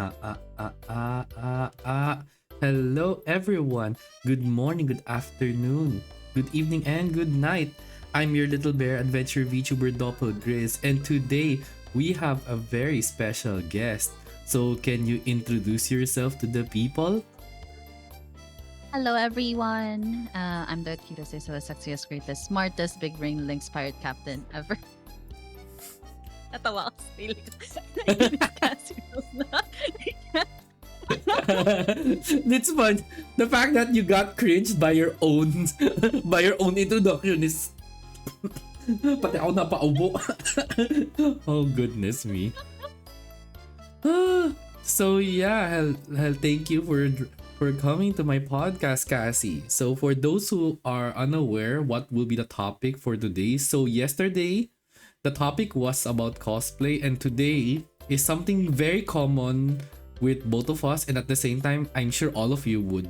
Ah, ah, ah, ah, ah, ah. Hello, everyone. Good morning, good afternoon, good evening, and good night. I'm your little bear adventure VTuber Doppelgriz, and today we have a very special guest. So, can you introduce yourself to the people? Hello, everyone. I'm the cutest, sexiest, greatest, smartest, big brain, Lynx pirate captain ever. Natawa ako sa sarili ko. Nainis kasi na. It's fun. The fact that you got cringed by your own by your own introduction is pati ako napaubo. Oh goodness me. So yeah, thank you for coming to my podcast, Cassie. So for those who are unaware, what will be the topic for today? So yesterday, the topic was about cosplay, and today is something very common with both of us, and at the same time, I'm sure all of you would.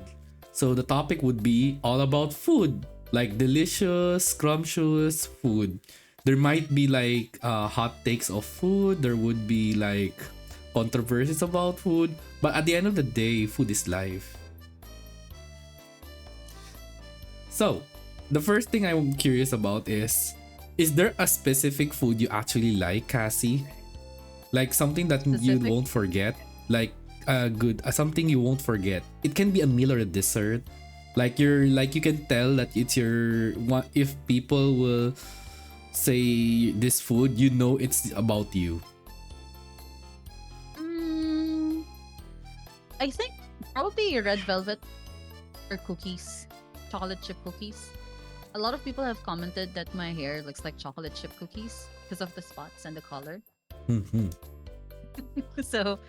So the topic would be all about food, like delicious, scrumptious food. There might be like hot takes of food. There would be like controversies about food. But at the end of the day, food is life. So, the first thing I'm curious about is there a specific food you actually like, Cassie? Like something that you Specific. won't forget? Like good something you won't forget. It can be a meal or a dessert. Like you can tell that it's your one. If people will say this food, you know it's about you. Mm, I think probably red velvet or cookies, chocolate chip cookies. A lot of people have commented that my hair looks like chocolate chip cookies because of the spots and the color. Mhm. So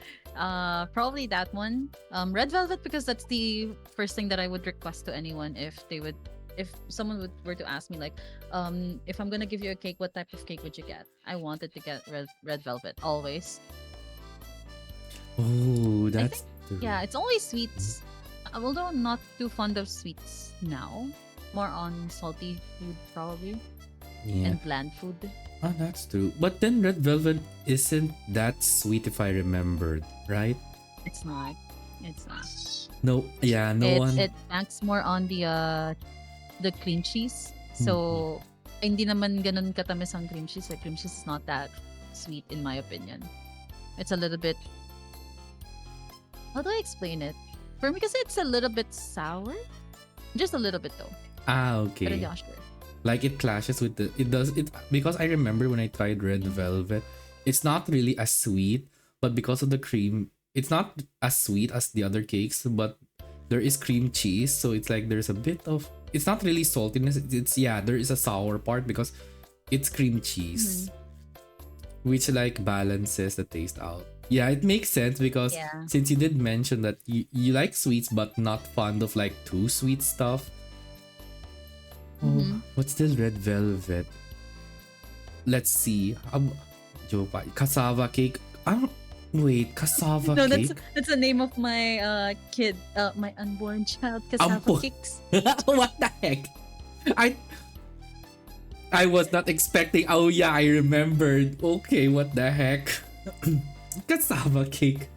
probably that one, red velvet, because that's the first thing that I would request to anyone if someone were to ask me, like, if I'm gonna give you a cake, what type of cake would you get? I wanted to get red velvet always. Oh, I that's think, true. yeah, it's always sweets. Although I'm not too fond of sweets now, more on salty food probably, Yeah. and bland food. Oh, that's true. But then red velvet isn't that sweet if I remembered, right? It's not. It's not. No, yeah, no one. It banks more on the cream cheese. Mhm. So, hindi naman ganun katamis ang cream cheese. Like, cream cheese is not that sweet in my opinion. It's a little bit, how do I explain it? For me, because it's a little bit sour. Just a little bit though. Ah, Pero okay. hindi ako sure. Like it clashes with it does it because I remember when I tried red velvet, it's not really as sweet, but because of the cream, it's not as sweet as the other cakes, but there is cream cheese, so it's like there's a bit of, it's not really saltiness, it's yeah, there is a sour part because it's cream cheese, Mhm. which like balances the taste out. Yeah, it makes sense because Yeah. since you did mention that you like sweets but not fond of like too sweet stuff. Oh, Mm-hmm. what's this red velvet? Let's see. Joke. Cassava cake. Wait, cassava No, cake? that's the name of my kid, my unborn child, Cassava Ampo. Cakes. What the heck? I I was not expecting. Oh yeah, I remembered. Okay, what the heck? Cassava cake.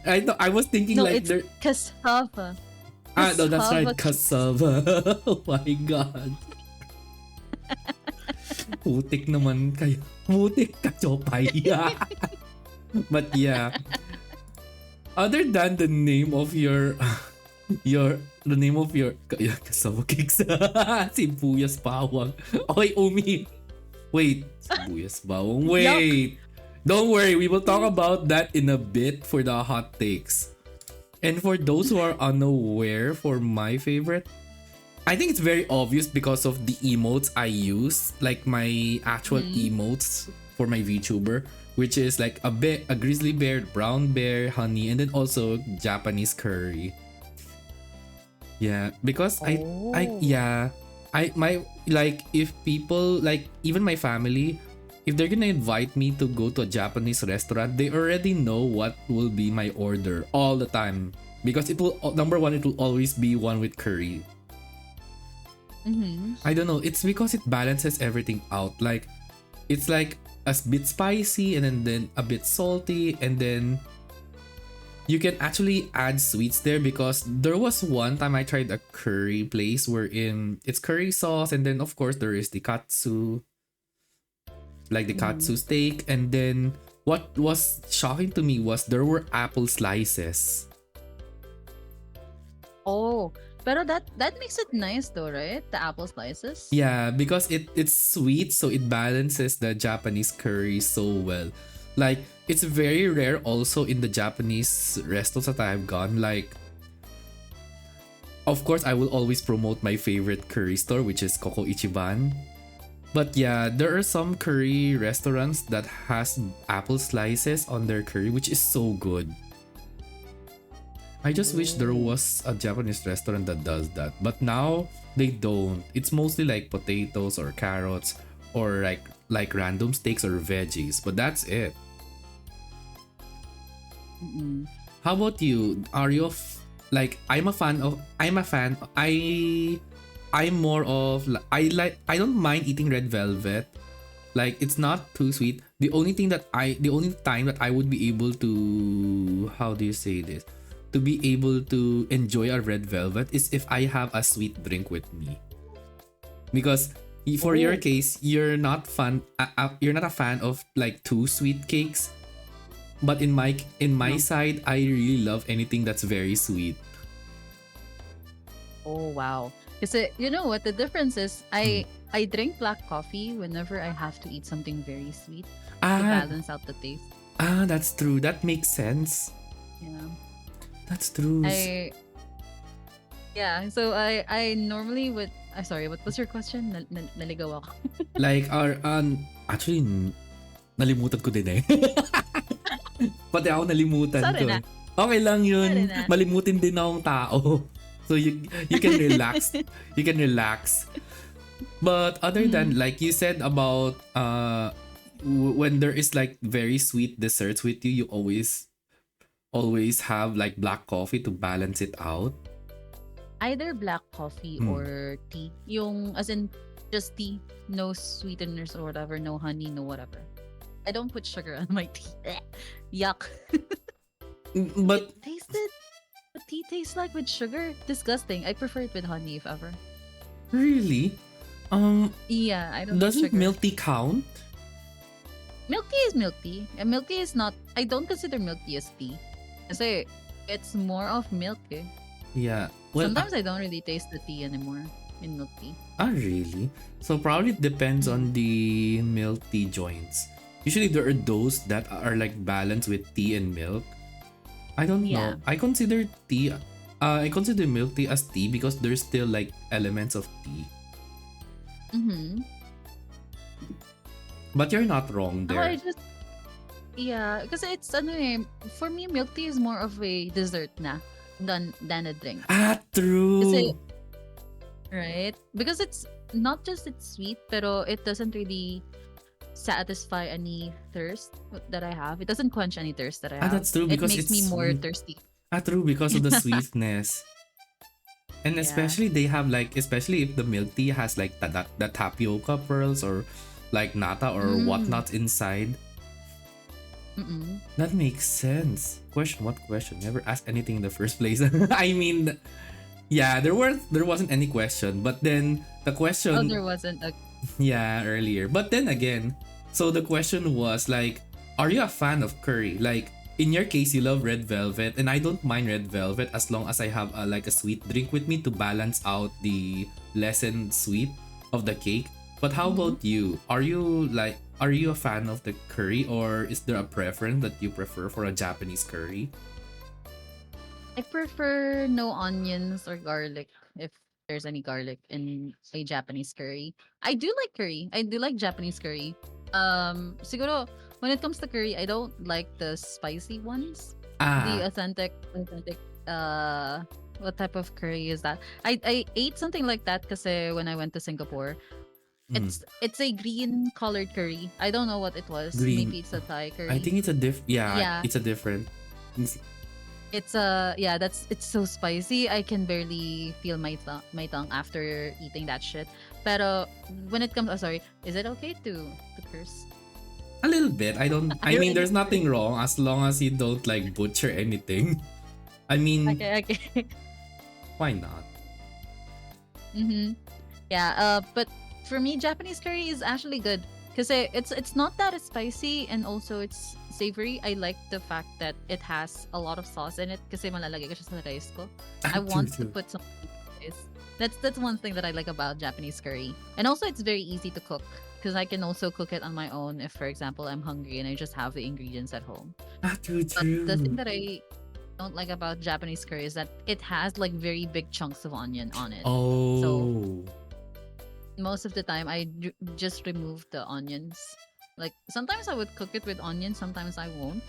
I was thinking No, like it's there. cassava. Ah no, that's right, Cassava Cakes. cassava. Oh my god. Putik naman kayo. Putik ka, Chopay. But yeah, other than the name of your the name of your kasama cakes, sibuyas bawang. Okay, Umi. Wait, sibuyas bawang. Yuck. Wait. Don't worry, we will talk about that in a bit for the hot takes. And for those who are unaware, for my favorite, I think it's very obvious because of the emotes I use, like my actual Mm-hmm. emotes for my VTuber, which is like a grizzly bear, brown bear, honey, and then also Japanese curry. Yeah, because I Oh. yeah, I my like if people like even my family, if they're gonna invite me to go to a Japanese restaurant, they already know what will be my order all the time because it will number one, it will always be one with curry. Mm-hmm. I don't know. It's because it balances everything out. Like it's like a bit spicy and then a bit salty and then you can actually add sweets there because there was one time I tried a curry place wherein it's curry sauce and then of course there is the katsu, like the Mm-hmm. katsu steak, and then what was shocking to me was there were apple slices. Oh, pero that makes it nice though, right? The apple slices. Yeah, because it's sweet, so it balances the Japanese curry so well. Like it's very rare also in the Japanese restaurants that I've gone. Like of course I will always promote my favorite curry store, which is Koko Ichiban. But yeah, there are some curry restaurants that has apple slices on their curry, which is so good. I just wish there Oh. was a Japanese restaurant that does that. But now they don't. It's mostly like potatoes or carrots or like random steaks or veggies, but that's it. Mm-mm. How about you? Are you like I'm more of I don't mind eating red velvet. Like it's not too sweet. The only time that I would be able to, how do you say this? To be able to enjoy a red velvet is if I have a sweet drink with me. Because for your Oh. case, you're not a fan of like too sweet cakes. But in my No. side, I really love anything that's very sweet. Oh wow. Because you know what the difference is? Mm. I drink black coffee whenever I have to eat something very sweet to Ah, balance out the taste. that's true. That makes sense. Yeah. That's true. I Yeah, so I normally would sorry, what was your question? Naligaw ako. Like our actually nalimutan ko din eh. Pati ako nalimutan Sorry ko na. eh. Okay lang Sorry yun. na. Malimutin din akong tao. So you can relax. You can relax. But other than Mhm. like you said about when there is like very sweet desserts with you, you always have like black coffee to balance it out. Either black coffee Hmm. or tea. Yung as in just tea, no sweeteners or whatever, no honey, no whatever. I don't put sugar on my tea. Yuck. It But tasted what tea tastes like with sugar. Disgusting. I prefer it with honey if ever. really, um, Yeah, I don't put doesn't sugar. milk tea count? Milk tea is milk tea. And milk tea is not I don't consider milk tea as tea. Kasi it's more of milk eh. Yeah. Well, Sometimes I don't really taste the tea anymore in milk tea. really? So probably it depends Mm. on the milk tea joints. Usually there are those that are like balanced with tea and milk. I don't Yeah. know. I consider milk tea as tea because there's still like elements of tea. Mm-hmm. But you're not wrong Ako I there. just yeah, kasi it's ano eh, for me milk tea is more of a dessert na than a drink. Ah, Kasi true. right? Because it's not just it's sweet, pero it doesn't really satisfy any thirst that I have. It doesn't quench any thirst that I Ah, have. that's true It because makes me it's more sweet. thirsty. Ah, true because of the sweetness. And Yeah. especially they have like, especially if the milk tea has like the tapioca pearls or like nata or Mm. whatnot inside. Mm-mm. That makes sense. Question, what question? Never asked anything in the first place. I mean, yeah, there wasn't any question, but then the Oh, question, there wasn't a yeah, earlier. But then again, so the question was like, are you a fan of curry? Like in your case, you love red velvet, and I don't mind red velvet as long as I have like a sweet drink with me to balance out the lessened sweet of the cake. But how Mhm. about you? Are you a fan of the curry, or is there a preference that you prefer for a Japanese curry? I prefer no onions or garlic if there's any garlic in a Japanese curry. I do like curry. I do like Japanese curry. Siguro when it comes to curry, I don't like the spicy ones. The Ah, authentic what type of curry is that? I ate something like that kasi when I went to Singapore. mm, It's a green colored curry. I don't know what it was. green. Maybe it's a Thai I curry. think it's a yeah, Yeah. it's a different. It's yeah, it's so spicy. I can barely feel my tongue after eating that shit. Pero when it comes, oh sorry, is it okay to curse? A little bit. I I mean, really there's nothing wrong as long as you don't like butcher anything. I mean, okay, okay. why not? Mm-hmm. Yeah, but for me, Japanese curry is actually good because it's not that spicy and also it's savory. I like the fact that it has a lot of sauce in it kasi malalagay ko siya sa rice ko. I True, want to true. put some rice. That's one thing that I like about Japanese curry. And also it's very easy to cook because I can also cook it on my own if, for example, I'm hungry and I just have the ingredients at home. True, But the thing true. that I don't like about Japanese curry is that it has like very big chunks of onion on it. So Oh, most of the time just remove the onions. Like sometimes I would cook it with onions, sometimes I won't.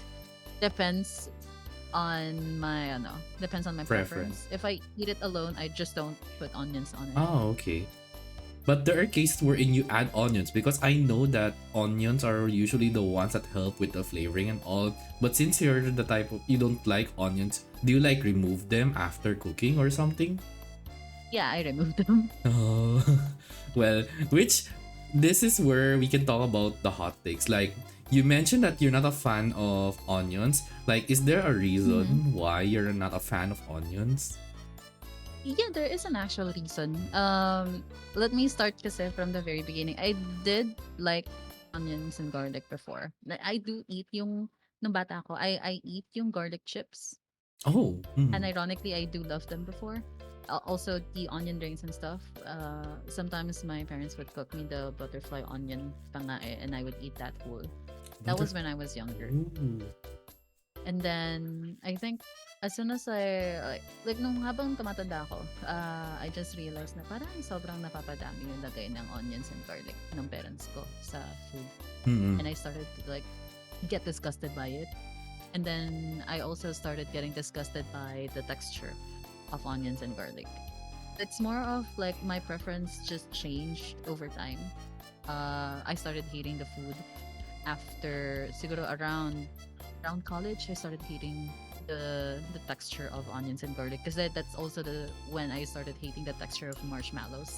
Depends on my depends on my preference. preference. If I eat it alone, I just don't put onions on it. Oh, okay. But there are cases wherein you add onions because I know that onions are usually the ones that help with the flavoring and all. But since you're the type of you don't like onions, do you like remove them after cooking or something? Yeah, I remove them. Oh, well, which this is where we can talk about the hot takes. Like you mentioned that you're not a fan of onions. Like, is there a Hmm. reason why you're not a fan of onions? Yeah, there is an actual reason. Let me start kasi from the very beginning. I did like onions and garlic before. Like, I do eat yung nung bata ako, I eat yung garlic chips. Oh, And hmm. ironically, I do love them before. Also, the onion rings and stuff. Sometimes my parents would cook me the butterfly onion pangae, and I would eat that whole. That was when I was younger. Ooh. And then I think as soon as like nung habang tumatanda ako, I just realized na parang sobrang napapadami yung lagay ng onions and garlic ng parents ko sa food. Hmm. And I started to like get disgusted by it. And then I also started getting disgusted by the texture of onions and garlic. It's more of like my preference just changed over time. I started hating the food after siguro around college. I started hating the texture of onions and garlic because that's also the when I started hating the texture of marshmallows,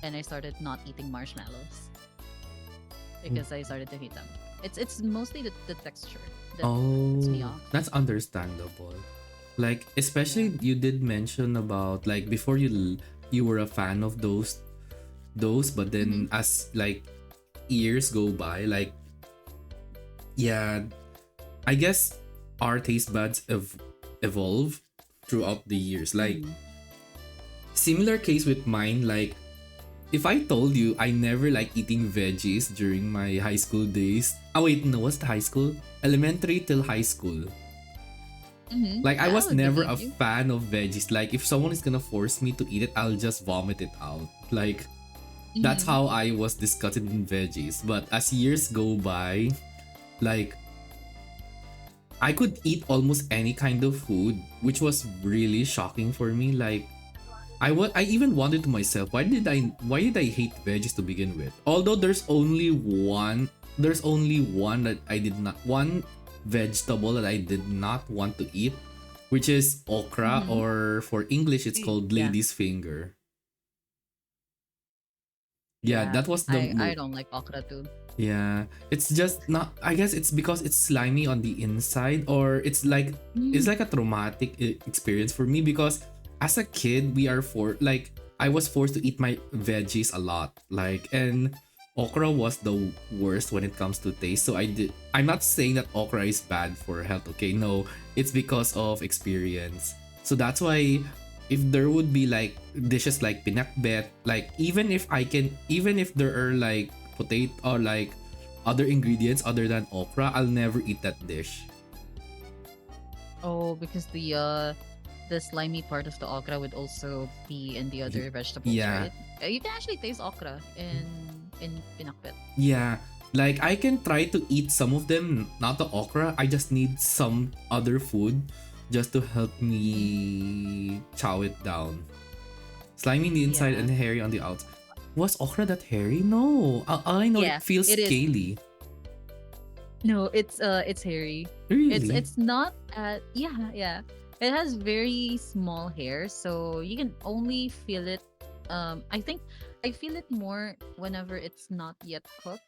and I started not eating marshmallows because I started to hate them. It's mostly the texture that puts me Oh, off. that's understandable. Like, Yeah. especially you did mention about like before you were a fan of those, but Mm-hmm. then as like years go by, like yeah, I guess our taste buds evolve throughout the years. Like Mm-hmm. similar case with mine. Like if I told you I never like eating veggies during my high school days. Oh wait, no, what's the high school? Elementary till high school. Mm-hmm. Like I Yeah, I was would never believe a you. fan of veggies. Like if someone is gonna force me to eat it, I'll just vomit it out. Like that's Mm-hmm. how I was disgusted in veggies. But as years go by, like I could eat almost any kind of food, which was really shocking for me. Like I even wondered to myself, why did I hate veggies to begin with? Although there's only one that I did not one vegetable that I did not want to eat, which is okra, Mm-hmm. or for English it's called Yeah. lady's finger. Yeah, Yeah. that was I don't like okra too. yeah, it's just not. I guess it's because it's slimy on the inside, or it's Mm. like a traumatic experience for me because as a kid we are for like I was forced to eat my veggies a lot, like and okra was the worst when it comes to taste. So I'm not saying that okra is bad for health. Okay, no, it's because of experience. So that's why if there would be like dishes like pinakbet, like even if there are like potato or like other ingredients other than okra, I'll never eat that dish. Oh, because the slimy part of the okra would also be in the Y- other vegetables, yeah, right? You can actually taste okra in pinakbet. yeah. Like I can try to eat some of them, not the okra. I just need some other food just to help Mhm. me chow it down. Slimy on the inside and Yeah. hairy on the outside. Was okra that hairy? No. All I know it Yeah, feels it is. scaly. No, it's hairy. Really? It's not yeah, yeah. It has very small hair, so you can only feel it I think I feel it more whenever it's not yet cooked.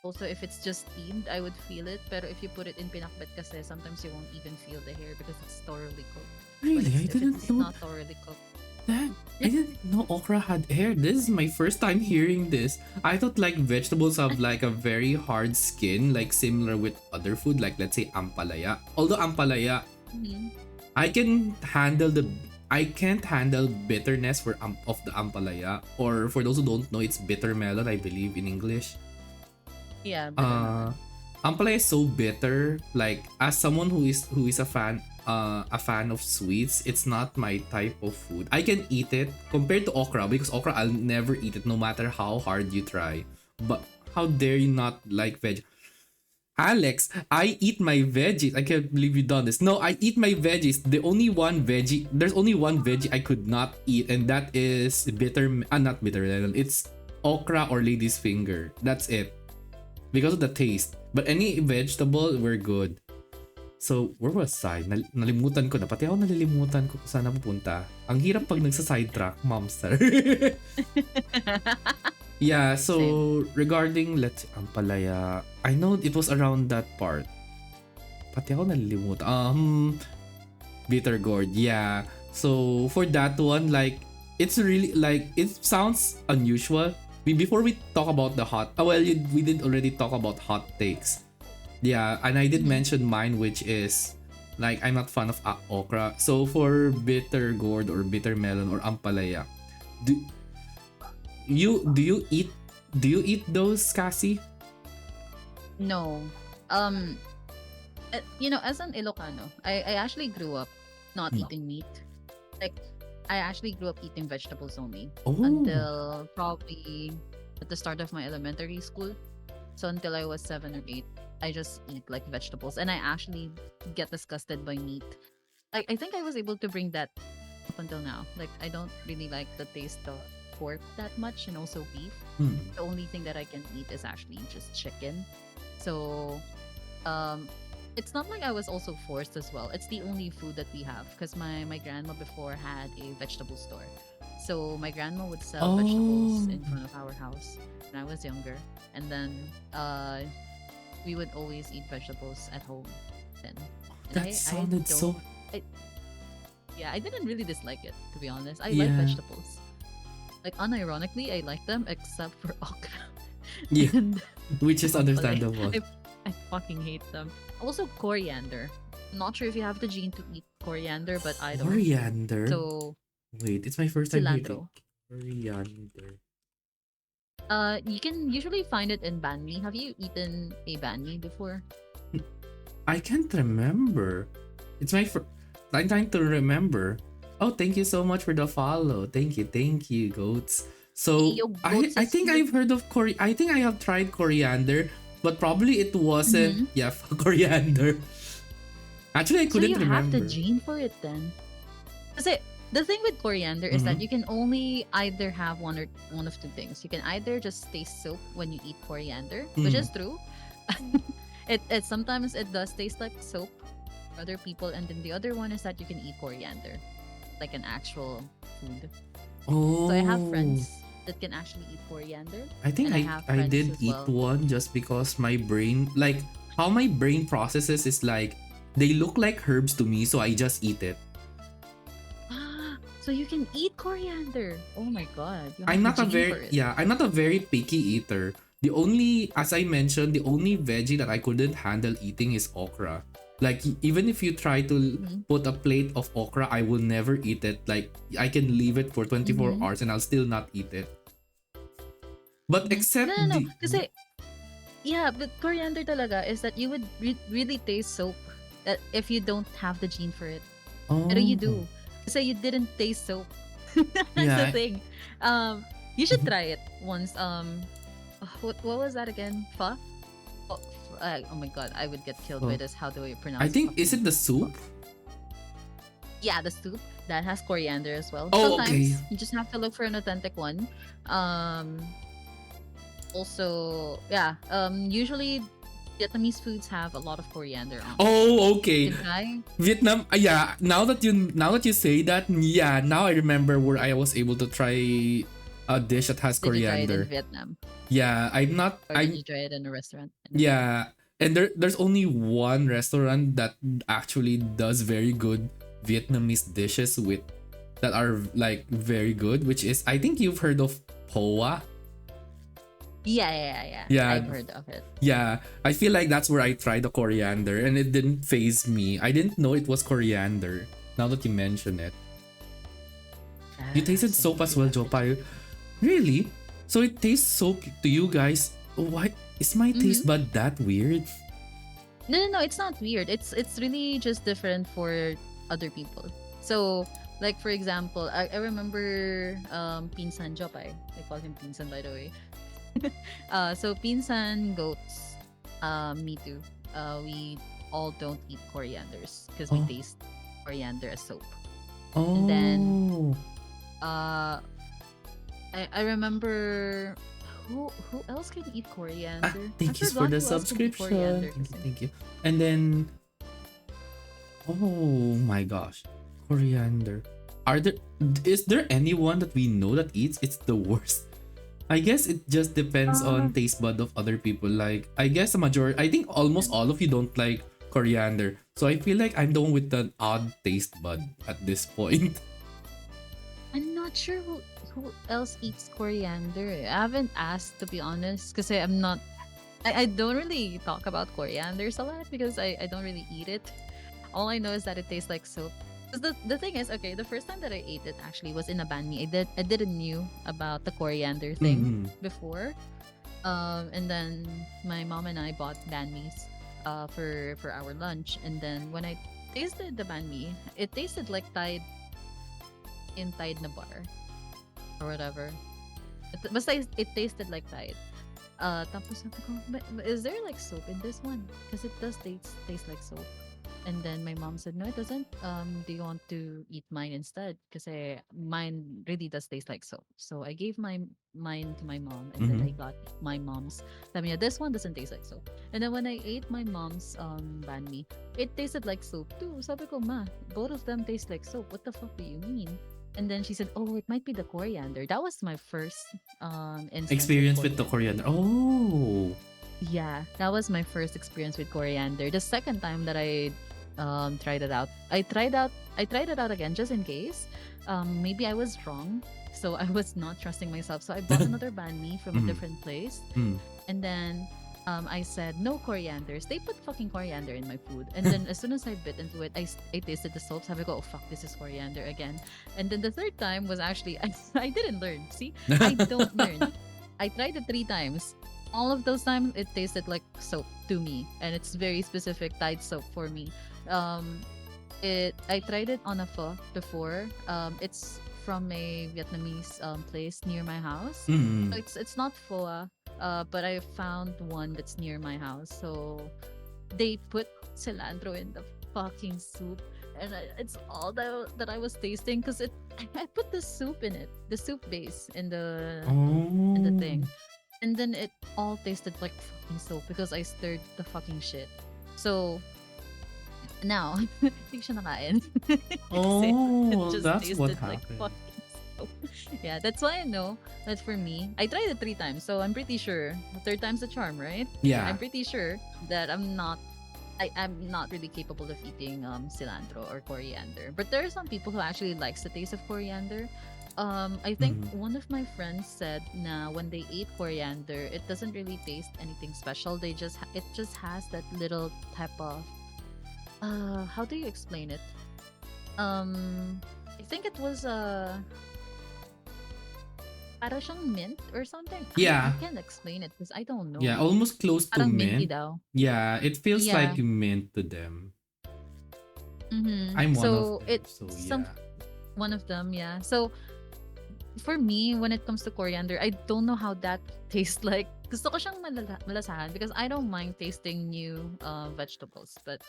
Also, if it's just steamed, I would feel it. Pero if you put it in pinakbet kasi, sometimes you won't even feel the hair because it's thoroughly cooked. But Really? it's I if it's didn't know not thoroughly cooked, that. I yeah. didn't know okra had hair. This is my first time hearing this. I thought like vegetables have like a very hard skin, like similar with other food, like let's say ampalaya. Although ampalaya, Mhm. I can handle the I can't handle bitterness of the ampalaya, or for those who don't know, it's bitter melon, I believe in English. Yeah, bitter Uh, melon. Ampalaya is so bitter. Like as someone who is a fan of sweets, it's not my type of food. I can eat it compared to okra because okra I'll never eat it no matter how hard you try. But how dare you not like veg? Alex, I eat my veggies. I can't believe you done this. No, I eat my veggies. There's only one veggie I could not eat, and that is not bitter melon. It's okra or lady's finger. That's it. Because of the taste. But any vegetable, we're good. So, where was I? Nalimutan ko na. Pati ako nalilimutan ko kung saan na pupunta. Ang hirap pag nagsa-sidetrack, momster. Yeah, Same. so regarding let's Ampalaya, I know it was around that part. Pati ako nalilimutan. Bitter gourd. Yeah. So for that one, like it's really like it sounds unusual. Before we talk about the we did already talk about hot takes. Yeah, and I did Mhm. mention mine, which is like I'm not fan of okra. So for bitter gourd or bitter melon or ampalaya, do you do you eat do you eat those, Cassie? No. Um, as an Ilocano, I actually grew up not No. eating meat. Like, I actually grew up eating vegetables only Oh, until probably at the start of my elementary school. So until I was 7 or 8, I just eat like vegetables, and I actually get disgusted by meat. Like, I think I was able to bring that up until now. Like, I don't really like the taste of pork that much, and also beef. hmm. The only thing that I can eat is actually just chicken. So, um, it's not like I was also forced as well. It's the only food that we have because my grandma before had a vegetable store. So my grandma would sell vegetables Oh, in front of our house when I was younger, and then we would always eat vegetables at home then. And that I sounded don't so. I, yeah, I didn't really dislike it, to be honest. I like Yeah, vegetables. Like, unironically, I like them except for okra yeah, and which is ampalaya. understandable. I fucking hate them. Also, coriander. I'm not sure if you have the gene to eat coriander, but I don't. Coriander. So, Wait, it's my first time hearing cilantro. coriander. You can usually find it in banh mi. Have you eaten a banh mi before? I can't remember. It's my first. I'm trying to remember. Oh, thank you so much for the follow. Thank you, goats. So Yo, I goats. think I've heard of I think I have tried coriander, but probably it wasn't. Mm-hmm. Yeah, coriander. Actually, I So couldn't you have the remember. gene for it then. Kasi the thing with coriander is that Mm-hmm. you can only either have one of two things. You can either just taste soap when you eat coriander, which Mm. is true. It sometimes it does taste like soap for other people, and then the other one is that you can eat coriander like an actual food. So I have Oh, friends that can actually eat coriander, I think and I have I friends did as eat well. one just because my brain like how my brain processes is like they look like herbs to me, so I just eat it. So you can eat coriander. Oh my god, you have I'm the not a gene for very it. yeah, I'm not a very picky eater. The only as I mentioned, the only veggie that I couldn't handle eating is okra. Like even if you try to Mm-hmm. put a plate of okra, I will never eat it. Like I can leave it for 24 Mm-hmm. hours and I'll still not eat it. But Mm-hmm. No, except no, no. the Kasi, yeah, but coriander talaga is that you would really taste soap that if you don't have the gene for it. Pero you oh do. Kasi you didn't taste soap. That's the yeah. thing. Um, you should try it once. What was that again? Pho? Oh, oh my god, I would get killed by Oh, this. How do I I pronounce think is fucking it the pho? soup? Yeah, the soup that has coriander as well. Oh okay. Sometimes you just have to look for an authentic one. Um, Also, yeah, usually Vietnamese foods have a lot of coriander on it. Oh You okay. can try. Vietnam, yeah. Now that you say that, yeah. Now I remember where I was able to try a dish that has Did you try it in coriander. Vietnam, Yeah, I'm not. or did I'm you try it in a restaurant in the Philippines? yeah, and there's only one restaurant that actually does very good Vietnamese dishes with that are like very good, which is I think you've heard of Hoa. Yeah, yeah, yeah. Yeah, I've heard of it. yeah. I feel like that's where I tried the coriander, and it didn't phase me. I didn't know it was coriander. Now that you mention it, you Ah, tasted so soap maybe as you well, have to try. Jopai. Really? So it tastes soap to you guys? Why is my Mm-hmm. taste bud that weird? No, no, no. It's not weird. It's really just different for other people. So, like for example, I remember Pinsan Jopay. I call him Pinsan by the way. So Pinsan goats, me too. We all don't eat corianders because we Oh, taste coriander as soap. And then oh. uh I remember who else can eat Ah, coriander? I thank you for forgot the who else can eat subscription. coriander. Thank you, thank you. And then, oh my gosh, coriander. Are there is there anyone that we know that eats? It's the worst. I guess it just depends Uh, on taste bud of other people. Like I guess the majority, I think almost all of you don't like coriander. So I feel like I'm the one with an odd taste bud at this point. I'm not sure who else eats coriander. I haven't asked to be honest because I'm not. I don't really talk about corianders a lot because I don't really eat it. All I know is that it tastes like soap. 'Cause the thing is, okay, the first time that I ate it actually was in a banh mi. I didn't knew about the coriander thing Mm-hmm. before. And then my mom and I bought banh mi's for our lunch. And then when I tasted the banh mi, it tasted like Tide na bar or whatever. Basta it tasted like Tide. Tapos sabi ko, but is there like soap in this one? Because it does taste like soap. And then my mom said, no, it doesn't. Do you want to eat mine instead? Because mine really does taste like soap. So I gave mine to my mom, and then Mm-hmm. I got my mom's. Sabi niya, this one doesn't taste like soap. And then when I ate my mom's banh mi, it tasted like soap too. Sabi ko, ma, both of them taste like soap. What the fuck do you mean? And then she said, oh, it might be the coriander. That was my first instance with Experience with the coriander. coriander. Oh. Yeah, that was my first experience with coriander. The second time that I tried it out, I tried it out again just in case. Maybe I was wrong, so I was not trusting myself. So I bought another banh mi from a Mm-hmm. different place, Mm-hmm. and then I said no corianders. They put fucking coriander in my food, and then as soon as I bit into it, I tasted the soap. So I go, oh fuck, this is coriander again. And then the third time was actually I didn't learn. See, I don't learn. I tried it 3 times. All of those times, it tasted like soap to me, and it's very specific Tide soap for me. Um, I tried it on a pho before. It's from a Vietnamese place near my house. Mm-hmm. So it's not pho, but I found one that's near my house. So they put cilantro in the fucking soup, and it's all that I was tasting because it I put the soup in it, the soup base in the Oh. thing, and then it all tasted like fucking soap because I stirred the fucking shit. So now, hindi ko siya nakain. Kasi it Oh, just that's what tasted like happened. fucking soap. Yeah, that's why I know that for me, I tried it 3 times, so I'm pretty sure third time's the charm, right? Yeah. I'm pretty sure that I'm not really capable of eating cilantro or coriander. But there are some people who actually likes the taste of coriander. I think Mm-hmm. one of my friends said na when they ate coriander, it doesn't really taste anything special. It just has that little type of how do you explain it? I think it was para siyang mint or something. I Yeah. can't explain it because I don't know. Yeah, almost close to Parang minty mint. daw. Yeah, it feels like Yeah. mint to them. Mm-hmm. I'm one of So them, it's so some yeah. one of them, yeah. So for me, when it comes to coriander, I don't know how that tastes like. Gusto ko siyang malasahan because I don't mind tasting new vegetables. But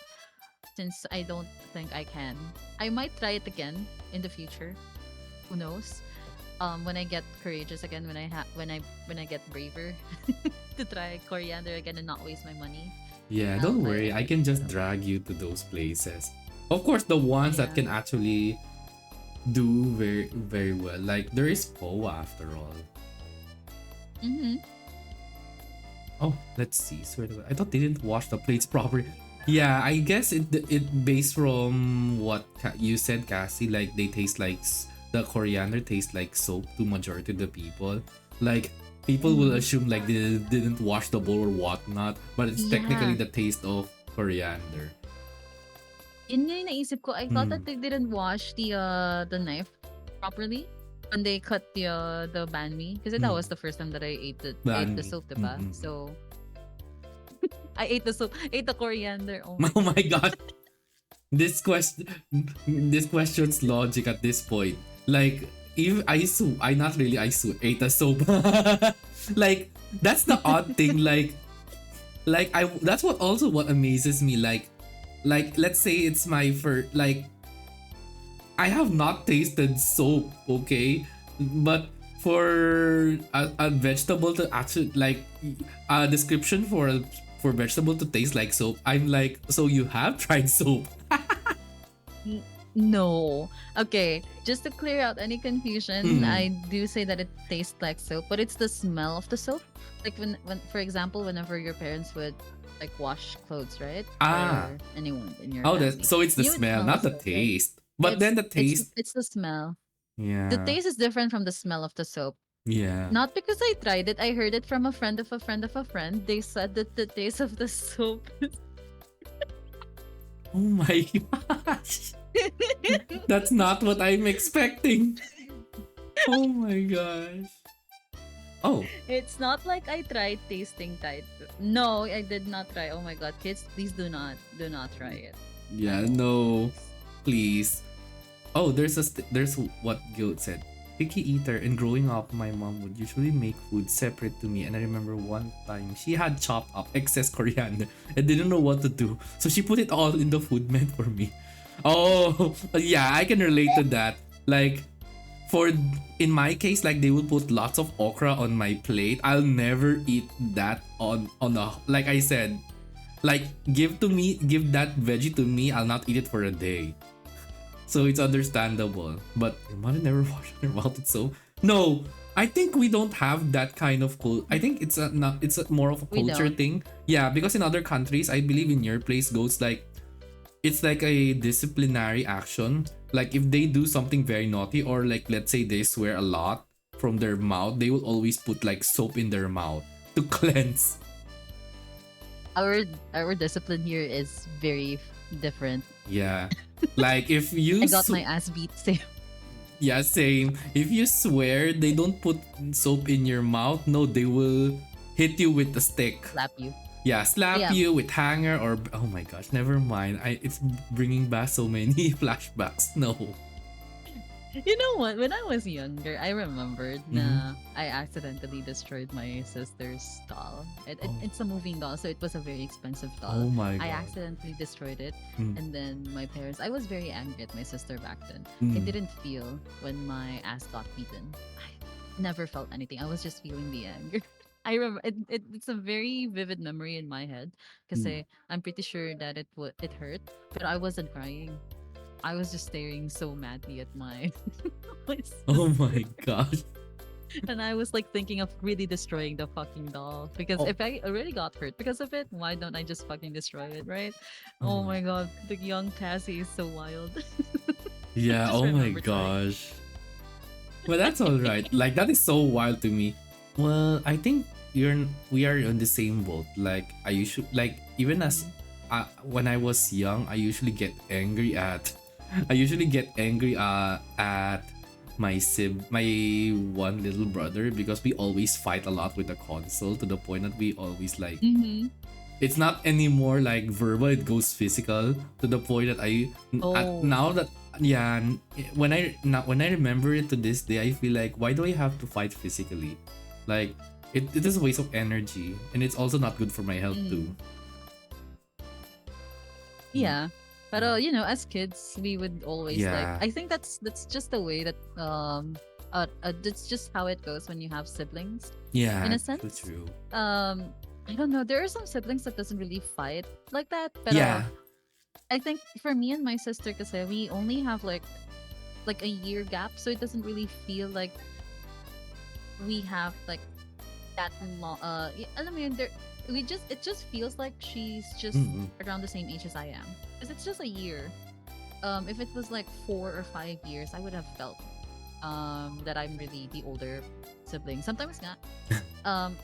since I don't think I can, I might try it again in the future. Who knows? When I get courageous again, when I get braver to try coriander again and not waste my money, Yeah, I'll don't try it worry. I again. can just So drag you to those places. Of course, the ones that yeah. can actually do very very well. Like there is POA after all. Mm-hmm. Oh, let's see. So I thought they didn't wash the plates properly. Yeah, I guess it based from what you said, Cassie. Like they taste like the coriander tastes like soap to majority of the people. Like people will Mm-hmm. assume like they didn't wash the bowl or whatnot, but it's technically Yeah. the taste of coriander. Yun nga yung naisip ko. I thought Hmm. that they didn't wash the knife properly when they cut the banh mi. Because that Hmm. was the first time that I ate the Banh soup, mi. diba? So I ate the soup, ate the coriander. Oh my Oh god. my god. This question this question's logic at this point. Like if I not really ate a soap. Like that's the odd thing. Like I that's what also what amazes me. Like let's say it's my first like I have not tasted soap, okay? But for a vegetable to actually like a description for vegetable to taste like soap, I'm like, so you have tried soap? N- No. Okay, just to clear out any confusion, Hmm. I do say that it tastes like soap, but it's the smell of the soap. Like when for example, whenever your parents would like wash clothes, right? Ah. Or anyone in your Oh, family, so it's the you would smell, smell the not the soap, right? taste. But then the taste, It's the smell. The yeah, taste is different from the smell of the soap. yeah. Not because I tried it. I heard it from a friend of a friend of a friend. They said that the taste of the soap Oh my gosh. That's not what I'm expecting. Oh my gosh. Oh, It's not like I tried tasting Tide. No, I did not try. Oh my god, kids, please do not try it. yeah, No, no. please. Please. Oh, there's what Guild said. Picky eater, and growing up, my mom would usually make food separate to me. And I remember one time she had chopped up excess coriander and didn't know what to do. So she put it all in the food meant for me. Oh, yeah, I can relate to that. Like, for in my case, like they will put lots of okra on my plate. I'll never eat that on a like I said. Like give that veggie to me. I'll not eat it for a day. So it's understandable. But your mother never washed her mouth with soap. No, I think we don't have that kind of I think it's a not it's a more of a We culture don't. thing. Yeah, because in other countries, I believe in your place goes like it's like a disciplinary action. Like if they do something very naughty or like let's say they swear a lot from their mouth, they will always put like soap in their mouth to cleanse. Our our discipline here is very different. Yeah. Like if you I got my ass beat. Same. yeah, same. If you swear they don't put soap in your mouth, no, they will hit you with a stick. Slap you. Yeah, slap Yeah. you with hanger or oh my gosh, never mind. It's bringing back so many flashbacks. No. You know what? When I was younger, I remembered Mm-hmm. na I accidentally destroyed my sister's doll. Oh. It's a moving doll, so it was a very expensive doll. Oh my I god. accidentally destroyed it, Mm. and then my parents. I was very angry at my sister back then. I Mm. didn't feel when my ass got beaten. I never felt anything. I was just feeling the anger. I remember it's a very vivid memory in my head because Mm. I'm pretty sure that it hurt, but I wasn't crying. I was just staring so madly at my my Oh sister. my gosh. And I was like thinking of really destroying the fucking doll. Because Oh, if I already got hurt because of it, why don't I just fucking destroy it, right? oh Oh my. my god, the young Cassie is so wild. Yeah, Just oh my remember trying. gosh. Well, that's all right. Like that is so wild to me. Well, I think we are on the same boat. Like I usually like even as Mhm. when I was young, I usually get angry at I usually get angry at my one little brother because we always fight a lot with the console to the point that we always like Mhm. it's not anymore like verbal, it goes physical to the point that Oh. now that yeah when I remember it to this day, I feel like why do I have to fight physically? Like it is a waste of energy and it's also not good for my health too. Mm. Mm. Yeah. But you know, as kids, we would always like. Yeah, I think that's just the way that that's just how it goes when you have siblings. In yeah, a true, sense, true. I don't know. There are some siblings that doesn't really fight like that. But Yeah. I think for me and my sister, because we only have like a year gap, so it doesn't really feel like we have like that long. Alam mo yun, it just feels like she's just Mm-mm. around the same age as I am. Because it's just a year. If it was like 4 or 5 years, I would have felt that I'm really the older sibling. Sometimes not. Um,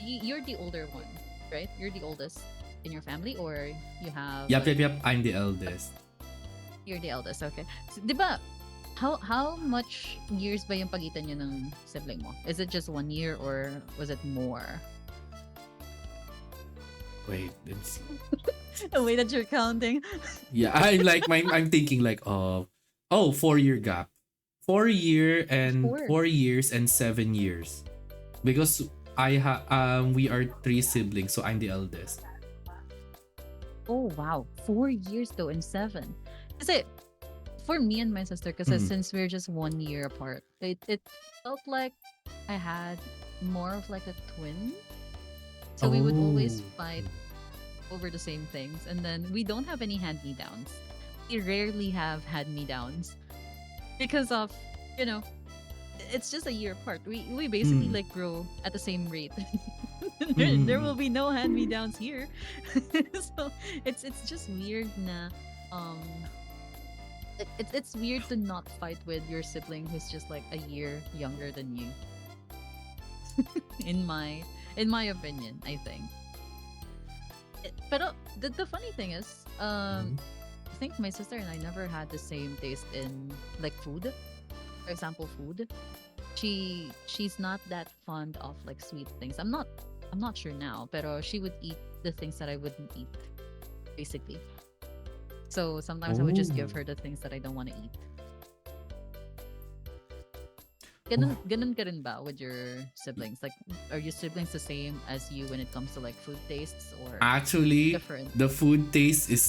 you're the older one, right? You're the oldest in your family, or you have Yep, like yep, yep. I'm the eldest. you're the eldest. Okay. So, di ba, how much years ba yung pagitan niyo ng sibling mo? Is it just 1 year or was it more? Wait, let's see. The way that you're counting. Yeah, I'm thinking like 4 year gap. 4 year Of and course. 4 years and 7 years. Because we are three siblings, so I'm the eldest. Oh wow, 4 years though and seven. Kasi for me and my sister, because Mm. since we're just 1 year apart, it felt like I had more of like a twin. So we would always Oh. fight over the same things, and then we don't have any hand me downs. We rarely have hand me downs because of you know it's just a year apart. We basically Mm. like grow at the same rate. There will Mm. be no hand me downs here. So it's just weird na um it's weird to not fight with your sibling who's just like a year younger than you. in my in my opinion, I think. But the funny thing is, Mm. I think my sister and I never had the same taste in like food. For example, food. She's not that fond of like sweet things. I'm not sure now, pero she would eat the things that I wouldn't eat, basically. So sometimes I would just give Oh. her the things that I don't want to eat. Oh. Ganun ka rin ba with your siblings? Like, are your siblings the same as you when it comes to like food tastes or Actually, different? the food taste is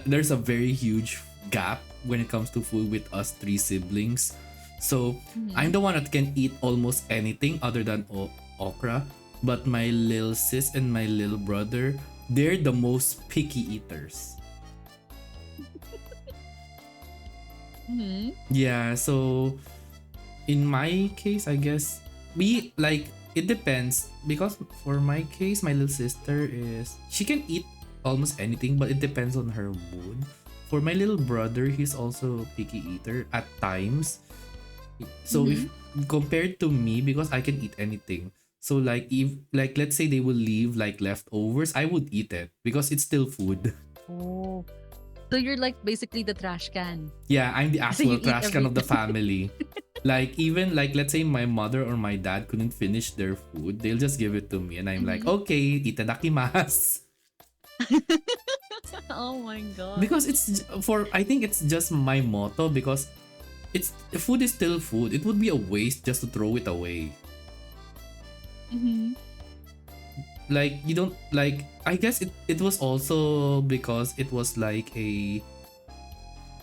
there's a very huge gap when it comes to food with us three siblings. So I'm Mhm. the one that can eat almost anything other than okra, but my little sis and my little brother, they're the most picky eaters. Mhm. Yeah, so in my case, I guess we like it depends because for my case, my little sister is she can eat almost anything, but it depends on her mood. For my little brother, he's also a picky eater at times. So if Mhm. compared to me, because I can eat anything. So like if like let's say they will leave like leftovers, I would eat it because it's still food. Oh. So you're like basically the trash can. Yeah, I'm the So you actual eat trash can of the everything. family. Like even like let's say my mother or my dad couldn't finish their food, they'll just give it to me and I'm like, Mhm. okay, itadakimasu. Oh my god. Because I think it's just my motto because it's food is still food. It would be a waste just to throw it away. Mhm. Like you don't like I guess it was also because it was like a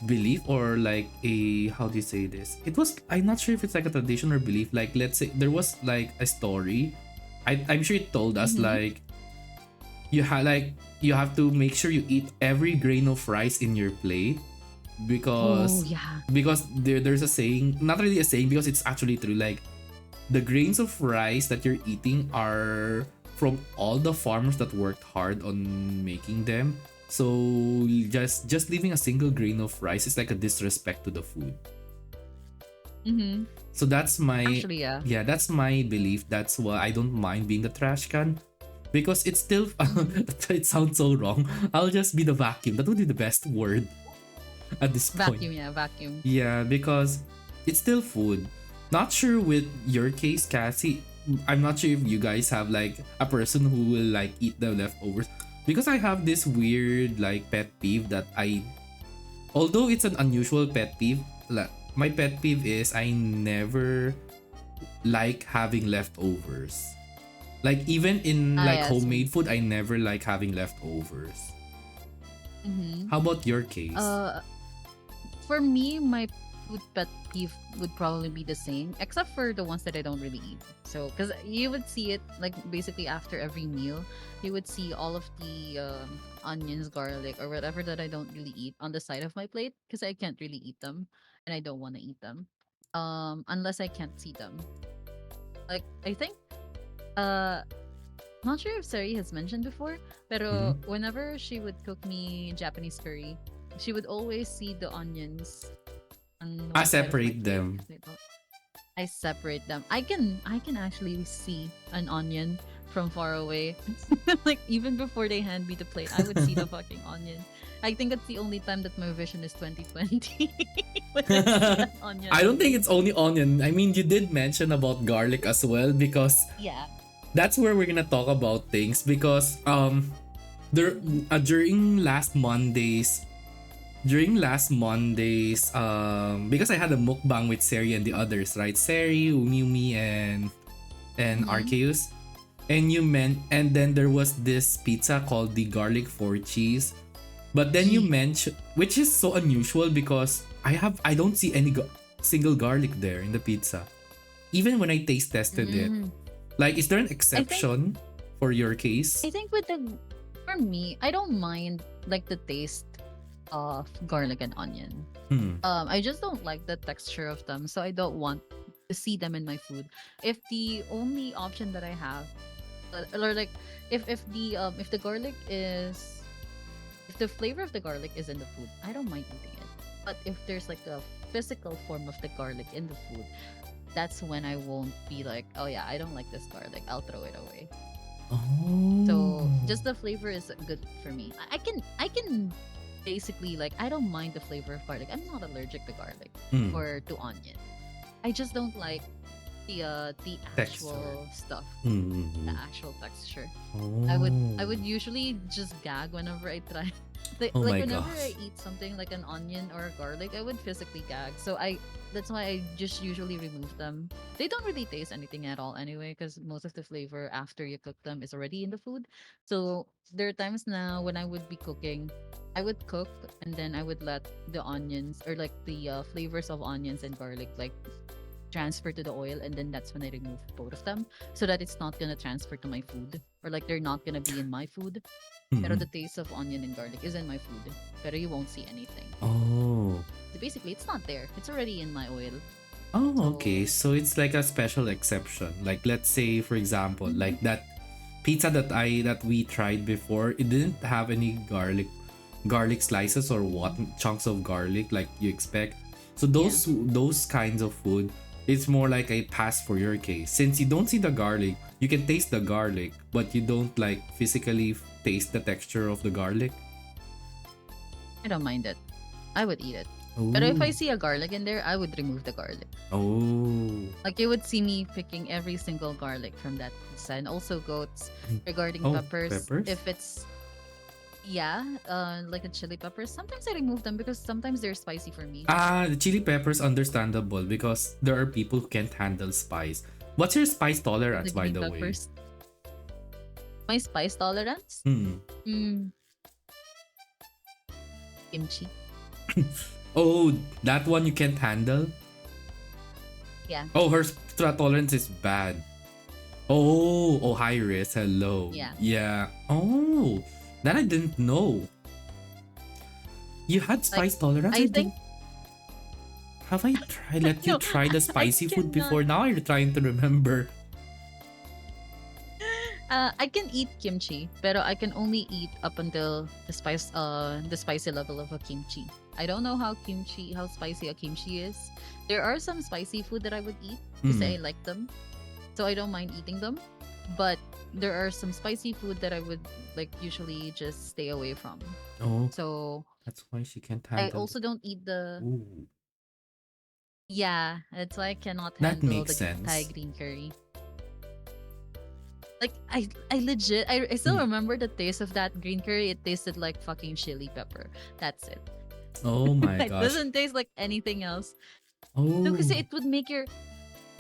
belief or like a how do you say this, it was I'm not sure if it's like a tradition or belief, like let's say there was like a story. I'm sure it told us Mhm. like you have to make sure you eat every grain of rice in your plate Oh because yeah. there's a saying, not really a saying because it's actually true, like the grains of rice that you're eating are from all the farmers that worked hard on making them. So just leaving a single grain of rice is like a disrespect to the food. Mhm. So that's my Actually, yeah. yeah, that's my belief. That's why I don't mind being the trash can because it's still Mhm. it sounds so wrong. I'll just be the vacuum. That would be the best word at this point. Vacuum, yeah, vacuum. Yeah, because it's still food. Not sure with your case, Cassie. I'm not sure if you guys have like a person who will like eat the leftovers. Because I have this weird like pet peeve that although it's an unusual pet peeve, my pet peeve is I never like having leftovers. Like even in Ah, like yeah, same. homemade food, I never like having leftovers. Mhm. How about your case? Uh, for me, my food pet peeve would probably be the same, except for the ones that I don't really eat. So, because you would see it like basically after every meal, you would see all of the onions, garlic, or whatever that I don't really eat on the side of my plate because I can't really eat them and I don't want to eat them, unless I can't see them. Like I think, uh, not sure if Sari has mentioned before, pero Mhm. whenever she would cook me Japanese curry, she would always see the onions on I one side of my separate plate. them. I separate them. I can actually see an onion from far away. Like even before they hand me the plate, I would see the fucking onion. I think that's the only time that my vision is 2020 when I see an onion I don't on think me. it's only onion. I mean, you did mention about garlic as well because Yeah. that's where we're gonna talk about things because there Mhm. during last Mondays because I had a mukbang with Seri and the others, right? Seri, Umiumi and Mhm. Arceus. And you meant and then there was this pizza called the garlic four cheese. But then you Yee. mentioned, which is so unusual because I don't see any single garlic there in the pizza. Even when I taste tested it. Mm. Like, is there an I think exception for your case? I think with the for me, I don't mind like the taste of garlic and onion. Hmm. I just don't like the texture of them, so I don't want to see them in my food. If the only option that I have, or like, if the garlic is, if the flavor of the garlic is in the food, I don't mind eating it. But if there's like a physical form of the garlic in the food, that's when I won't be like, oh yeah, I don't like this garlic. I'll throw it away. Oh. So just the flavor is good for me. I can basically, like, I don't mind the flavor of garlic. I'm not allergic to garlic Hmm. or to onion. I just don't like the Texture. actual stuff, the Hmm. actual texture. I would Oh. usually just gag whenever I try. Oh Like my whenever I gosh. eat something like an onion or a garlic, I would physically gag. So I that's why I just usually remove them. They don't really taste anything at all anyway, because most of the flavor after you cook them is already in the food. So there are times now when I would be cooking, I would cook and then I would let the onions, or like the flavors of onions and garlic, like transfer to the oil, and then that's when I remove both of them so that it's not gonna transfer to my food, or like they're not gonna be in my food. Pero Hmm. the taste of onion and garlic is in my food, pero you won't see anything. Oh. So basically, it's not there. It's already in my oil. Oh, okay. So So it's like a special exception. Like, let's say, for example, mhm, like that pizza that we tried before, it didn't have any garlic slices or what mhm. chunks of garlic like you expect. So Yeah, those kinds of food, it's more like a pass for your case. Since you don't see the garlic, you can taste the garlic, but you don't like physically taste the texture of the garlic. I don't mind it. I would eat it. But if Oh. I see a garlic in there, I would remove the garlic. Oh. Like you would see me picking every single garlic from that pizza, and also goats. Regarding Oh, peppers, peppers? if it's, yeah, like the chili peppers, sometimes I remove them because sometimes they're spicy for me. Ah, the chili peppers understandable because there are people who can't handle spice. What's your spice The tolerance, by green the way? peppers. My spice tolerance? Hmm. Mm, kimchi. Oh, that one you can't handle? Yeah, Oh, her tolerance is bad. Oh, high risk. Hello. yeah. Yeah. Oh, that I didn't know. You had Like spice tolerance? I I didn't. think Have I tried let you no, try the I spicy food cannot. before? Now you're trying to remember. I can eat kimchi, pero I can only eat up until the spicy level of a kimchi. I don't know how spicy a kimchi is. There are some spicy food that I would eat because Hmm. I like them, so I don't mind eating them. But there are some spicy food that I would like usually just stay away from. Oh, So that's why she can't I handle. also don't eat the, Ooh, yeah. That's why I cannot that handle makes the Thai sense. green curry. Like I legit I still Hmm. remember the taste of that green curry. It tasted like fucking chili pepper. That's it. Oh my It gosh. doesn't taste like anything else. No, Oh. kasi it would make your,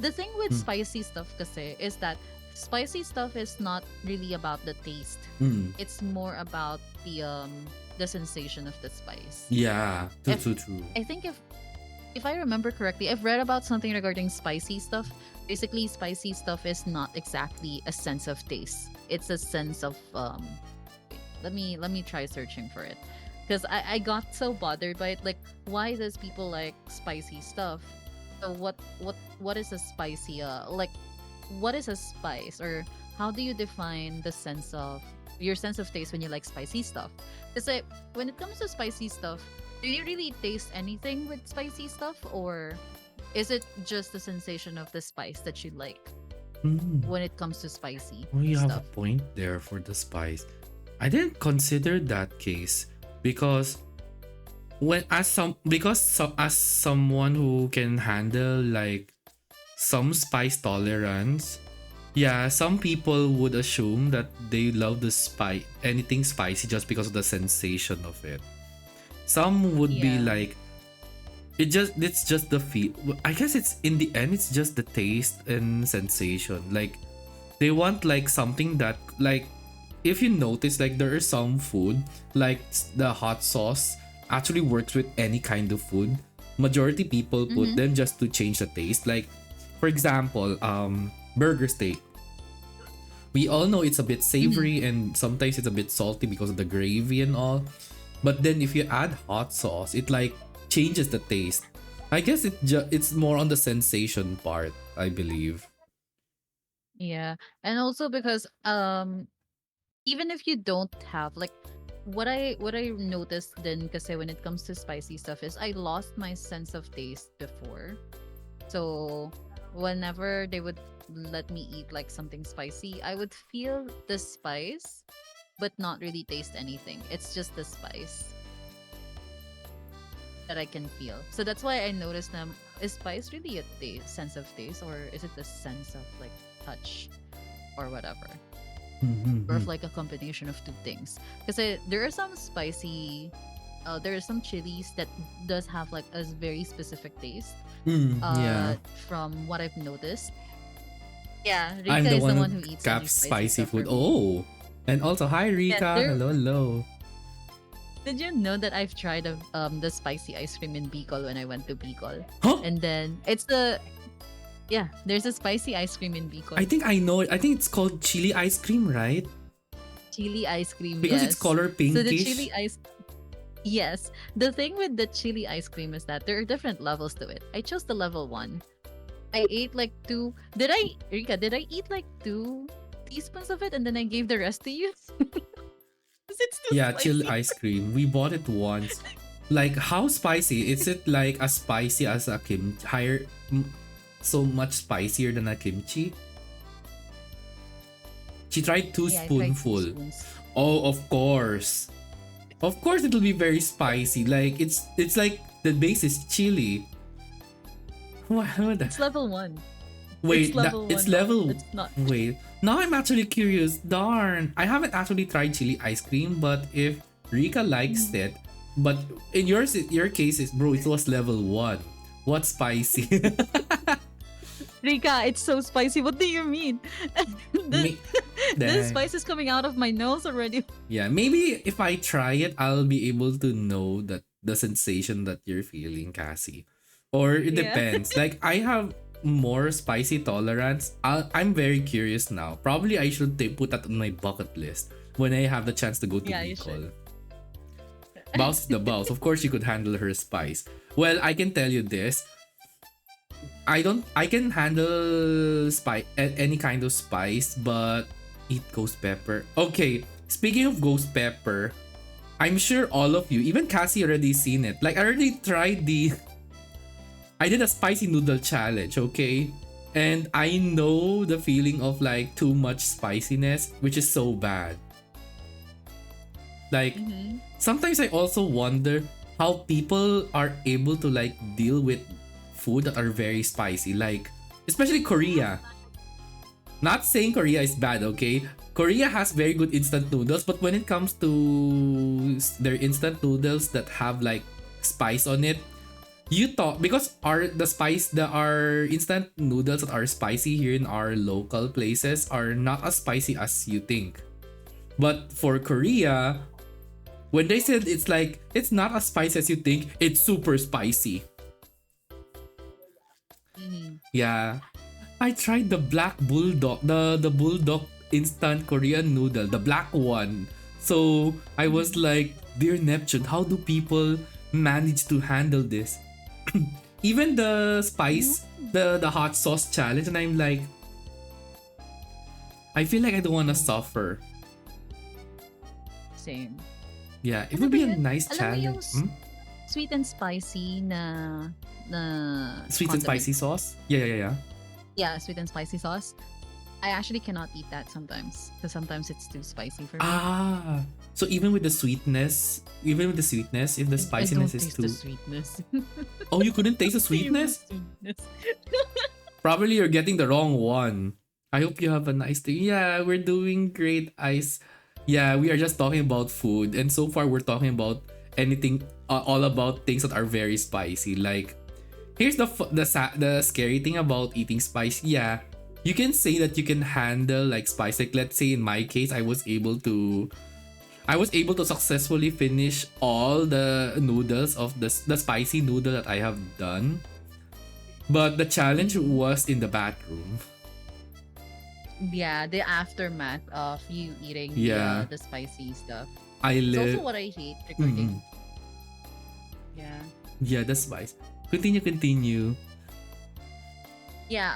the thing with Hmm. spicy stuff kasi is that spicy stuff is not really about the taste. Hmm. It's more about the sensation of the spice. Yeah. True. If True. True. I think if if I remember correctly, I've read about something regarding spicy stuff. Basically, spicy stuff is not exactly a sense of taste. It's a sense of let me try searching for it. Because I got so bothered by it. Like, why does people like spicy stuff? So what is a spicy like what is a spice, or how do you define the sense of your sense of taste when you like spicy stuff? Because when it comes to spicy stuff, do you really taste anything with spicy stuff, or is it just the sensation of the spice that you like Mm. when it comes to spicy Oh, you have a stuff? point there for the spice. I didn't consider that case because as someone who can handle like some spice tolerance, yeah, some people would assume that they love the spice anything spicy just because of the sensation of it. Some would be Yeah. like it's just the feel. I guess it's in the end it's just the taste and sensation. Like they want like something that like if you notice like there is some food like the hot sauce actually works with any kind of food. Majority people put Mm-hmm. them just to change the taste. Like for example, burger steak. We all know it's a bit Mm-hmm. savory and sometimes it's a bit salty because of the gravy and all. But then if you add hot sauce, it like changes the taste. I guess it's more on the sensation part, I believe. Yeah. And also because even if you don't have like what I noticed then, because when it comes to spicy stuff, is I lost my sense of taste before. So whenever they would let me eat like something spicy, I would feel the spice but not really taste anything. It's just the spice that I can feel. So that's why I noticed them. Is spice really a sense of taste, or is it the sense of like touch or whatever? Or of like a combination of two things? Because there are some spicy, there are some chilies that does have like a very specific taste. Yeah. From what I've noticed. Yeah, I'm Rika the is the one who one who eats any caps spicy spicy stuff for food. me. Oh. And also, hi Yeah, Rika. there. Hello, hello. Did you know that I've tried the spicy ice cream in Bicol when I went to Bicol? Huh? And then it's the yeah, there's a spicy ice cream in I Bicol. think I know it. I think it's called chili ice cream, right? Chili ice cream, Because it's yes. color So the pinkish. chili ice yes. The thing with the chili ice cream is that there are different levels to it. I chose the level 1. I ate like 2. Rika, did I eat like 2 teaspoons of it and then I gave the rest to you? Because it's too Yeah, chili spicy. ice cream. We bought it once. Like, how spicy? Is it like as spicy as a higher, so much spicier than a kimchi? She tried two Yeah, I tried 2 spoonful. spoons. Oh, of course. Of course it'll be very spicy. Like it's like the base is chili. What the It's level 1. It's wait, that level it's 1 though. level It's not. wait. Now I'm actually curious. Darn. I haven't actually tried chili ice cream, but if Rika likes Mhm. it, but in your case is bro, it was level 1. What's spicy? Rika, it's so spicy. What do you mean? the, Me, the dang. spice is coming out of my nose already. Yeah, maybe if I try it, I'll be able to know that the sensation that you're feeling, Cassie. Or it Yeah. depends. Like I have more spicy tolerance. I'm very curious now. Probably I should put that on my bucket list when I have the chance to go to Yeah, you should. Bicol. Boss is the boss. Of course, you could handle her spice. Well, I can tell you this. I don't. I can handle any kind of spice, but eat ghost pepper. Okay. Speaking of ghost pepper, I'm sure all of you, even Cassie, already seen it. Like I already tried the. I did a spicy noodle challenge. Okay. And I know the feeling of like too much spiciness, which is so bad. Like Mm-hmm. sometimes I also wonder how people are able to like deal with food that are very spicy, like especially Korea. Not saying Korea is bad, okay? Korea has very good instant noodles, but when it comes to their instant noodles that have like spice on it, you thought because our instant noodles that are spicy here in our local places are not as spicy as you think. But for Korea, when they said it's like it's not as spicy as you think, it's super spicy. Yeah. I tried the black bulldog, the bulldog instant Korean noodle, the black one. So I was Mhm. like, dear Neptune, how do people manage to handle this? Even the Mhm. spice, the hot sauce challenge, and I'm like, I feel like I don't want to Oh, suffer. same. Yeah, it Ano would ba be a yun? nice Alam mo yung challenge. Hmm? sweet and spicy na Sweet and condiment? spicy sauce? Yeah, yeah, yeah. Yeah, sweet and spicy sauce. I actually cannot eat that sometimes because sometimes it's too spicy for me. Ah, so even with the sweetness, if the I spiciness don't is taste the too, sweetness. oh, you couldn't taste the Even the sweetness? sweetness. Probably you're getting the wrong one. I hope you have a nice day. Yeah, we're doing great, Ice. Yeah, we are just talking about food, and so far we're talking about anything, all about things that are very spicy. Like, here's the scary thing about eating spice. Yeah, you can say that you can handle like spice. Like, let's say in my case, I was able to successfully finish all the noodles of the spicy noodle that I have done. But the challenge Mhm. was in the bathroom. Yeah, the aftermath of you eating Yeah, the spicy stuff. I It's also live. what I hate Mm, regarding. Yeah. yeah, the spice. Continue, continue. Yeah,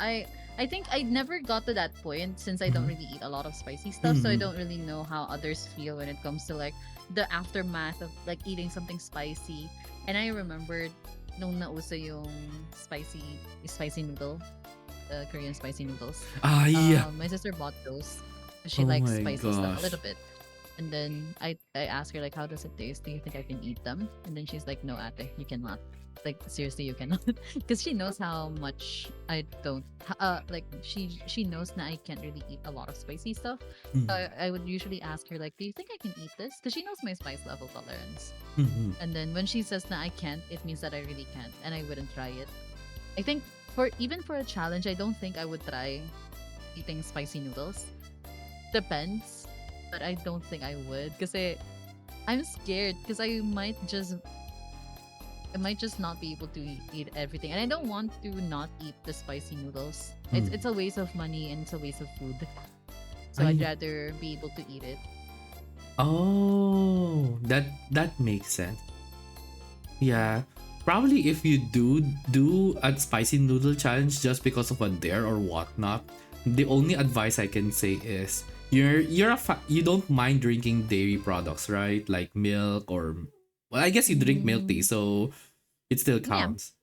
I think I never got to that point since I don't Mm, really eat a lot of spicy stuff, so I mm, don't really know how others feel when it comes to like the aftermath of like eating something spicy. And I remembered nung nauso yung spicy noodle, Korean spicy noodles. ah, yeah. My sister bought those. She Oh likes my spicy stuff a gosh. little bit. And then I asked her like, how does it taste? Do you think I can eat them? And then she's like, no, ate, you cannot. Like seriously, you cannot, because she knows how much I don't. Like she knows that I can't really eat a lot of spicy stuff. So Mm, I would usually ask her like, do you think I can eat this? Because she knows my spice level tolerance. mm, And then when she says that I can't, it means that I really can't, and I wouldn't try it. I think for even for a challenge, I don't think I would try eating spicy noodles. Depends, but I don't think I would because I'm scared because I might just not be able to eat everything, and I don't want to not eat the spicy noodles. mm. It's a waste of money and it's a waste of food. So I'd I rather be able to eat it. oh, that makes sense. Yeah. Probably if you do a spicy noodle challenge just because of a dare or whatnot, the only advice I can say is you don't mind drinking dairy products, right? Like milk or, well, I guess you drink milk tea, Mm, so it still yeah. counts.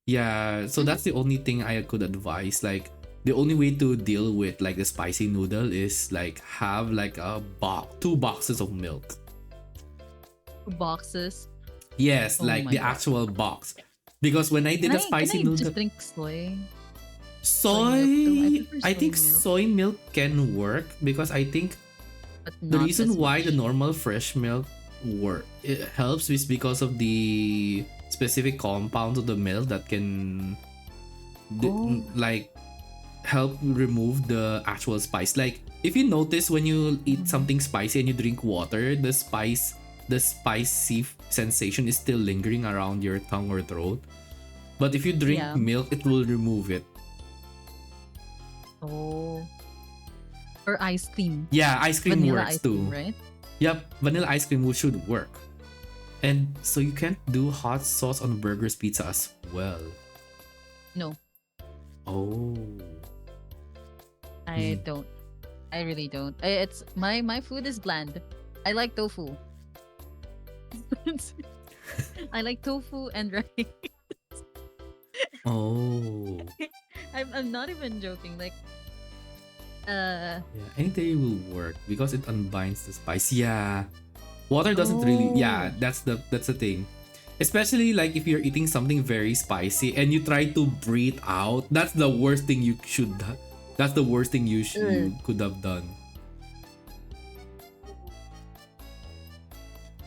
Yeah, so Hmm. that's the only thing I could advise. Like, the only way to deal with like the spicy noodle is like have like two boxes of milk. Boxes. Yes, Oh like my the god. actual box. Because when I did the Can spicy I just noodle, drink soy milk too? I soy, prefer I soy think milk, soy milk can work because I think but the not reason as why the much. normal fresh milk it helps is because of the specific compounds of the milk that can Oh. like help remove the actual spice. Like, if you notice when you eat Mhm. something spicy and you drink water, the spicy sensation is still lingering around your tongue or throat. But if you drink Yeah. milk, it will remove it. Oh. Or ice cream. Yeah, ice cream Vanilla works ice cream, too. right? Yep, vanilla ice cream should work. And so you can't do hot sauce on burgers pizza as well. No, Oh. I Ye- don't. I really don't. It's my food is bland. I like tofu. I like tofu and rice. Oh. I'm not even joking. Like uh Yeah, any dairy will work because it unbinds the spice. Yeah. Water doesn't really, yeah, oh that's the thing. Especially like if you're eating something very spicy and you try to breathe out, that's the worst thing ugh. you could have done.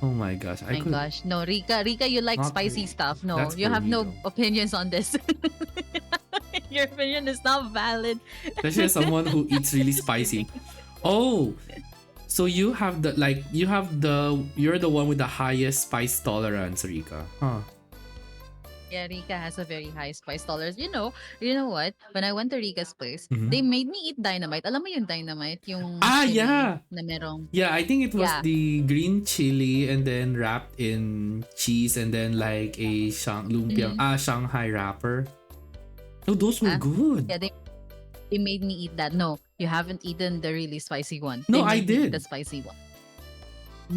Oh my gosh, I My could gosh. No, Rika, you like not spicy really. stuff. No, That's you for have me no though. opinions on this. Your opinion is not valid. Especially as someone who eats really Just kidding. spicy. Oh, so you're the one with the highest spice tolerance, Rika. Huh. Yeah, Rika has a very high spice tolerance. You know what? When I went to Rika's place, Mhm. they made me eat dynamite. Alam mo yung dynamite, yung Ah, chili yeah. na merong, Yeah, I think it was yeah, the green chili and then wrapped in cheese and then like a mm-hmm, Shanghai wrapper. Oh, those were yeah, good. yeah. They made me eat that. No, you haven't eaten the really spicy one. No, They I made me eat the did. spicy one.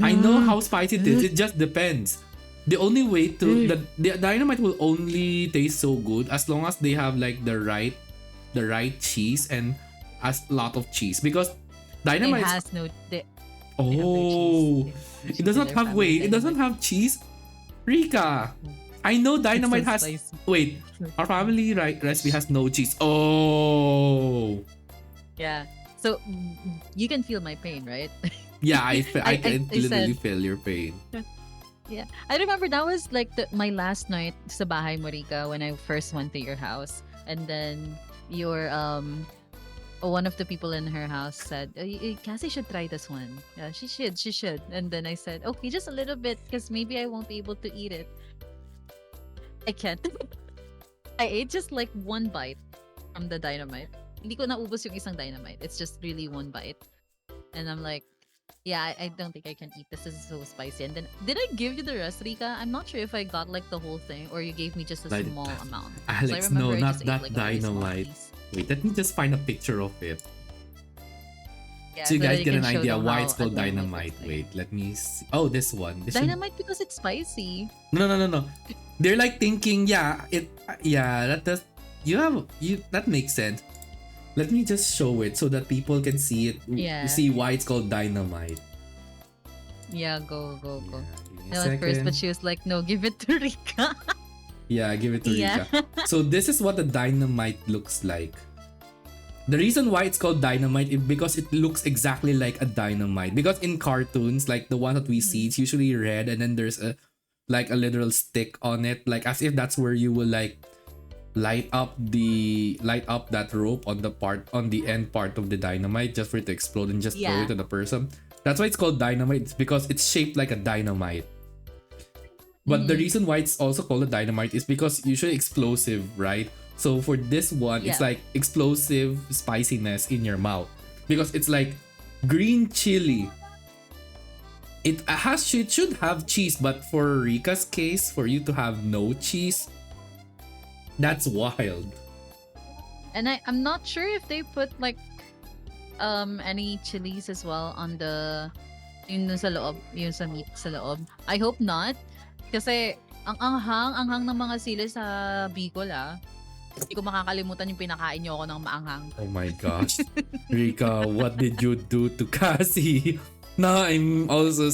I know No. how spicy it is. It just depends. The only way to the dynamite will only taste so good as long as they have like the right cheese and a lot of cheese because It dynamite's has no. They have no cheese. oh, They have no it cheese does in not their have family wait, it doesn't dynamite. have cheese. Rika, I know It's so dynamite has spicy. wait. Our family recipe has no cheese. Oh, Yeah. So you can feel my pain, right? yeah, I I can I literally said, feel your pain. yeah. I remember that was like my last night sa bahay mo, Rica, when I first went to your house. And then your one of the people in her house said, Cassie should try this one. Yeah, she should. And then I said, okay, just a little bit because maybe I won't be able to eat it. I can't. I ate just like one bite from the dynamite. Hindi ko naubos yung isang dynamite. It's just really one bite. And I'm like, yeah, I don't think I can eat this. This is so spicy. And then, did I give you the rest, Rika? I'm not sure if I got like the whole thing or you gave me just a Like small amount. So I Alex, remember no, I not just ate that like a very small dynamite. piece. Wait, let me just find a picture of it. Yeah, So you so that guys you get can an show idea them why how it's a called dynamite dynamite. looks like. Wait, let me see. Oh, this one. This should Dynamite because it's spicy. no. They're like thinking, yeah, that does you that makes sense. Let me just show it so that people can see it, Yeah. see why it's called dynamite. Yeah, go, go, Yeah, go. give me a No, at first, but second. she was like, no, give it to Rika. Yeah, give it to Yeah. Rika. So this is what the dynamite looks like. The reason why it's called dynamite is because it looks exactly like a dynamite. Because in cartoons, like the one that we see, Mhm. it's usually red and then there's a like a literal stick on it, like as if that's where you will like light up that rope on the end part of the dynamite just for it to explode and just throw Yeah. it to the person. That's why it's called dynamite. It's because it's shaped like a dynamite. But the Mhm. reason why it's also called a dynamite is because usually explosive, right? So for this one, it's Yeah. like explosive spiciness in your mouth because it's like green chili. It should have cheese, but for Rika's case, for you to have no cheese, that's wild. And I'm not sure if they put like any chilies as well on the yung dun sa loob, yung sa meat sa loob. I hope not. Kasi ang anghang ng mga sili sa Bicol ah. Hindi ko makakalimutan yung pinakain niyo ako ng maanghang. Oh my gosh. Rika, what did you do to Cassie? Now I'm also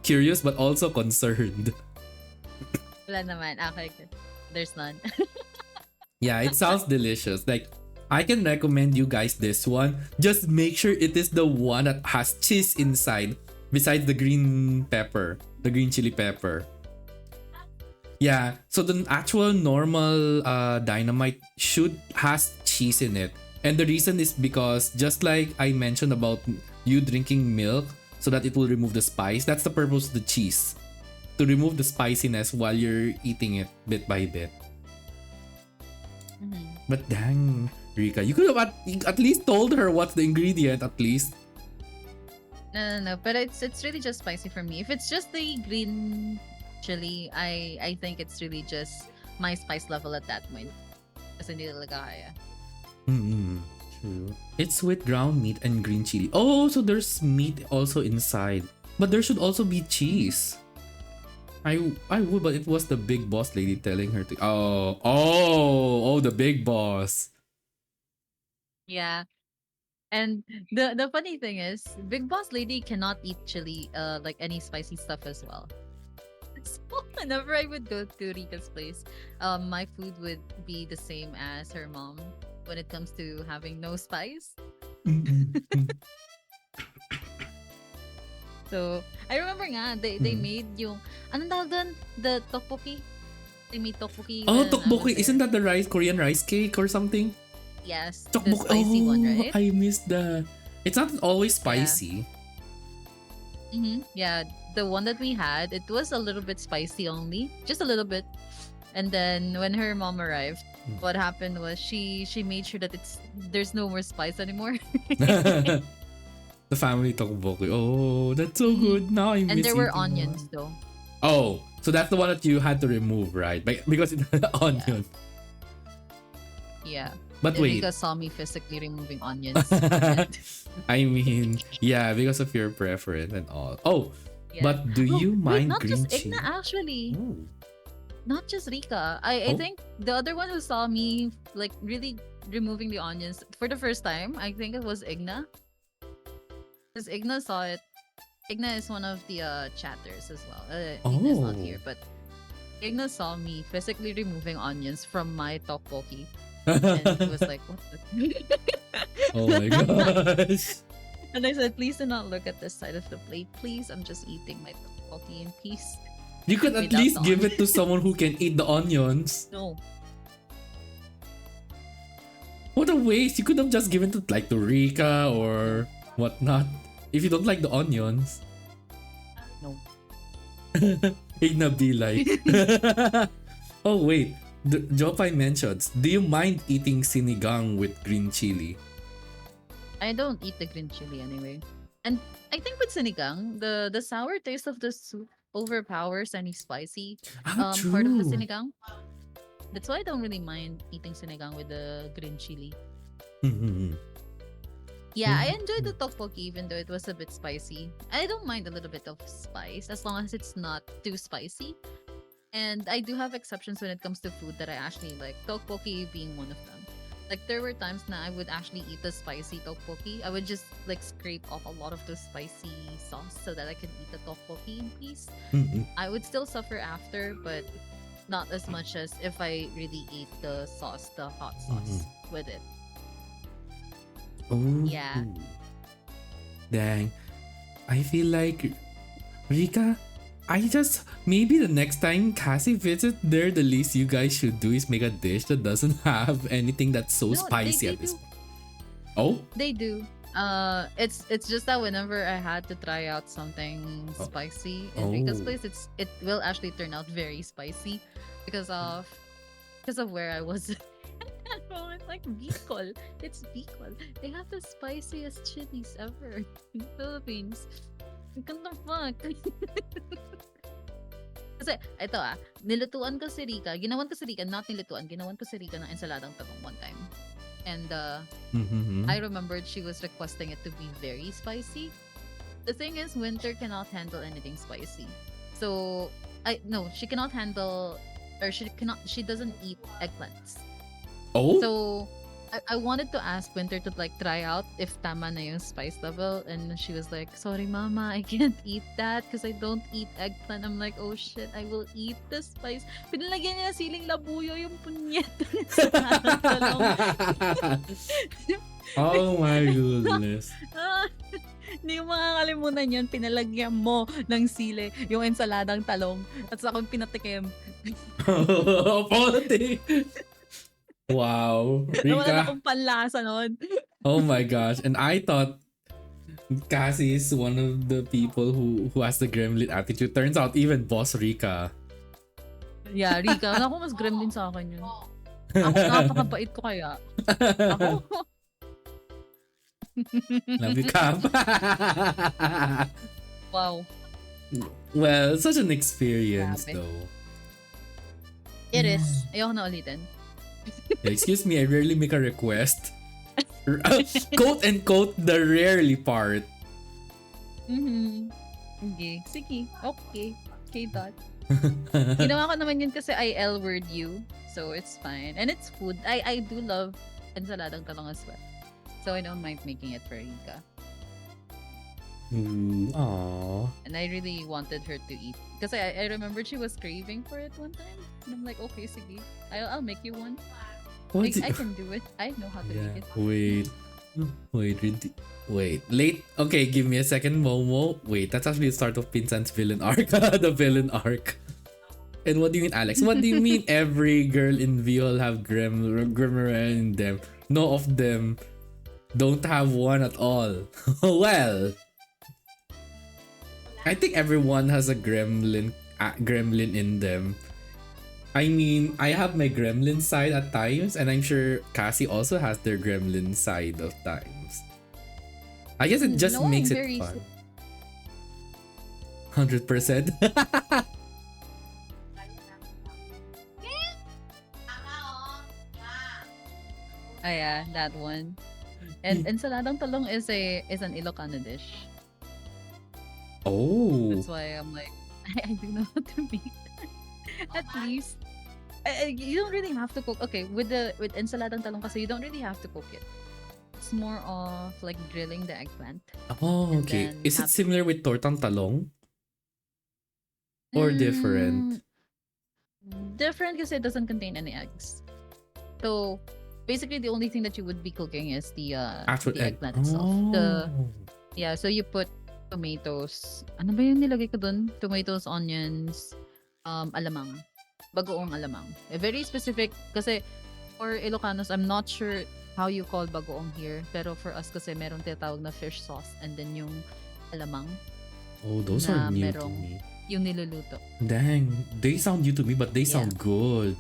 curious but also concerned. Wala naman. Okay, good. There's none. Yeah, it sounds delicious. Like, I can recommend you guys this one. Just make sure it is the one that has cheese inside, besides the green pepper, the green chili pepper. Yeah, so the actual normal dynamite should has cheese in it. And the reason is because just like I mentioned about you drinking milk so that it will remove the spice, that's the purpose of the cheese. To remove the spiciness while you're eating it bit by bit. Mhm. But dang, Rika, you could have at least told her what's the ingredient at least. No. But it's really just spicy for me. If it's just the green chili, I think it's really just my spice level at that point. Kasi hindi talaga kaya. Mm-hmm. True. It's with ground meat and green chili. Oh, so there's meat also inside. But there should also be cheese. I would, but it was the big boss lady telling her to. Oh, the big boss. Yeah. And the funny thing is, Big Boss Lady cannot eat chili, like any spicy stuff as well. So whenever I would go to Rita's place, my food would be the same as her mom when it comes to having no spice. So I remember nga they Mhm. made yung anong tawag doon? The tteokbokki. They made tteokbokki Oh, when I was tteokbokki. Isn't there. that the Korean rice cake or something? Yes, the Tteokbokki. spicy one, Oh, right? I missed that. It's not always Yeah. spicy. Yeah, the one that we had, it was a little bit spicy only, just a little bit. And then when her mom arrived, Mm. what happened was she made sure that there's no more spice anymore. The family tteokbokki. Oh, that's so Mhm. good. Now I And miss there were eating onions one. though. Oh, so that's the one that you had to remove, right? Because it had Yeah. onion. Yeah. But wait. Rika saw me physically removing onions from it. I mean, yeah, because of your preference and all. Oh, Yeah. but do Oh, you wait, mind not just green Igna chili? actually. Oh. Not just Rika. I Oh. think the other one who saw me like really removing the onions for the first time, I think it was Igna. Because Igna saw it. Igna is one of the chatters as well. Igna is not Oh. here, but Igna saw me physically removing onions from my tteokbokki, and he was like, "What the?" Oh my gosh. And I said, "Please do not look at this side of the plate, please. I'm just eating my tteokbokki in peace You could at without the least give it to onions." someone who can eat the onions. No, What a waste. You could have just given it like to Rika no, or whatnot. If you don't like the onions. no. Igna be like. Oh wait. Jopay mentions, do you mind eating sinigang with green chili? I don't eat the green chili anyway. And I think with sinigang, the sour taste of the soup overpowers any spicy Ah, part of the true. sinigang. That's why I don't really mind eating sinigang with the green chili. Mhm. Yeah, I enjoyed the tteokbokki even though it was a bit spicy. I don't mind a little bit of spice as long as it's not too spicy. And I do have exceptions when it comes to food that I actually like, tteokbokki being one of them. Like there were times na I would actually eat the spicy tteokbokki. I would just like scrape off a lot of the spicy sauce so that I can eat the tteokbokki in peace. Mhm. I would still suffer after, but not as much as if I really ate the sauce, the hot Mhm. sauce with it. Oh. Yeah. Dang. I feel like Rika, I just maybe the next time Cassie visits there, the least you guys should do is make a dish that doesn't have anything that's so No, spicy they at this do. point. Oh? They do. It's just that whenever I had to try out something Oh. spicy in Rika's Oh. place, it will actually turn out very spicy because of where I was at that moment. Like Bicol, it's Bicol. They have the spiciest chilies ever in the Philippines. What the fuck? Kasi, ito nilutuan ko si Rika. Ginawan ko si Rika, not nilutuan. Ginawan ko si Rika ng ensaladang talong one time. And Mm-hmm. I remembered she was requesting it to be very spicy. The thing is, Winter cannot handle anything spicy. So, she cannot handle, or she doesn't eat eggplants. Oh? So, I wanted to ask Winter to like try out if tama na yung spice level, and she was like, "Sorry, Mama, I can't eat that because I don't eat eggplant." I'm like, "Oh shit, I will eat the spice." Pinalagyan niya ng siling labuyo yung punyet sa talong. Oh my goodness. Hindi ko makakalimutan yun. Pinalagyan mo ng sili yung ensaladang talong at sa akong pinatikim. Polity. Wow. Nawalan Rika. akong panlasa nun. Oh my gosh. And I thought Cassie is one of the people who has the gremlin attitude. Turns out even Boss Rika. Yeah, Rika. Ako mas gremlin sa akin yun. Ako napakabait ko kaya. Ako? Love you, Cap. Wow. Well, such an experience Grabe. though. It is. Ayoko na ulitin. Excuse me, I rarely make a request. Quote and quote the rarely part. Mm-hmm. Okay. Sige. Okay. Okay, dot. Ginawa ko naman yun kasi I L-word you. So, it's fine. And it's food. I do love ensaladang talong as well. So, I don't mind making it for Rika. Aww. And I really wanted her to eat. Because I remembered she was craving for it one time. And I'm like, okay, sige. I'll make you one. What's I can do it. I know how to Yeah. make it. Wait. Late. Okay, give me a second, Momo. Wait, that's actually the start of Pinsan's villain arc. The villain arc. And what do you mean, Alex? What do you mean every girl in VOL have Grimoire in them? No of them don't have one at all. Well, I think everyone has a gremlin in them. I mean, I have my gremlin side at times, and I'm sure Cassie also has their gremlin side of times. I guess it just No, makes I'm it very fun. 100%. yeah, that one. And ensaladang talong is an Ilocano dish. Oh. That's why I'm like, I do know how to make at least. You don't really have to cook. Okay, with ensaladang talong kasi you don't really have to cook it. It's more of like drilling the eggplant Oh, and okay. then Is it similar with tortang talong or mm, different? different because it doesn't contain any eggs. So basically the only thing that you would be cooking is Actual the egg. eggplant itself. Oh. Yeah, so you put tomatoes. Ano ba yung nilagay ko dun? Tomatoes, onions, alamang. Bagoong alamang. Very specific kasi for Ilocanos, I'm not sure how you call bagoong here. Pero for us kasi meron tinatawag na fish sauce and then yung alamang Oh, those are na new to merong me. yung niluluto. Dang, they sound new to me, but they Yeah. sound good.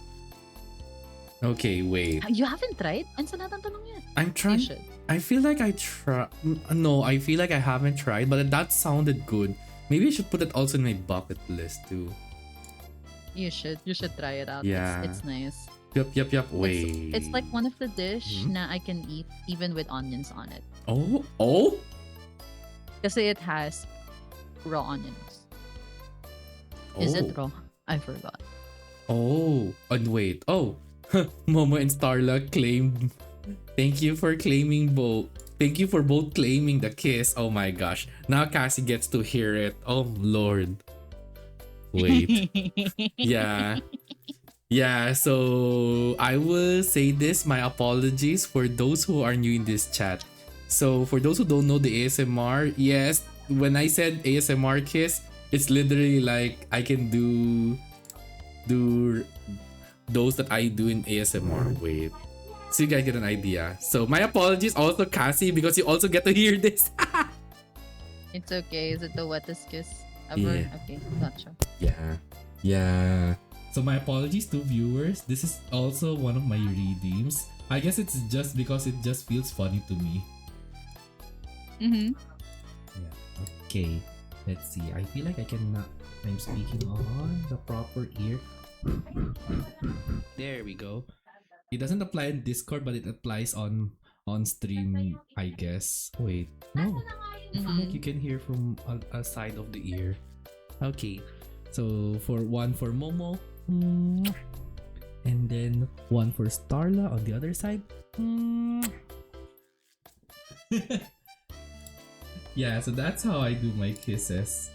Okay, wait. You haven't tried? Ensaladang talong yan. I'm You trying. should. I feel like I try. No, I feel like I haven't tried, but that sounded good. Maybe I should put it also in my bucket list too. You should. You should try it out. Yeah. It's nice. Yup. Wait. It's like one of the dish Hmm? na I can eat even with onions on it. Oh. Kasi it has raw onions. Is it raw? I forgot. Oh, and wait. Oh, Momo and Starla claimed. Thank you for claiming both. Thank you for both claiming the kiss. Oh my gosh. Now Cassie gets to hear it. Oh Lord. Wait. Yeah. Yeah, so I will say this, my apologies for those who are new in this chat. So for those who don't know the ASMR, yes, when I said ASMR kiss, it's literally like I can do those that I do in ASMR. Wait. So you guys get an idea. So my apologies also Cassie because you also get to hear this. It's okay. Is it the wettest kiss ever? Yeah. Okay, gotcha. Yeah. So my apologies to viewers. This is also one of my redeems. I guess it's just because it just feels funny to me. Mm-hmm. Yeah. Okay. Let's see. I feel like I'm speaking on the proper ear. There we go. It doesn't apply in Discord, but it applies on stream, I guess. Wait, no. I feel like you can hear from a side of the ear. Okay. So for Momo, and then one for Starla on the other side. Yeah, so that's how I do my kisses.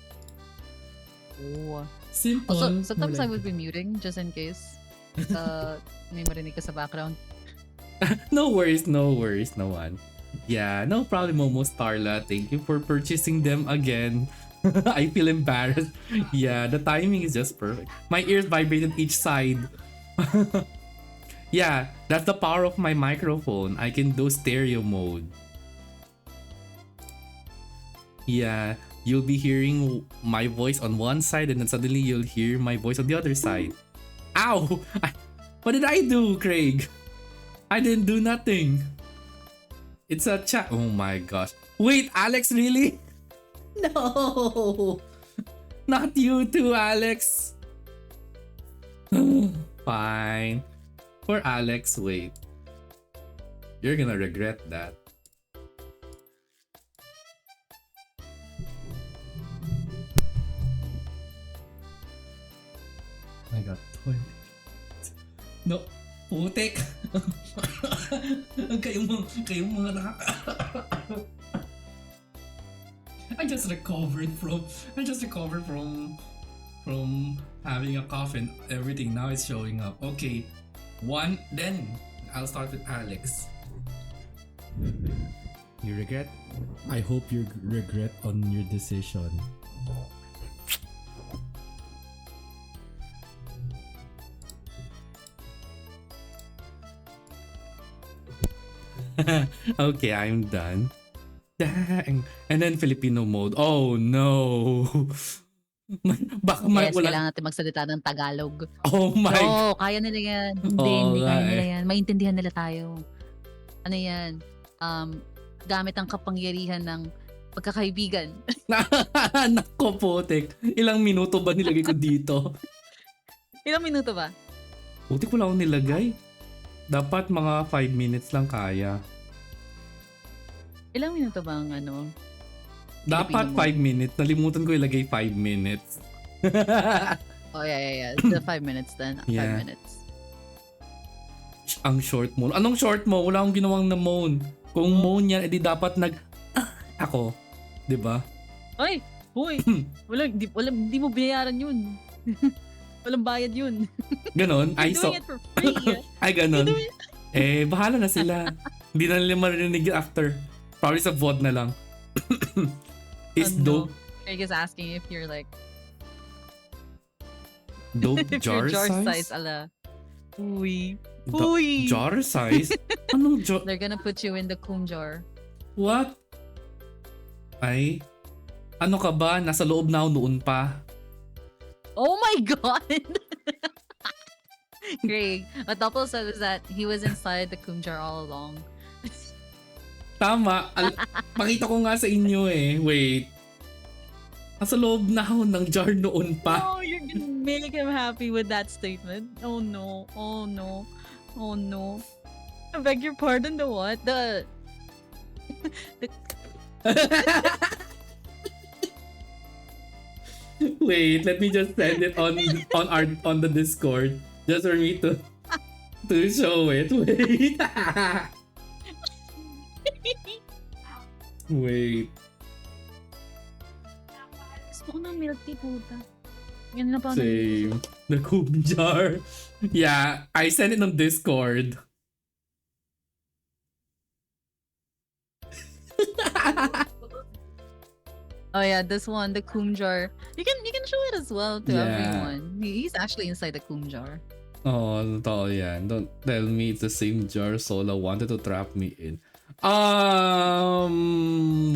Oh. Simple. Also, sometimes I more would be muting just in case. May marinig ka sa background. No worries, no one. Yeah, no problem, Momo Starla. Thank you for purchasing them again. I feel embarrassed. Yeah, the timing is just perfect. My ears vibrated each side. Yeah, that's the power of my microphone. I can do stereo mode. Yeah, you'll be hearing my voice on one side and then suddenly you'll hear my voice on the other side. Ow! What did I do, Craig? I didn't do nothing. It's a chat. Oh my gosh. Wait, Alex, really? No! Not you too, Alex. Fine. For Alex, wait. You're gonna regret that. I got 20. No, putik. kayong mga I just recovered from having a cough and everything. Now it's showing up. Okay. Then I'll start with Alex. You regret? I hope you regret on your decision. Okay, I'm done. Dang. And then Filipino mode. Oh no. Baka Yes, wala. kailangan natin magsalita ng Tagalog. Oh my. No, kaya nila yan. Hindi, Oo hindi nga kaya nila eh. yan. Maintindihan nila tayo. Ano yan? Gamit ang kapangyarihan ng pagkakaibigan. Nako putik. Ilang minuto ba nilagay ko dito? Ilang minuto ba? Putik wala akong nilagay. Dapat mga 5 minutes lang kaya. Ilang minuto ba ang ano? Dapat Filipino 5 mo? minutes. Nalimutan ko ilagay 5 minutes. Oh, yeah. The 5 minutes then. 5 Yeah. minutes. Ang short mo. Anong short mo? Wala akong ginawang na moan. Kung moan yan, edi dapat ako. 'Di ba? Ay! Hoy! Di mo binayaran yun. Walang bayad yun. Ganon? Ay, You're so, doing it for free. ay ganon. Bahala na sila. Hindi na nila marinig after. Probably sa VOD na lang. Is dope Craig is asking if you're like, dope if jar your jar size? size ala. Uy. Da- Uy! jar size? Anong jar? They're gonna put you in the kum jar. What? Ay, ano ka ba? Nasa loob na ako noon pa. Oh my god! Craig, what Doppel said was that he was inside the kum jar all along. Tama. Pakita ko nga sa inyo eh. Wait. Nasa loob na ako ng jar noon pa. Oh, you're gonna make him happy with that statement. Oh no. Oh no. Oh no. I beg your pardon, the what? The Wait, let me just send it on the Discord just for me to show it. Wait. Wait. gusto ko ng milk tea, puta. Yan na pa ako Same. The coop jar. Yeah, I sent it on Discord. Oh yeah, this one, the kum jar. You can show it as well to Yeah. everyone. He's actually inside the kum jar. Oh, totoo yan. Don't tell me it's the same jar Sola wanted to trap me in.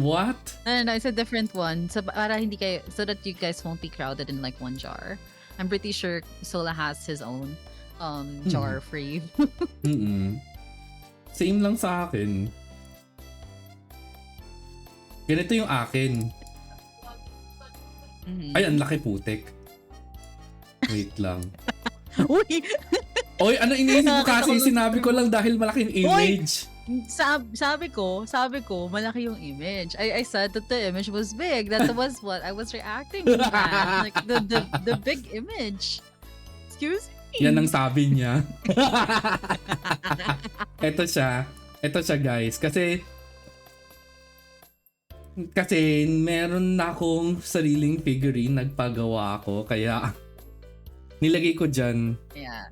What? And it's a different one. So para hindi kayo, so that you guys won't be crowded in like one jar. I'm pretty sure Sola has his own jar free. Same lang sa akin. Ganito yung akin. Ay, ang laki putik. Wait lang. Uy! Oy, ano iniisip ko kasi? Sinabi ko lang dahil malaki yung image. Sabi ko, malaki yung image. I said that the image was big. That was what I was reacting to. Man. Like the big image. Excuse me. Yan ang sabi niya. Ito siya. Ito siya guys. Kasi meron na akong sariling figurine, nagpagawa ako, kaya nilagay ko dyan. Yeah.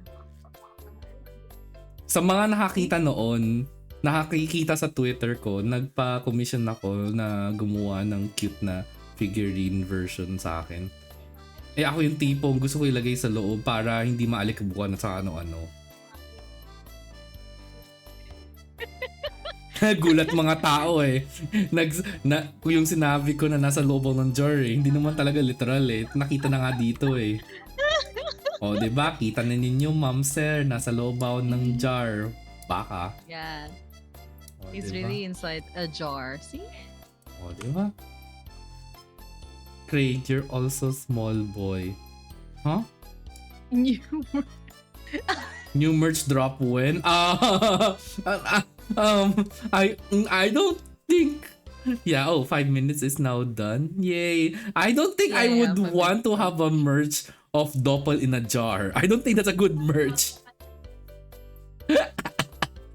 Sa mga nakakita noon, nakakikita sa Twitter ko, nagpa-commission ako na gumawa ng cute na figurine version sa akin. Ako yung tipong gusto ko ilagay sa loob para hindi maalikabukan sa ano-ano. Gulat mga tao eh. Yung sinabi ko na nasa loob ng jar eh. Hindi naman talaga literal eh. Nakita na nga dito eh. O, diba? Kita na ninyo, ma'am sir. Nasa loob ng jar. Baka. Yeah. O, He's diba? really inside a jar. See? O, diba? Craig, you're also small boy. Huh? New merch drop when? I don't think. Yeah, 5 minutes is now done. Yay. I don't think I would 5 want to minutes. have a merch of Doppel in a jar. I don't think that's a good merch.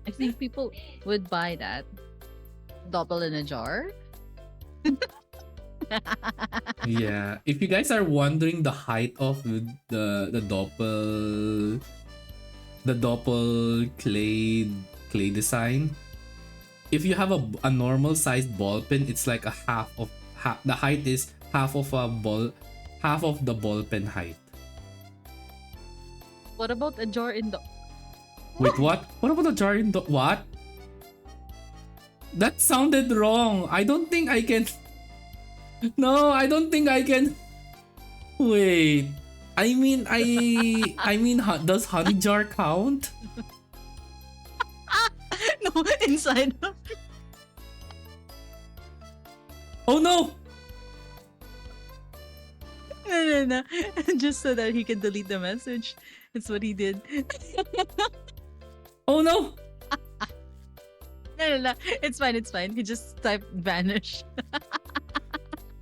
I think people would buy that. Doppel in a jar? Yeah. If you guys are wondering the height of the Doppel clay design, if you have a normal sized ball pen, it's like the height is half of the ball pen height. What about a jar in the... Wait, what? What about the jar in the what? That sounded wrong. I don't think I can. No, I don't think I can. Wait. Does honey jar count? No, inside. Oh no! No, no, no. Just so that he can delete the message. That's what he did. Oh no! No, no, no. It's fine. It's fine. He just typed vanish. No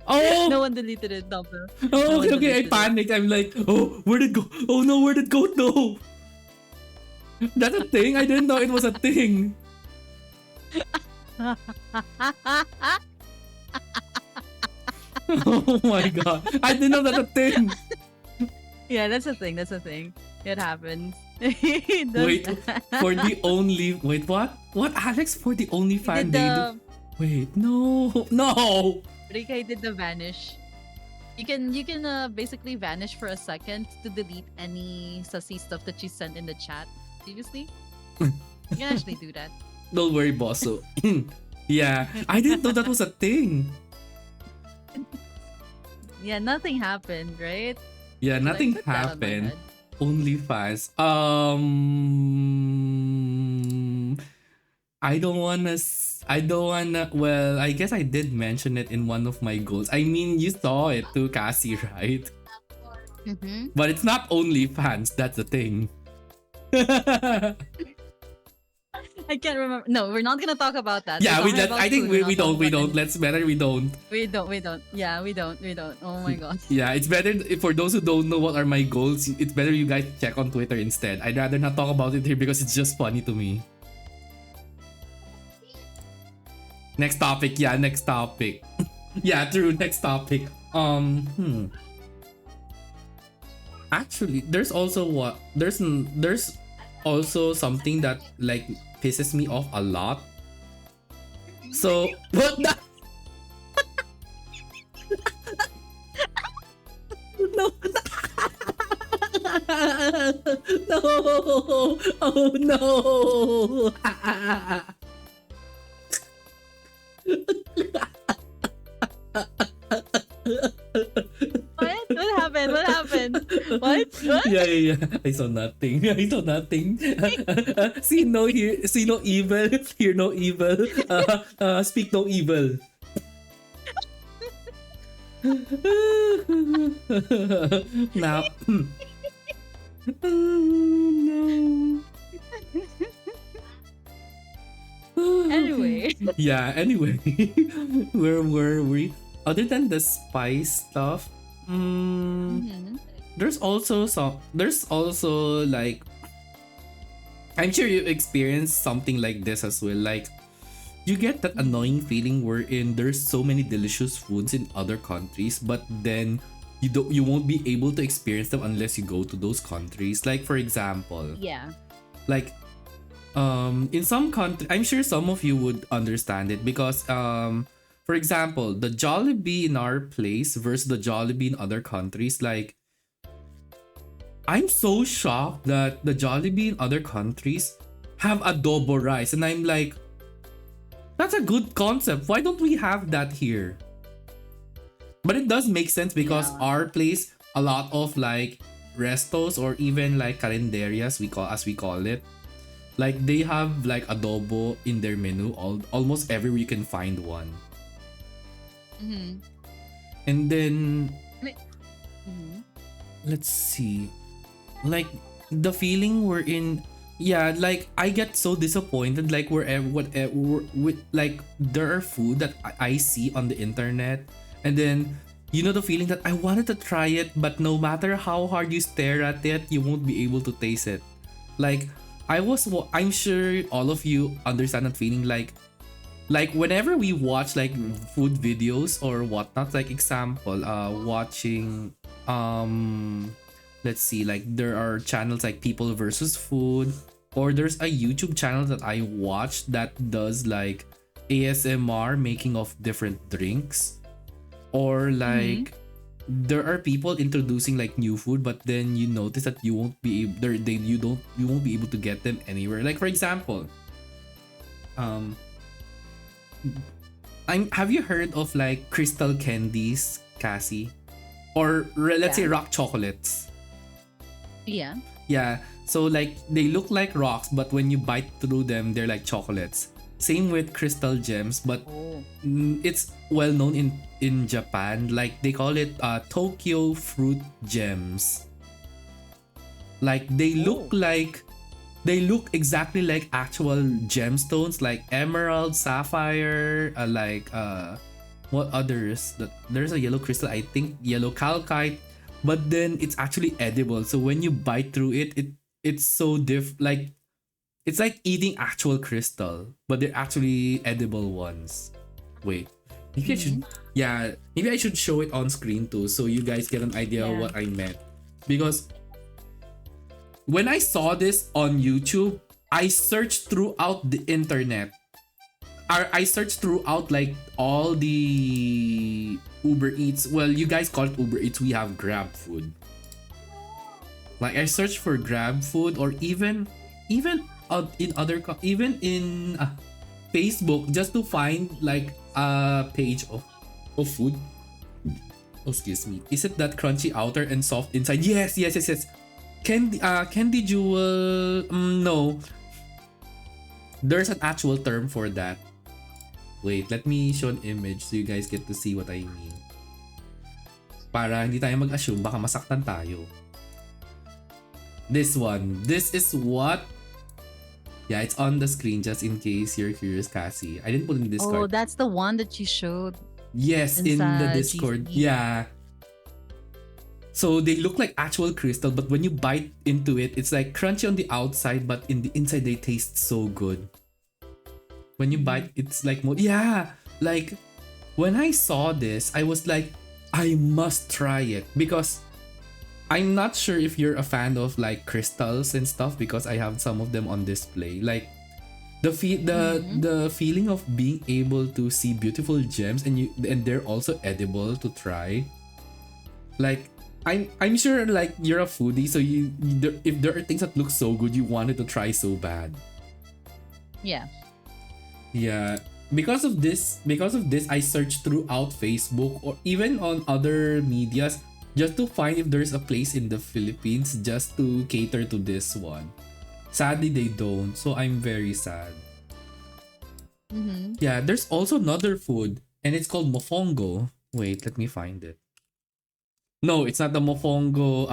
Oh! one deleted it, double. No Oh, one okay, okay. I deleted it. panicked. I'm like, oh, where'd it go? Oh no, where'd it go? No! That's a thing? I didn't know it was a thing. Oh my god. I didn't know that's a thing. Yeah, that's a thing. That's a thing. It happens. He does Wait, that. for the only. Wait, what? What, Alex? For the only He fan did they do. the Wait, no. No! Rika, he did the vanish. You can basically vanish for a second to delete any sussy stuff that you sent in the chat previously. You can actually do that. Don't worry, bosso. Yeah, I didn't know that was a thing. Yeah, nothing happened, right? Yeah, So I nothing put that on my happened. head. Only fans. I don't wanna. Well, I guess I did mention it in one of my goals. I mean, you saw it too, Cassie, right? Mm-hmm. But it's not only fans. That's the thing. I can't remember. No, we're not gonna talk about that. Yeah, We're we talking that. about I think food. We're we not talking don't. We about don't. any. Let's better we don't. We don't. We don't. Yeah, we don't. We don't. Oh my god. Yeah, it's better for those who don't know what are my goals. It's better you guys check on Twitter instead. I'd rather not talk about it here because it's just funny to me. Next topic. Yeah, next topic. Yeah, true. Next topic. Actually, there's also what there's also something that like pisses me off a lot. So what the no no oh no What? What happened? What happened? What? What? yeah, yeah, yeah. I saw nothing. I saw nothing. See no evil. Hear no evil. Speak no evil. Now, no. Anyway. Yeah. Anyway, where were we? Other than the spice stuff, Mhm. there's also some. There's also like I'm sure you experienced something like this as well. Like you get that annoying feeling wherein there's so many delicious foods in other countries, but then you won't be able to experience them unless you go to those countries. Like for example, Yeah. like in some country, I'm sure some of you would understand it because for example, the Jollibee in our place versus the Jollibee in other countries, like I'm so shocked that the Jollibee in other countries have adobo rice, and I'm like, that's a good concept. Why don't we have that here? But it does make sense because Yeah. our place, a lot of like restos or even like carinderias, we call it, like they have like adobo in their menu. Almost everywhere you can find one. Mm-hmm. And then Mm-hmm. let's see, like the feeling we're in. Yeah, like I get so disappointed like wherever whatever with like there are food that I see on the internet, and then you know the feeling that I wanted to try it, but no matter how hard you stare at it, you won't be able to taste it. Like I'm sure all of you understand that feeling. Like whenever we watch like food videos or whatnot, like example watching let's see, like there are channels like People versus Food, or there's a YouTube channel that I watch that does like ASMR making of different drinks, or Mm-hmm. like there are people introducing like new food, but then you notice that you won't be able you won't be able to get them anywhere. Like for example, um have you heard of like crystal candies, Cassie? or let's say Yeah. rock chocolates. Yeah. Yeah, so like they look like rocks, but when you bite through them, they're like chocolates. Same with crystal gems, but Oh. it's well known in Japan. Like they call it Tokyo fruit gems. Like Oh. they look exactly like actual gemstones, like emerald, sapphire, what others? That there's a yellow crystal, I think yellow calcite, but then it's actually edible. So when you bite through it's so like it's like eating actual crystal, but they're actually edible ones. Wait, maybe I should Mm-hmm. yeah, maybe I should show it on screen too so you guys get an idea of Yeah. what I meant. Because when I saw this on YouTube, I searched throughout the internet. I searched throughout like all the Uber Eats. Well, you guys call it Uber Eats. We have Grab Food. Like I searched for Grab Food, or even in other even in Facebook, just to find like a page of food. Oh, excuse me. Is it that crunchy outer and soft inside? Yes, yes, yes, yes. Candy Jewel. No, there's an actual term for that. Wait, let me show an image so you guys get to see what I mean. Para hindi tayo mag-assume, baka masaktan tayo. This one. This is what. Yeah, it's on the screen just in case you're curious, Cassie. I didn't put in the Oh, Discord. that's the one that you showed Yes, in in the sa Discord. GC. Yeah. So they look like actual crystal, but when you bite into it, it's like crunchy on the outside, but in the inside they taste so good. When you Mm-hmm. bite, it's like yeah, like when I saw this, I was like, I must try it because I'm not sure if you're a fan of like crystals and stuff because I have some of them on display. Like Mm-hmm. the feeling of being able to see beautiful gems and they're also edible to try. Like I'm sure like you're a foodie, so if there are things that look so good, you wanted to try so bad. Yeah. Yeah. Because of this, I searched throughout Facebook or even on other medias just to find if there's a place in the Philippines just to cater to this one. Sadly, they don't, so I'm very sad. Mm-hmm. Yeah, there's also another food, and it's called mofongo. Wait, let me find it. No, it's not the mofongo.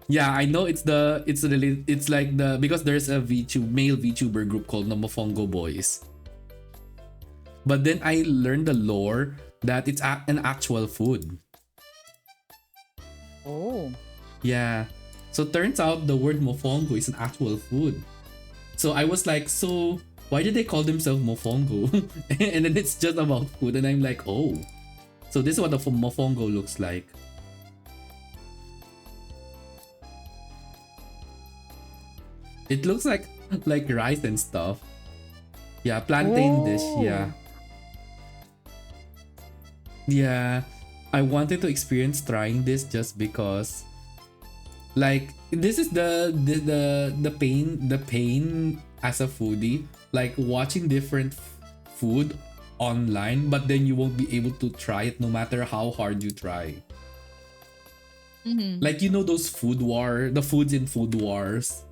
Yeah, I know it's like the because there's a male VTuber group called the Mofongo Boys. But then I learned the lore that it's an actual food. Oh. Yeah. So turns out the word mofongo is an actual food. So I was like, so why did they call themselves mofongo? And then it's just about food, and I'm like, oh. So this is what the mofongo looks like. It looks like rice and stuff. Yeah, plantain dish. Yeah. Oh. Yeah. I wanted to experience trying this just because like this is the pain as a foodie, like watching different food online, but then you won't be able to try it no matter how hard you try. Mm-hmm. Like those the foods in Food Wars,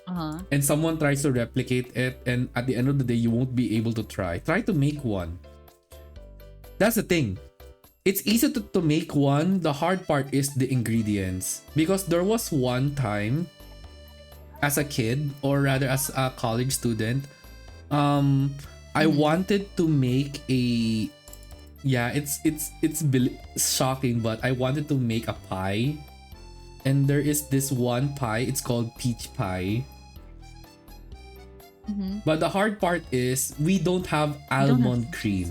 Uh-huh. and someone tries to replicate it, and at the end of the day, you won't be able to try. Try to make one. That's the thing. It's easy to make one. The hard part is the ingredients. Because there was one time as a kid, or rather as a college student, I Mm-hmm. wanted to make a yeah, shocking, but I wanted to make a pie. And there is this one pie, it's called peach pie. Mm-hmm. But the hard part is we don't have You don't have almond peaches. cream.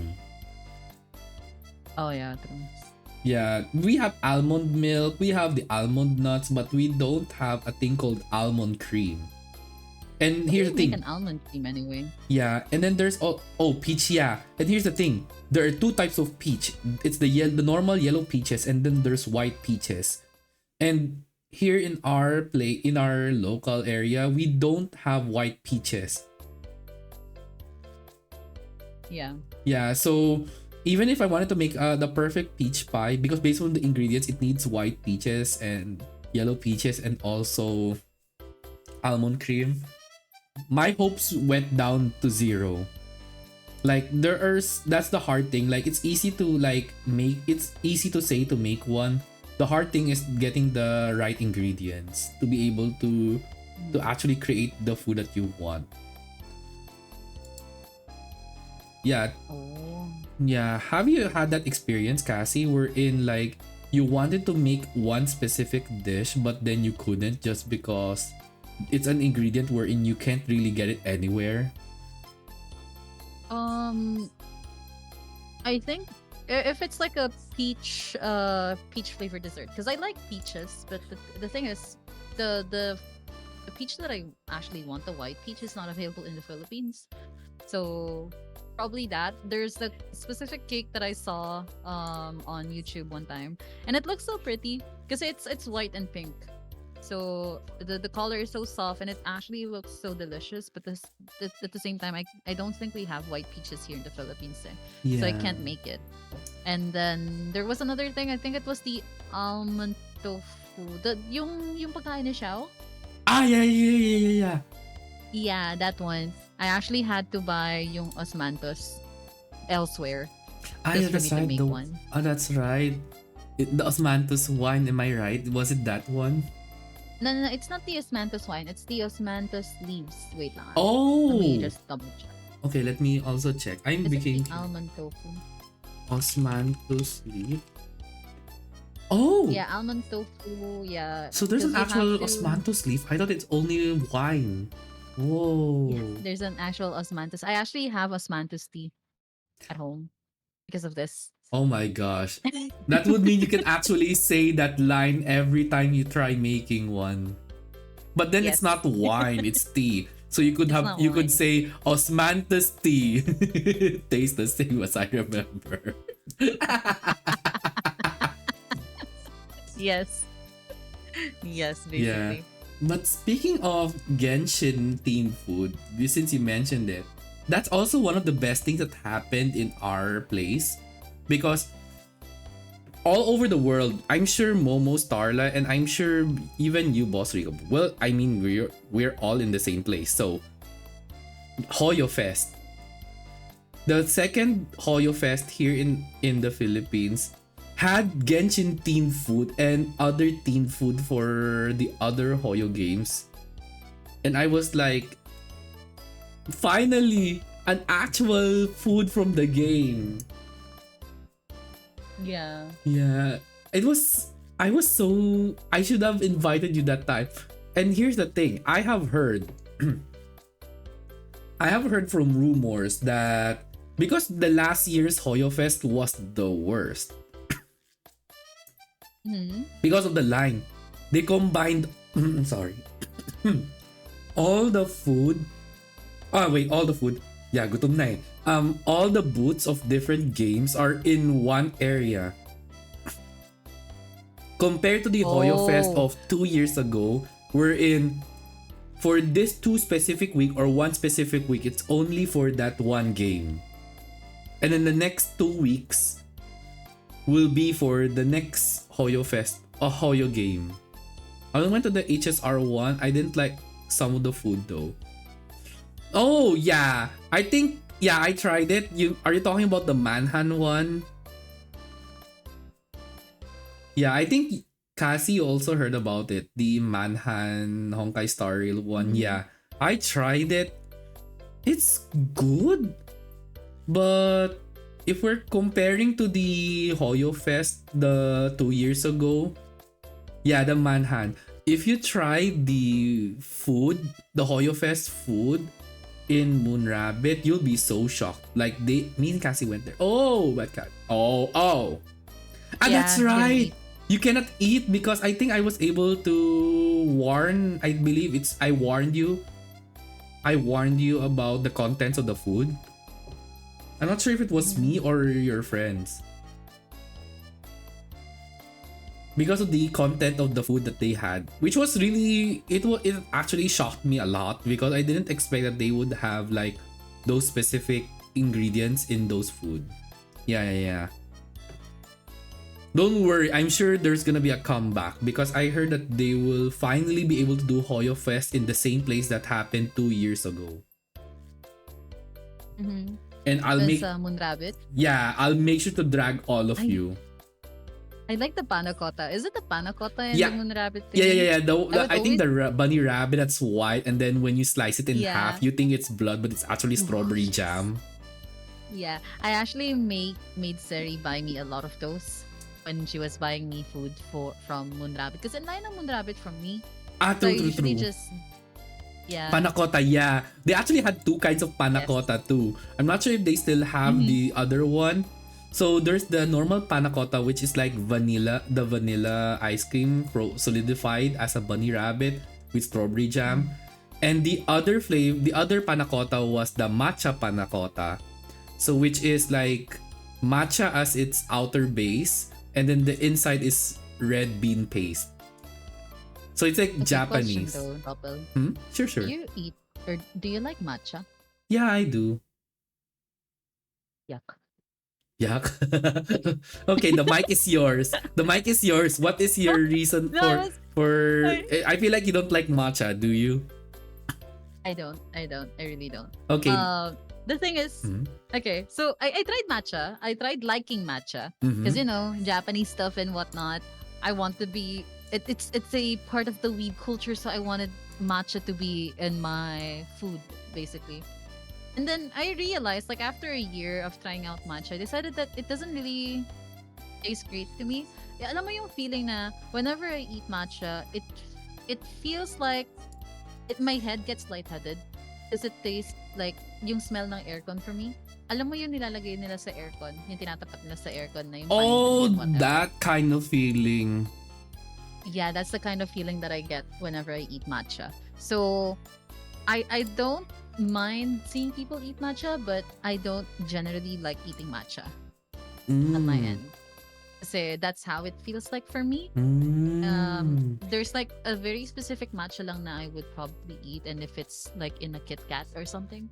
Oh yeah, true. Yeah, we have almond milk, we have the almond nuts, but we don't have a thing called almond cream. And How do here's you the make thing. an almond cream anyway? Yeah, and then there's peach, yeah. And here's the thing. There are two types of peach. It's the normal yellow peaches, and then there's white peaches. And here in our local area, we don't have white peaches. Yeah. Yeah, so even if I wanted to make the perfect peach pie, because based on the ingredients, it needs white peaches and yellow peaches and also almond cream. My hopes went down to zero. Like that's the hard thing. Like it's easy to like make, it's easy to say to make one. The hard thing is getting the right ingredients to be able to actually create the food that you want. Yeah, Oh. yeah. Have you had that experience, Cassie, wherein like you wanted to make one specific dish but then you couldn't just because it's an ingredient wherein you can't really get it anywhere? Um, I think if it's like a peach flavored dessert, because I like peaches, but the thing is, the peach that I actually want, the white peach, is not available in the Philippines. So probably that. There's a specific cake that I saw on YouTube one time, and it looks so pretty because it's white and pink. So the color is so soft and it actually looks so delicious. But at the same time, I don't think we have white peaches here in the Philippines, so I Yeah. can't make it. And then there was another thing. I think it was the almond tofu. Yung pagkain ni Xiao. Ah, yeah, yeah, yeah, yeah, yeah. Yeah, that one. I actually had to buy yung osmanthus elsewhere Ah, yeah, just for me that's to right. make one. Oh, that's right. The Osmanthus wine, am I right? Was it that one? No, no, no, it's not the osmanthus wine. It's the osmanthus leaves. Wait lang. Let me Oh, just double check. okay. Let me also check. I'm Is it the became almond tofu? Osmanthus leaf. Oh, Yeah, almond tofu. Yeah, so there's because an you actual have to. Osmanthus leaf. I thought it's only wine. Whoa. Yes, there's an actual osmanthus. I actually have osmanthus tea at home because of this. Oh my gosh. That would mean you can actually say that line every time you try making one. But then it's Yes, not wine, it's tea. So you could it's have not you could wine. say osmanthus tea. Tastes the same as I remember. Yes, yes, Yeah. basically. But speaking of Genshin themed food, since you mentioned it, that's also one of the best things that happened in our place because all over the world, I'm sure Momo, Starla, and I'm sure even you, Boss Rico. Well, I mean, we're all in the same place. So Hoyo Fest, the second Hoyo Fest here in the Philippines, had Genshin themed food and other themed food for the other Hoyo games. And I was like, finally, an actual food from the game. Yeah. Yeah, it was. I was so. I should have invited you that time. And here's the thing: I have heard. I have heard from rumors that because the last year's Hoyo Fest was the worst Hmm. because of the line. They combined. Sorry, all the food. Oh wait, all the food. Yeah, gutom na eh. All the booths of different games are in one area. Compared to the Hoyo Fest Oh. of 2 years ago, we're in for this two specific week or one specific week, it's only for that one game. And then the next 2 weeks will be for the next Hoyo Fest, a Hoyo game. I went to the HSR one. I didn't like some of the food though. Oh yeah, I think yeah I tried it. You are you talking about the Manhan one? Yeah, I think Cassie also heard about it. The Manhan Honkai Star Rail one. Hmm. Yeah, I tried it. It's good, but if we're comparing to the Hoyo Fest the 2 years ago, yeah, the Manhan. If you try the food, the Hoyo Fest food in Moon Rabbit, you'll be so shocked. Like me and Cassie went there. Oh, but oh. Ah, Yeah, that's you can right. eat. You cannot eat because I think I was able to warn. I believe it's I warned you. I warned you about the contents of the food. I'm not sure if it was Mhm. me or your friends. Because of the content of the food that they had, which was really it actually shocked me a lot because I didn't expect that they would have like those specific ingredients in those food. Yeah, yeah, yeah. Don't worry, I'm sure there's gonna be a comeback because I heard that they will finally be able to do Hoyo Fest in the same place that happened 2 years ago. Mm-hmm. And Because Moon Rabbit. I'll make sure to drag all of I you. I like the panna cotta. Is it the panna cotta in the Yeah, Moon Rabbit yeah. thingy? I would I think always the bunny rabbit that's white, and then when you slice it in yeah. half, you think it's blood, but it's actually Oh, strawberry yes. jam. Yeah, I actually made Seri buy me a lot of those when she was buying me food from Moon Rabbit. Because in line ng Moon Rabbit from me, Ah, so I true, true, usually true. just yeah. Panna cotta, yeah. They actually had two kinds of panna Yes. cotta too. I'm not sure if they still have Mm-hmm. the other one. So there's the normal panna cotta, which is like the vanilla ice cream solidified as a bunny rabbit with strawberry jam. And the other panna cotta was the matcha panna cotta. So which is like matcha as its outer base, and then the inside is red bean paste. So it's like Okay, question Japanese. though, Doppel. Sure, Do sure. you eat or do you like matcha? Yeah, I do. Yuck. Yuck. Okay, the mic is yours. The mic is yours. What is your reason No, I, I feel like you don't like matcha, do you? I don't. I really don't. Okay. The thing is, Mhm. okay, so I tried matcha. I tried liking matcha because Mhm. Japanese stuff and whatnot. I want to be it's a part of the weed culture, so I wanted matcha to be in my food basically. And then I realized, like after a year of trying out matcha, I decided that it doesn't really taste great to me. Alam mo yung feeling na whenever I eat matcha, it feels like my head gets lightheaded because it tastes like yung smell ng aircon for me. Alam mo yung nilalagay nila sa aircon, yung tinatapat nila sa aircon na yung pine tree Oh, and whatever. that kind of feeling. Yeah, that's the kind of feeling that I get whenever I eat matcha. So I don't mind seeing people eat matcha, but I don't generally like eating matcha on my end. Kasi that's how it feels like for me. There's like a very specific matcha lang na I would probably eat, and if it's like in a Kit Kat or something.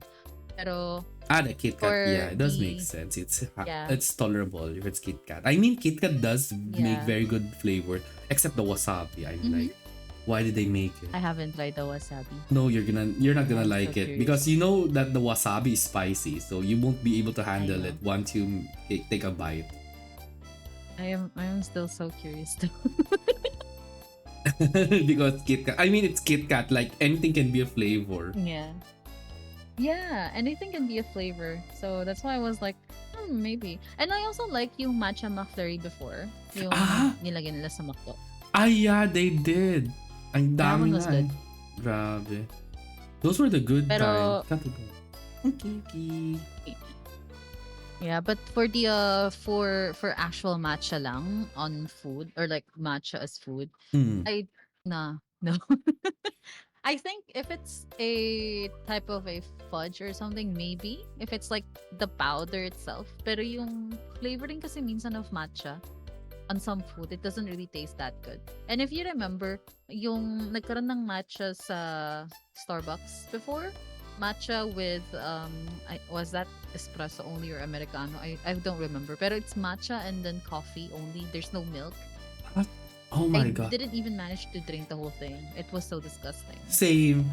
Pero The Kit Kat, yeah, it does make sense. It's tolerable if it's Kit Kat. I mean, Kit Kat does make very good flavor, except the wasabi. I'm like, why did they make it? I haven't tried the wasabi. No, you're not gonna I'm like so it curious. because you know that the wasabi is spicy, so you won't be able to handle it once you take a bite. I am still so curious though. Because Kit Kat, I mean, it's Kit Kat. Like anything can be a flavor. Yeah, anything can be a flavor. So that's why I was like, maybe. And I also like yung matcha McFlurry before. Yung nilagay nila sa McDo. Yeah, they did. Ang That one dami was nga. good. Grabe. Those were the good Pero- times. Okay. Yeah, but for the for actual matcha lang on food or like matcha as food, no. I think if it's a type of a fudge or something, maybe if it's like the powder itself. Pero yung flavoring kasi minsan of matcha on some food, it doesn't really taste that good. And if you remember, yung nagkaroon ng matcha sa Starbucks before, matcha with was that espresso only or americano? I don't remember. Pero it's matcha and then coffee only. There's no milk. Oh my I god. didn't even manage to drink the whole thing. It was so disgusting. Same.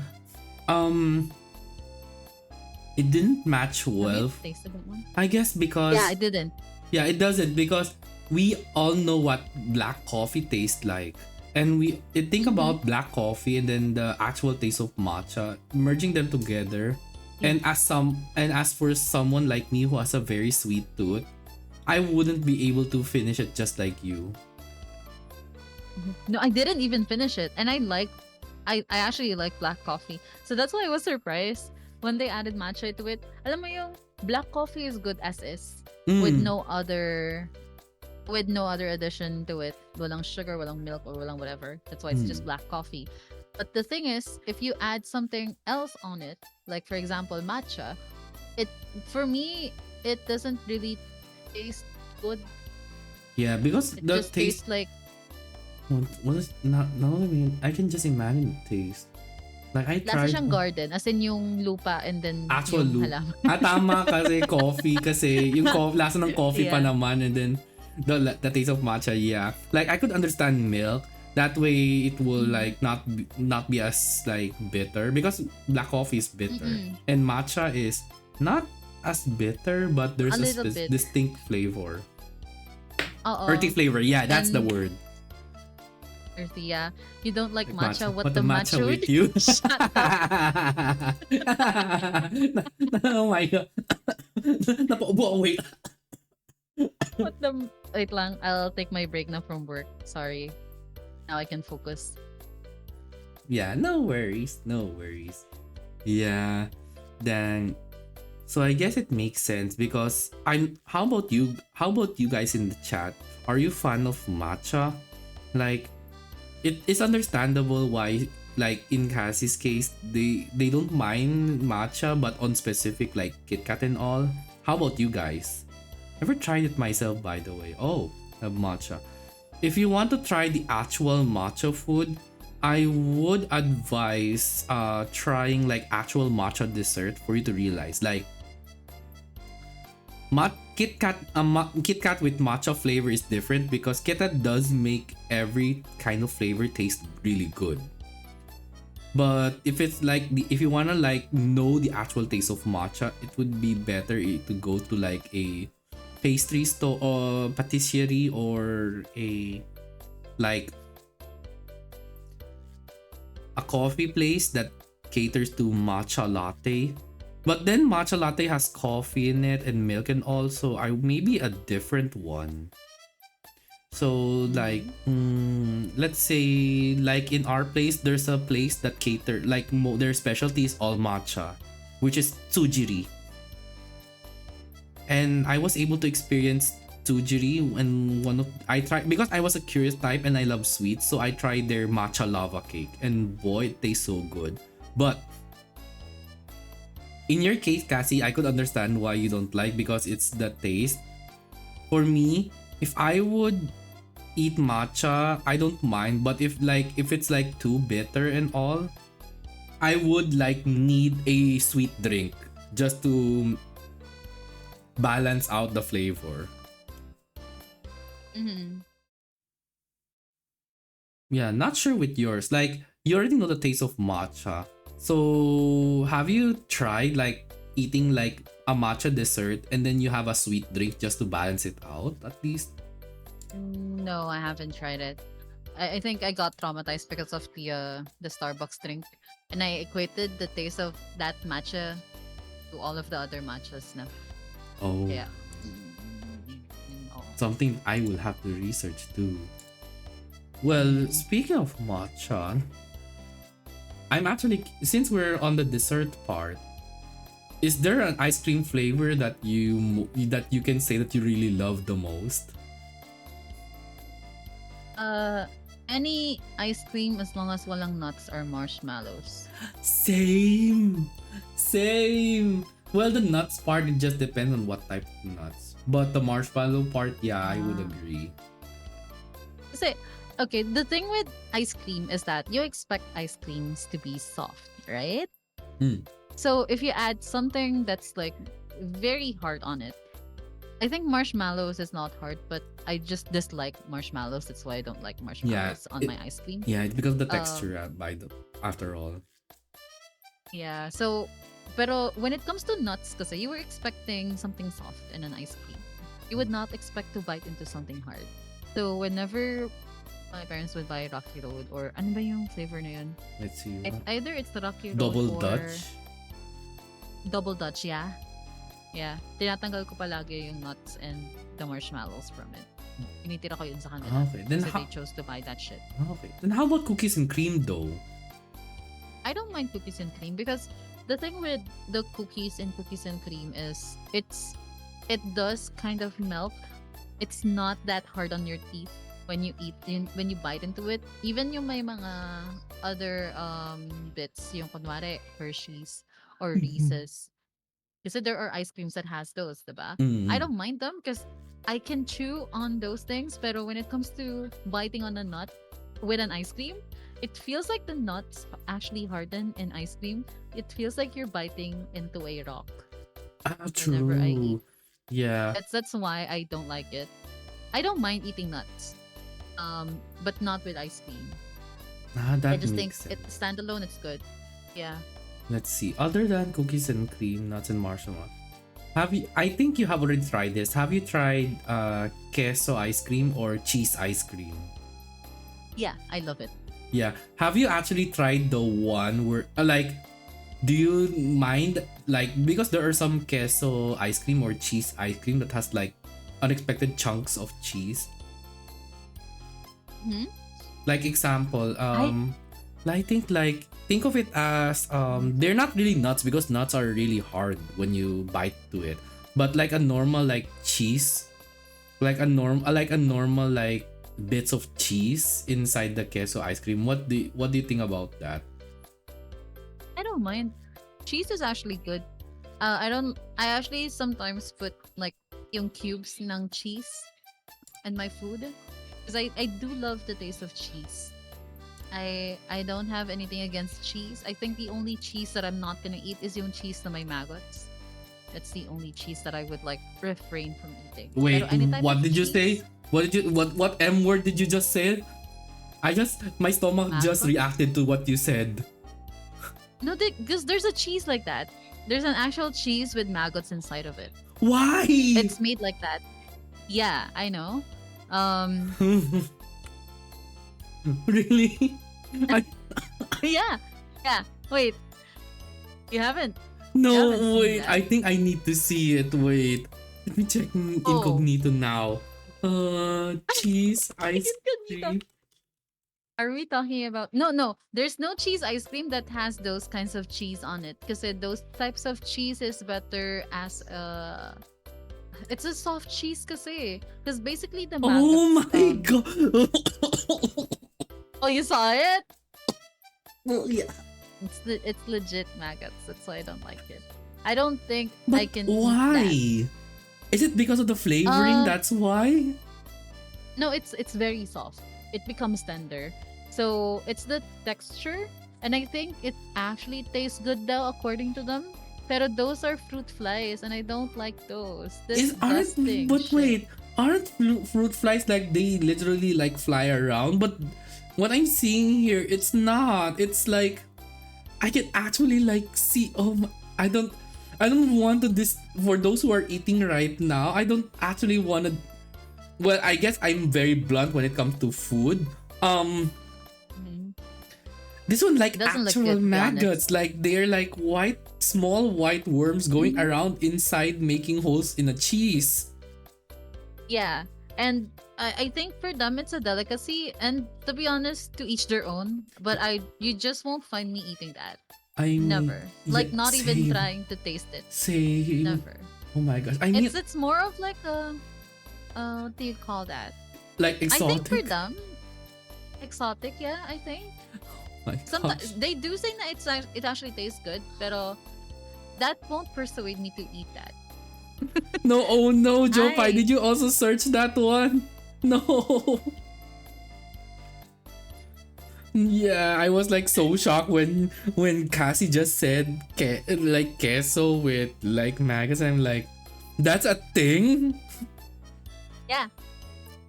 It didn't match Have well. you tasted that one? I guess because Yeah, I didn't. Yeah, it doesn't because we all know what black coffee tastes like. And think about black coffee and then the actual taste of matcha, merging them together. And as for someone like me who has a very sweet tooth, I wouldn't be able to finish it just like you. No, I didn't even finish it. And I actually like black coffee. So that's why I was surprised when they added matcha to it. Alam mo yung black coffee is good as is with no other addition to it. Walang sugar, walang milk, or walang whatever. That's why it's just black coffee. But the thing is, if you add something else on it, like for example matcha, for me it doesn't really taste good. Yeah, because It the just taste. tastes like What is not? I mean, I can just imagine the taste. Like I Lasa tried siyang garden, as in yung lupa and then actual yung loop. halaman. Tama kasi coffee kasi yung lasa ng coffee pa Yeah. naman and then the taste of matcha, yeah. Like I could understand milk. That way it will Mhm. like not be as like bitter because black coffee is bitter Mm. and matcha is not as bitter but A there's a little bit. distinct flavor. Earthy Oo. flavor. Yeah, that's the And word. earthy, yeah. You don't like Like matcha. matcha? What What the the matcha matcha would with you? shut up. Oh my god. Napaubo. Wait. What the wait lang. I'll take my break now from work. Sorry. Now I can focus. Yeah, no worries. No worries. Yeah. Then so I guess it makes sense because I'm how about you guys in the chat? Are you fan of matcha? Like it is understandable why like in Cassie's case they don't mind matcha but on specific like Kit Kat and all. How about you guys? Never tried it myself by the way. Oh, a matcha. If you want to try the actual matcha food, I would advise trying like actual matcha dessert for you to realize like Kit Kat with matcha flavor is different because Kit Kat does make every kind of flavor taste really good. But if it's like if you wanna like know the actual taste of matcha, it would be better to go to like a pastry store or patisserie or a like a coffee place that caters to matcha latte. But then matcha latte has coffee in it and milk and also I maybe a different one. So like Mhm. let's say like in our place there's a place that cater like their specialty is all matcha, which is tsujiri. And I was able to experience tsujiri when one of I tried because I was a curious type and I love sweets, so I tried their matcha lava cake and boy it tastes so good. But in your case, Cassie, I could understand why you don't like because it's the taste. For me, if I would eat matcha, I don't mind. But if it's like too bitter and all, I would like need a sweet drink just to balance out the flavor. Mhm. Yeah, not sure with yours. Like you already know the taste of matcha. So have you tried like eating like a matcha dessert and then you have a sweet drink just to balance it out at least? No, I haven't tried it. I think I got traumatized because of the Starbucks drink, and I equated the taste of that matcha to all of the other matchas na. Oh, Yeah. Oh. something I will have to research too. Well, Mm. speaking of matcha, I'm actually since we're on the dessert part, is there an ice cream flavor that you can say that you really love the most? Uh, any ice cream as long as walang nuts or marshmallows. Same, same. Well, the nuts part it just depends on what type of nuts. But the marshmallow part, yeah, I would Ah. agree. Kasi, okay, the thing with ice cream is that you expect ice creams to be soft, right? Hmm. So if you add something that's like very hard on it, I think marshmallows is not hard, but I just dislike marshmallows. That's why I don't like Yeah, marshmallows on my ice cream. yeah, it's because of the Um, texture. By the after all. yeah. So, pero when it comes to nuts, kasi you were expecting something soft in an ice cream. You would not expect to bite into something hard. So whenever my parents would buy Rocky Road or ano ba yung flavor na yun? Let's see. Either it's the Rocky Road Double or Dutch. Double Dutch, yeah. Yeah. Tinatanggal ko palagi yung nuts and the marshmallows from it. Tinitira ko yun sa kanila. Okay, then Kasi how? they chose to buy that shit. Okay, then how about cookies and cream though? I don't mind cookies and cream because the thing with the cookies and cream is it does kind of melt. It's not that hard on your teeth when you when you bite into it. Even yung may mga other bits, yung kunwari Hershey's or Reese's. Kasi there are ice creams that has those, diba? I Mm. don't mind them because I can chew on those things, pero when it comes to biting on a nut, with an ice cream, it feels like the nuts actually harden in ice cream. It feels like you're biting into a rock Ah, whenever I eat. true. Yeah. That's why I don't like it. I don't mind eating nuts, but not with ice cream. Ah, I that just think makes it sense. standalone, it's good. Yeah. Let's see. Other than cookies and cream, nuts and marshmallow, have you? I think you have already tried this. Have you tried queso ice cream or cheese ice cream? Yeah, I love it. Yeah. Have you actually tried the one where like? Do you mind like because there are some queso ice cream or cheese ice cream that has like unexpected chunks of cheese? Hmm. Like example, I I think like think of it as they're not really nuts because nuts are really hard when you bite to it. But like a normal like cheese, like a normal like bits of cheese inside the queso ice cream. What do you think about that? I don't mind. Cheese is actually good. I don't. I actually sometimes put like yung cubes ng cheese in my food because I do love the taste of cheese. I don't have anything against cheese. I think the only cheese that I'm not gonna eat is yung cheese na may maggots. That's the only cheese that I would like refrain from eating. Pero Wait, any type what of did you say? cheese, What M word did you just say? I just my stomach just maggots. reacted to what you said. No, because there's a cheese like that. There's an actual cheese with maggots inside of it. Why? It's made like that. Yeah, I know. Um, Really? I, yeah, yeah. Wait, you haven't you no, haven't seen wait. that? I think I need to see it. Wait. Let me check Oh, incognito now. Cheese ice incognito. cream. Are we talking about? No, no. There's no cheese ice cream that has those kinds of cheese on it because those types of cheese is better as a. It's a soft cheese kasi. Because basically the Oh maggots. my god. Oh, you saw it? Well, yeah. It's legit maggots. That's why I don't like it. I don't think But I can eat that. why? Is it because of the flavoring? Um, That's why? no, it's very soft. It becomes tender. So it's the texture, and I think it actually tastes good though, according to them. Pero those are fruit flies, and I don't like those. Is aren't Disgusting but shit. wait, aren't fruit flies like they literally like fly around? But what I'm seeing here, it's not. It's like I can actually like see. Oh my, I don't want to this for those who are eating right now. I don't actually want to. Well, I guess I'm very blunt when it comes to food. Um, Mhm. this one It like doesn't look actual good, to be honest. maggots. Like they're like white, small white worms going Mhm. around inside, making holes in a cheese. Yeah, and I think for them it's a delicacy, and to be honest, to each their own. But you just won't find me eating that. I mean, Never. yeah, Like not even same, trying to taste it. same. Never. Oh my gosh. I mean, It's more of like a what do you call that? like I think for exotic. them, exotic. Yeah, I think My gosh. sometimes they do say that it actually tastes good, pero that won't persuade me to eat that. No, oh no, Jopai, I did you also search that one? No. Yeah, I was like so shocked when Cassie just said like queso with like maggots. I'm like, that's a thing. yeah.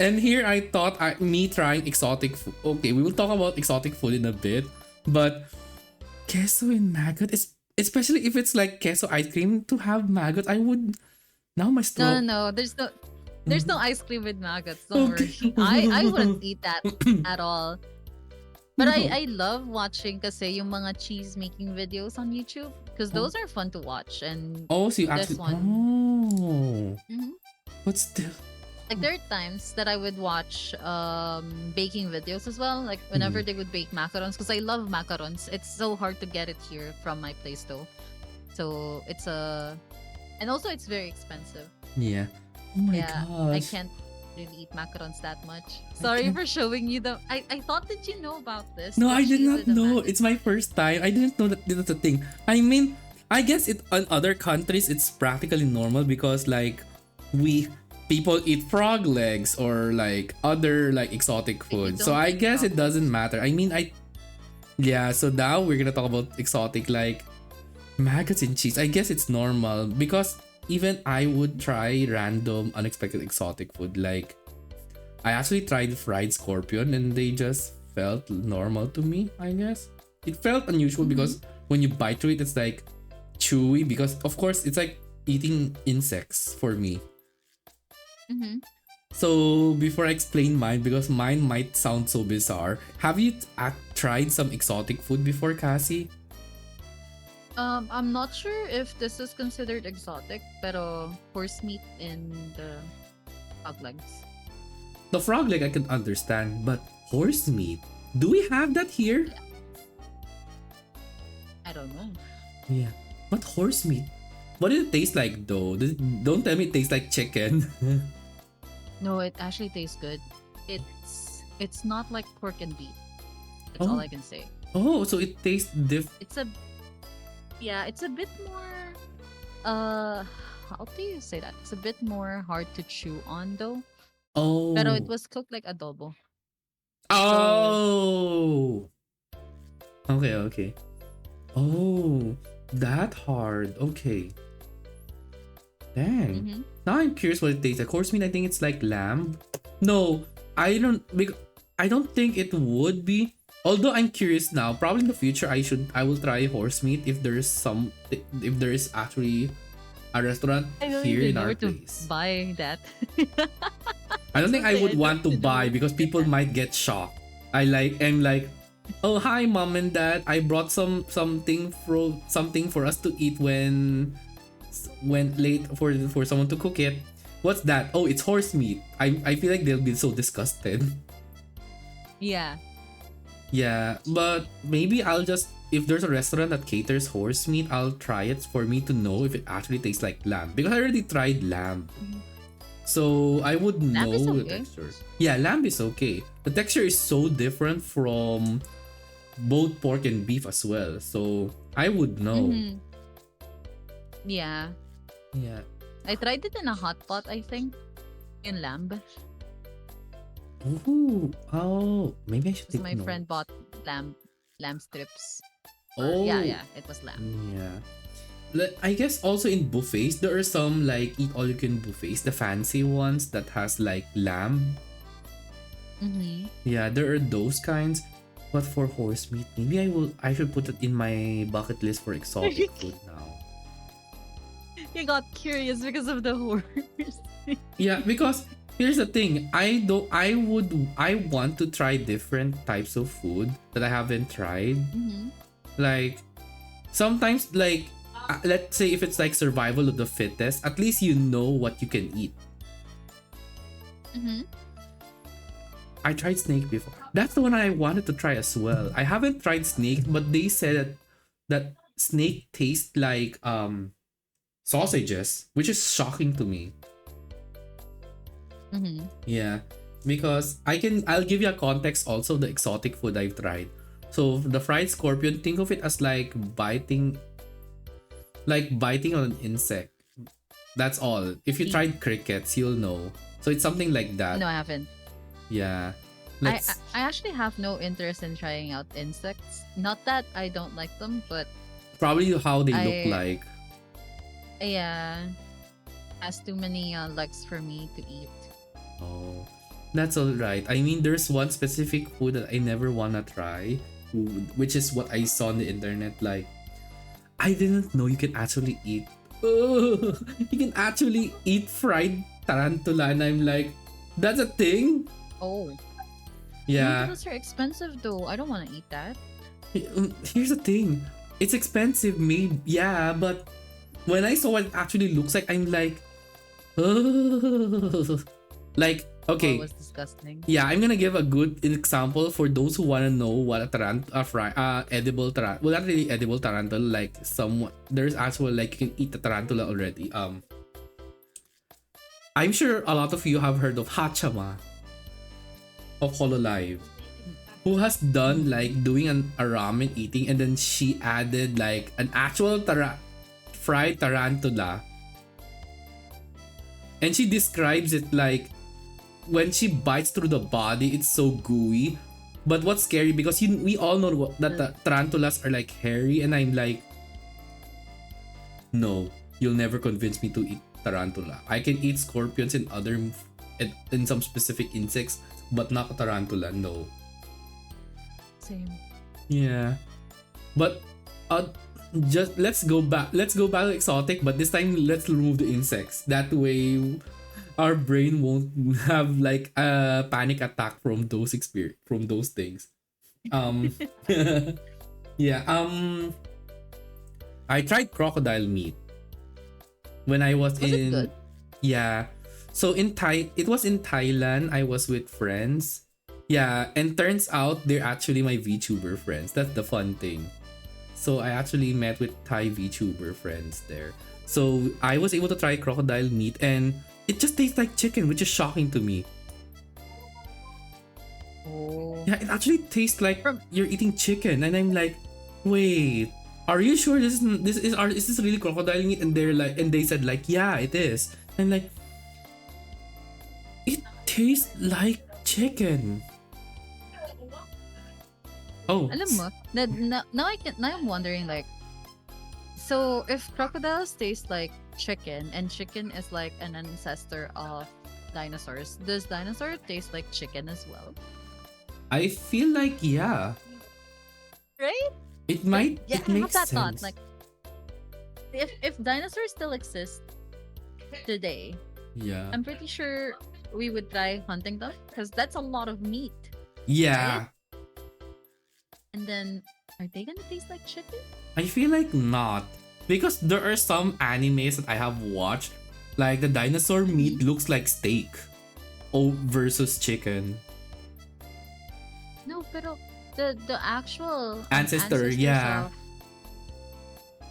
And here I thought me trying exotic food. Okay, we will talk about exotic food in a bit, but queso and maggot is especially if it's like queso ice cream to have maggot. I would now my No, no, stomach. no. There's no ice cream with maggots. Don't Okay. worry. I wouldn't eat that at all. But No. I love watching kasi yung mga cheese making videos on YouTube because Oh, those are fun to watch. And oh, so you this actually. one, Oh, mhm. but still. Like there are times that I would watch baking videos as well. Like whenever Mm, they would bake macarons, because I love macarons. It's so hard to get it here from my place though. So it's and also it's very expensive. yeah. Oh my Yeah, I gosh. can't really eat macarons that much. I Sorry can't. for showing you the. I thought that you know about this, No, the I did cheese not with the know. maggots. It's my first time. I didn't know that that's a thing. I mean, I guess it in other countries it's practically normal because like we people eat frog legs or like other like exotic I food. So don't I eat guess frog it doesn't legs. matter. I mean, yeah, so now we're gonna talk about exotic like maggots and cheese. I guess it's normal because even I would try random unexpected exotic food. Like I actually tried fried scorpion and they just felt normal to me, I guess. It felt unusual Mm-hmm. because when you bite through it, it's like chewy because of course it's like eating insects for me. Mm-hmm. So before I explain mine, because mine might sound so bizarre, have you tried some exotic food before, Cassie? I'm not sure if this is considered exotic, pero horse meat in the frog legs. The frog leg I can understand, but horse meat? Do we have that here? Yeah, I don't know. Yeah. But horse meat? What did it taste like though? Don't tell me it tastes like chicken. No, it actually tastes good. It's not like pork and beef. That's all Oh, I can say. oh, so it tastes It's a Yeah, it's a bit more uh how do you say that? It's a bit more hard to chew on though. Pero it Oh. was cooked like adobo. So, Oh. Okay, okay. Oh, that hard. Okay. Dang. mhm. Now I'm curious what it tastes like. Horse meat, I think it's like lamb. No, I don't. I don't think it would be. Although I'm curious now. Probably in the future, I will try horse meat if there is actually a restaurant I don't here even in know our where to place. buy that. I don't think I Something I would don't want to even know buy where to because get people that. might get shocked. I'm like, oh hi mom and dad, I brought something for us to eat when late for someone to cook it. What's that? Oh, it's horse meat. I feel like they'll be so disgusted. Yeah. Yeah, but maybe I'll just if there's a restaurant that caters horse meat, I'll try it for me to know if it actually tastes like lamb because I already tried lamb. Mhm. So I would Lamb is know the okay. texture. Yeah, lamb is okay. The texture is so different from both pork and beef as well. So I would know. Mhm. Yeah. Yeah. I tried it in a hot pot, I think, in lamb. Ooh. Oh, maybe I should Because take my friend notes. bought lamb strips. Or yeah, Oh, yeah, it was lamb. yeah. I guess also in buffets there are some like eat all you can buffets, the fancy ones that has like lamb. Mm-hmm. Yeah, there are those kinds. But for horse meat, maybe I should put it in my bucket list for exotic food now. You got curious because of the horse. Yeah, because here's the thing. I want to try different types of food that I haven't tried. Mm-hmm. Like sometimes like let's say if it's like survival of the fittest, at least you know what you can eat. Mm-hmm. I tried snake before. That's the one I wanted to try as well. I haven't tried snake, but they said that snake tastes like sausages, which is shocking to me. Mm-hmm. Yeah, because I'll give you a context also the exotic food I've tried. So the fried scorpion, think of it as like biting on an insect. That's all. If you tried crickets, you'll know. So it's something like that. No, I haven't. Yeah. I, Let's I I actually have no interest in trying out insects. Not that I don't like them, but probably how they look I like. yeah has too many legs for me to eat. Oh, that's all right. I mean, there's one specific food that I never wanna try, which is what I saw on the internet. Like, I didn't know you can actually eat. Oh, you can actually eat fried tarantula, and I'm like, that's a thing. Oh, Yeah. those are expensive though. I don't want to eat that. Here's the thing. It's expensive, maybe. Yeah, but when I saw what it actually looks like, I'm like, oh. Like, Oh, it okay, was disgusting. yeah, I'm gonna give a good example for those who wanna know what edible tarantula. Well, not really edible tarantula. Like some, there's actual like you can eat the tarantula already. I'm sure a lot of you have heard of Hachama of Hololive, who has done like doing a ramen eating, and then she added like an actual fried tarantula And she describes it like when she bites through the body, it's so gooey. But what's scary because we all know that Uh, the tarantulas are like hairy, and I'm like, no, you'll never convince me to eat tarantula. I can eat scorpions and in some specific insects, but not a tarantula. No. Same. Yeah, but uh, just let's go back. Let's go back to exotic, but this time let's remove the insects. That way, our brain won't have like a panic attack from those things. Um, yeah. I tried crocodile meat when I was Was it in, good? yeah. So it was in Thailand. I was with friends. Yeah, and turns out they're actually my VTuber friends. That's the fun thing. So I actually met with Thai VTuber friends there. So I was able to try crocodile meat, and it just tastes like chicken, which is shocking to me. Oh. Yeah, it actually tastes like From you're eating chicken, and I'm like, wait, are you sure is this really crocodile meat? And they said like, yeah, it is. And like, it tastes like chicken. Oh, alam mo, now I'm wondering like, so if crocodiles taste like chicken and chicken is like an ancestor of dinosaurs, does dinosaur taste like chicken as well? I feel like yeah, Right? it Like, might yeah, it I have makes that thought. sense. Like, if dinosaurs still exist today, Yeah, I'm pretty sure we would try hunting them because that's a lot of meat, right? yeah. And then, are they gonna taste like chicken? I feel like not, because there are some animes that I have watched, like the dinosaur meat Mhm. looks like steak, oh versus chicken. No, pero the actual Ancestor, ancestors yeah. of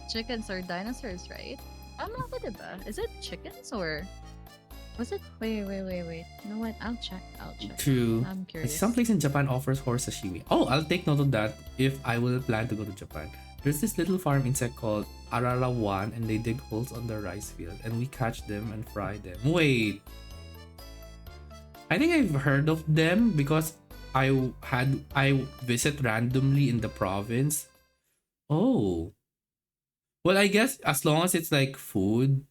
chickens are dinosaurs, right? I'm not with it. Is it chickens or was it? Wait. You know what? I'll check. True. I'm I see curious. some place in Japan offers horse sashimi. Oh, I'll take note of that if I will plan to go to Japan. There's this little farm insect called ararawan, and they dig holes on the rice field, and we catch them and fry them. Wait, I think I've heard of them because I visit randomly in the province. Oh, well, I guess as long as it's like food.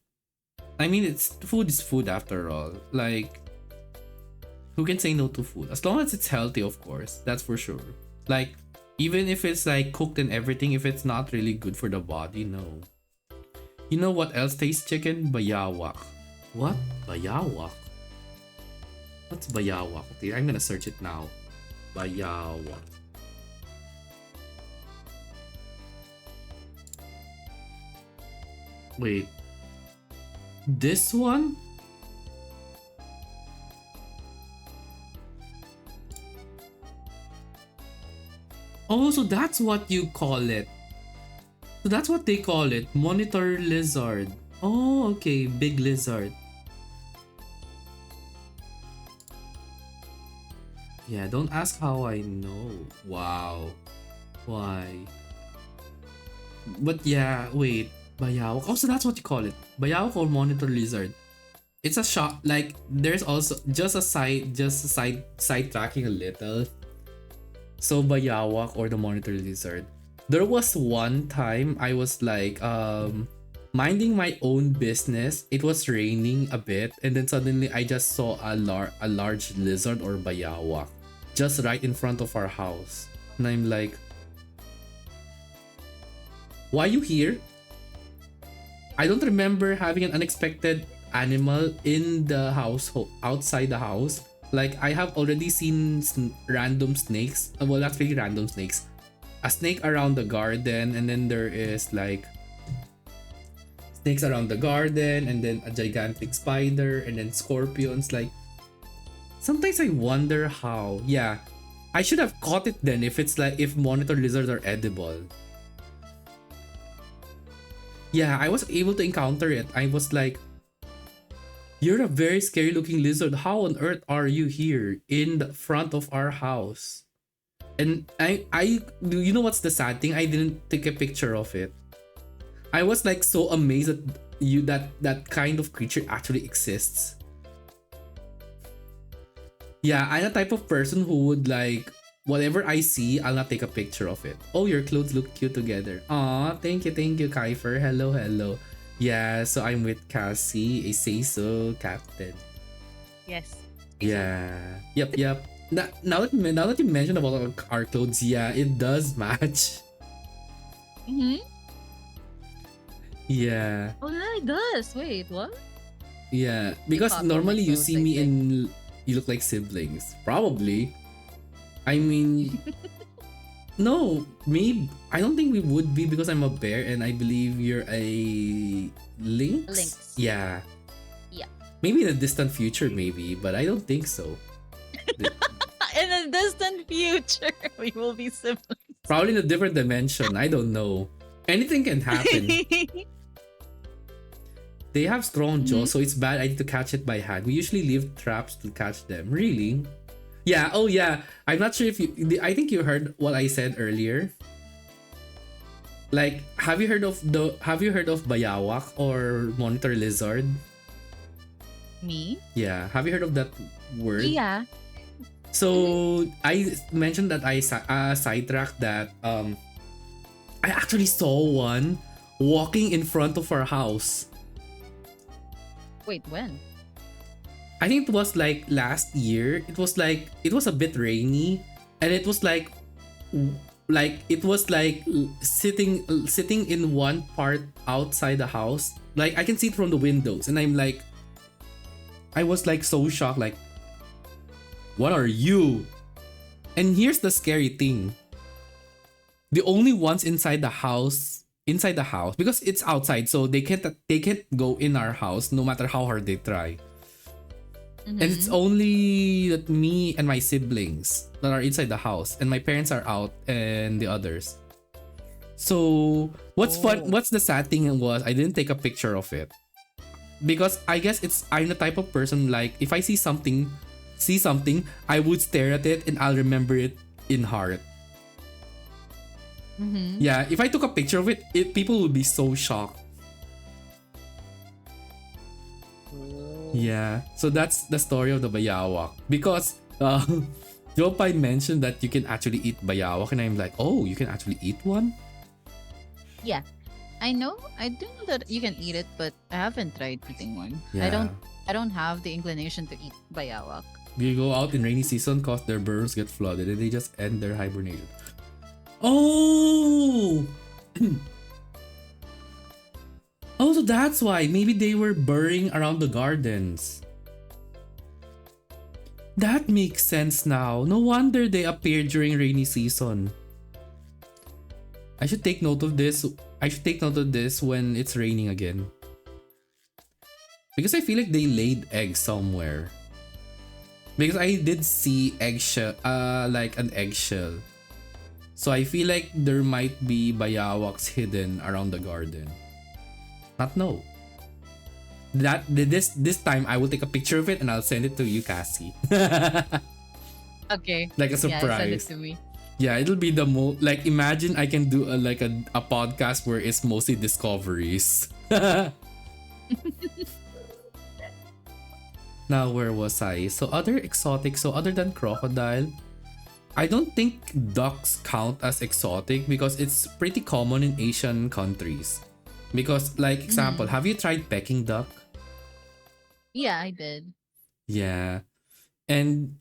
I mean, it's food is food after all. Like, who can say no to food? As long as it's healthy, of course. That's for sure. Like, even if it's like cooked and everything, if it's not really good for the body, no. You know what else tastes chicken? Bayawak. What? Bayawak? What's bayawak? Okay, I'm gonna search it now. Bayawak. Wait. This one? Oh, so that's what you call it. So that's what they call it. Monitor lizard. Oh, okay. Big lizard. Yeah, don't ask how I know. Wow. Why? But yeah, wait. Bayawak. Oh, so that's what you call it. Bayawak or monitor lizard. It's a shot, like there's also just a side tracking a little. So bayawak or the monitor lizard. There was one time I was like minding my own business. It was raining a bit, and then suddenly I just saw a large lizard or bayawak just right in front of our house. And I'm like, why you here? I don't remember having an unexpected animal in the house outside the house. Like, I have already seen random snakes. Well, not really random snakes. A snake around the garden, and then there is like snakes around the garden, and then a gigantic spider, and then scorpions. Like, sometimes I wonder how. Yeah, I should have caught it then if monitor lizards are edible. Yeah, I was able to encounter it. I was like, you're a very scary looking lizard. How on earth are you here in the front of our house? And I you know what's the sad thing? I didn't take a picture of it. I was like so amazed that kind of creature actually exists. Yeah, I'm the type of person who would like whatever I see, I'll not take a picture of it. Oh, your clothes look cute together. Aw, thank you, Kaifer. Hello, hello. Yeah, so I'm with Cassie, a say so captain. Yes. Yeah. Yep, yep. Now that you mentioned about our clothes, yeah, it does match. Mm-hmm. Yeah. Oh, yeah, it does. Wait, what? Yeah. They Because copy my normally you clothes, see I me think. in you look like siblings. Probably. I mean, no, me. I don't think we would be because I'm a bear and I believe you're a lynx. Links. Yeah, Yeah. maybe in a distant future, maybe, but I don't think so. The- In a distant future, we will be siblings. Probably in a different dimension. I don't know. Anything can happen. They have strong Mhm. jaws, so it's bad idea to catch it by hand. We usually leave traps to catch them. Really? Yeah. Oh, yeah. I'm not sure if you. I think you heard what I said earlier. Like, have you heard of bayawak or monitor lizard? Me? Yeah, have you heard of that word? Yeah. Mhm. So I mentioned that I sidetracked that I actually saw one walking in front of our house. Wait, when? I think it was like last year. It was a bit rainy and it was it was like sitting in one part outside the house. Like I can see it from the windows and I was like so shocked like what are you? And here's the scary thing. The only ones inside the house because it's outside so they can't go in our house no matter how hard they try. And it's Mm-hmm. only that me and my siblings that are inside the house and my parents are out and the others. So Oh. what's the sad thing was I didn't take a picture of it. Because I guess I'm the type of person like if I see something, I would stare at it and I'll remember it in heart. Mm-hmm. Yeah, if I took a picture of people would be so shocked. Oh. Yeah, so that's the story of the bayawak. Because Jopay mentioned that you can actually eat bayawak, and I'm like, oh, you can actually eat one? Yeah. I know. I do know that you can eat it, but I haven't tried eating one. Yeah. I don't have the inclination to eat bayawak. They go out in rainy season cause their burrows get flooded and they just end their hibernation. Oh! Oh, so that's why. Maybe they were burrowing around the gardens. That makes sense now. No wonder they appear during rainy season. I should take note of this. I should take note of this when it's raining again. Because I feel like they laid eggs somewhere. Because I did see eggshell, like an eggshell. So I feel like there might be bayawaks hidden around the garden. Not know. This time I will take a picture of it and I'll send it to you, Cassie. Okay. Like a Yeah, send it surprise. to me. Yeah, it'll be the like imagine I can do a podcast where it's mostly discoveries. Now where was I? So other than crocodile, I don't think ducks count as exotic because it's pretty common in Asian countries. Because like example, Mm-hmm. have you tried Peking duck? Yeah, I did. Yeah. And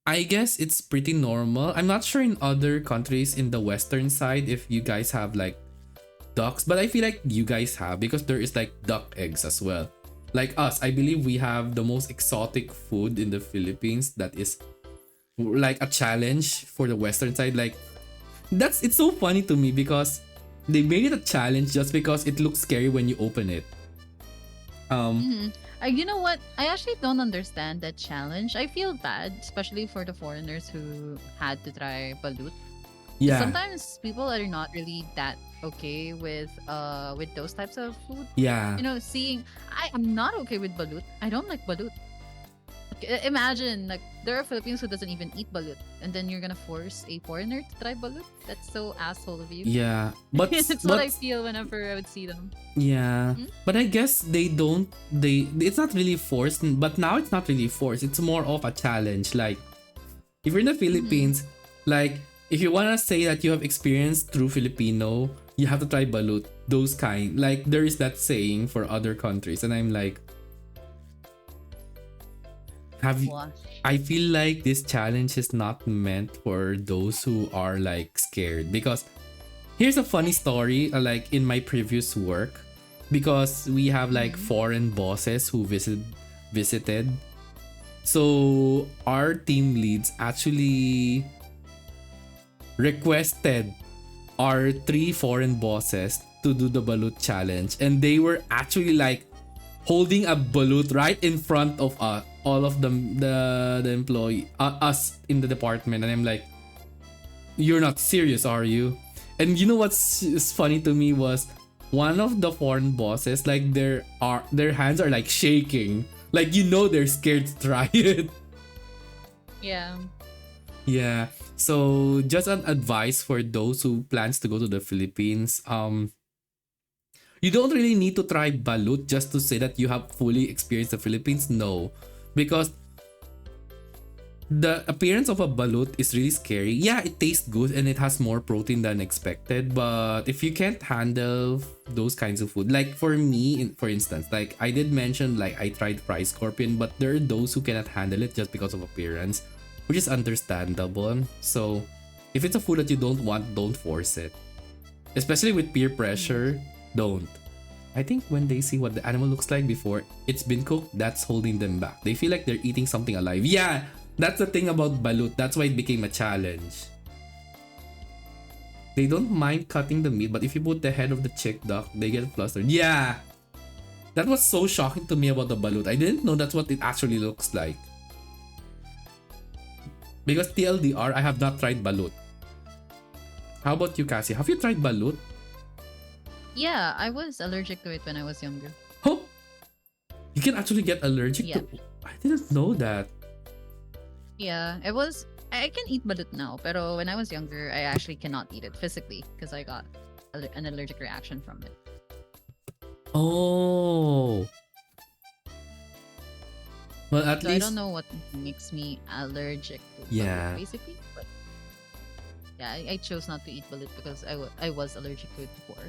I guess it's pretty normal. I'm not sure in other countries in the western side if you guys have like ducks, but I feel like you guys have because there is like duck eggs as well. Like us, I believe we have the most exotic food in the Philippines that is like a challenge for the western side. Like it's so funny to me because they made it a challenge just because it looks scary when you open it. Um Mm-hmm. You know what? I actually don't understand that challenge. I feel bad, especially for the foreigners who had to try balut. yeah, Sometimes people are not really that okay with those types of food. yeah. You know, seeing I am not okay with balut. I don't like balut. Imagine like there are Filipinos who doesn't even eat balut, and then you're gonna force a foreigner to try balut. That's so asshole of you. Yeah, It's what I feel whenever I would see them. yeah, Hmm? but I guess they don't. It's not really forced, but now it's not really forced. It's more of a challenge. Like if you're in the Mm-hmm. Philippines, like if you wanna say that you have experienced true Filipino, you have to try balut. Those kind. Like there is that saying for other countries, and I'm like, have you? What? I feel like this challenge is not meant for those who are like scared because here's a funny story like in my previous work because we have like Mm-hmm. foreign bosses who visited. So our team leads actually requested our three foreign bosses to do the balut challenge, and they were actually like holding a balut right in front of all of the employee us in the department, and I'm like, you're not serious, are you? And you know what's is funny to me was one of the foreign bosses, like their hands are like shaking, like they're scared to try it. Yeah. Yeah. So just an advice for those who plans to go to the Philippines. You don't really need to try balut just to say that you have fully experienced the Philippines. No, because the appearance of a balut is really scary. Yeah, it tastes good and it has more protein than expected. But if you can't handle those kinds of food, like for me, for instance, like I did mention, like I tried fried scorpion, but there are those who cannot handle it just because of appearance, which is understandable. So if it's a food that you don't want, don't force it. Especially with peer Mm-hmm. pressure, don't. I think when they see what the animal looks like before it's been cooked, that's holding them back. They feel like they're eating something alive. Yeah, that's the thing about balut. That's why it became a challenge. They don't mind cutting the meat, but if you put the head of the chick duck, they get flustered. Yeah, that was so shocking to me about the balut. I didn't know that's what it actually looks like. Because TLDR, I have not tried balut. How about you, Cassie? Have you tried balut? Yeah, I was allergic to it when I was younger. Oh, you can actually get allergic Yeah. to. I didn't know that. Yeah, it was. I can eat balut now, pero when I was younger, I actually cannot eat it physically because I got an allergic reaction from it. Oh, well, at So I don't least, know what makes me allergic to balut, yeah. basically. But yeah, I chose not to eat balut because I was allergic to it before,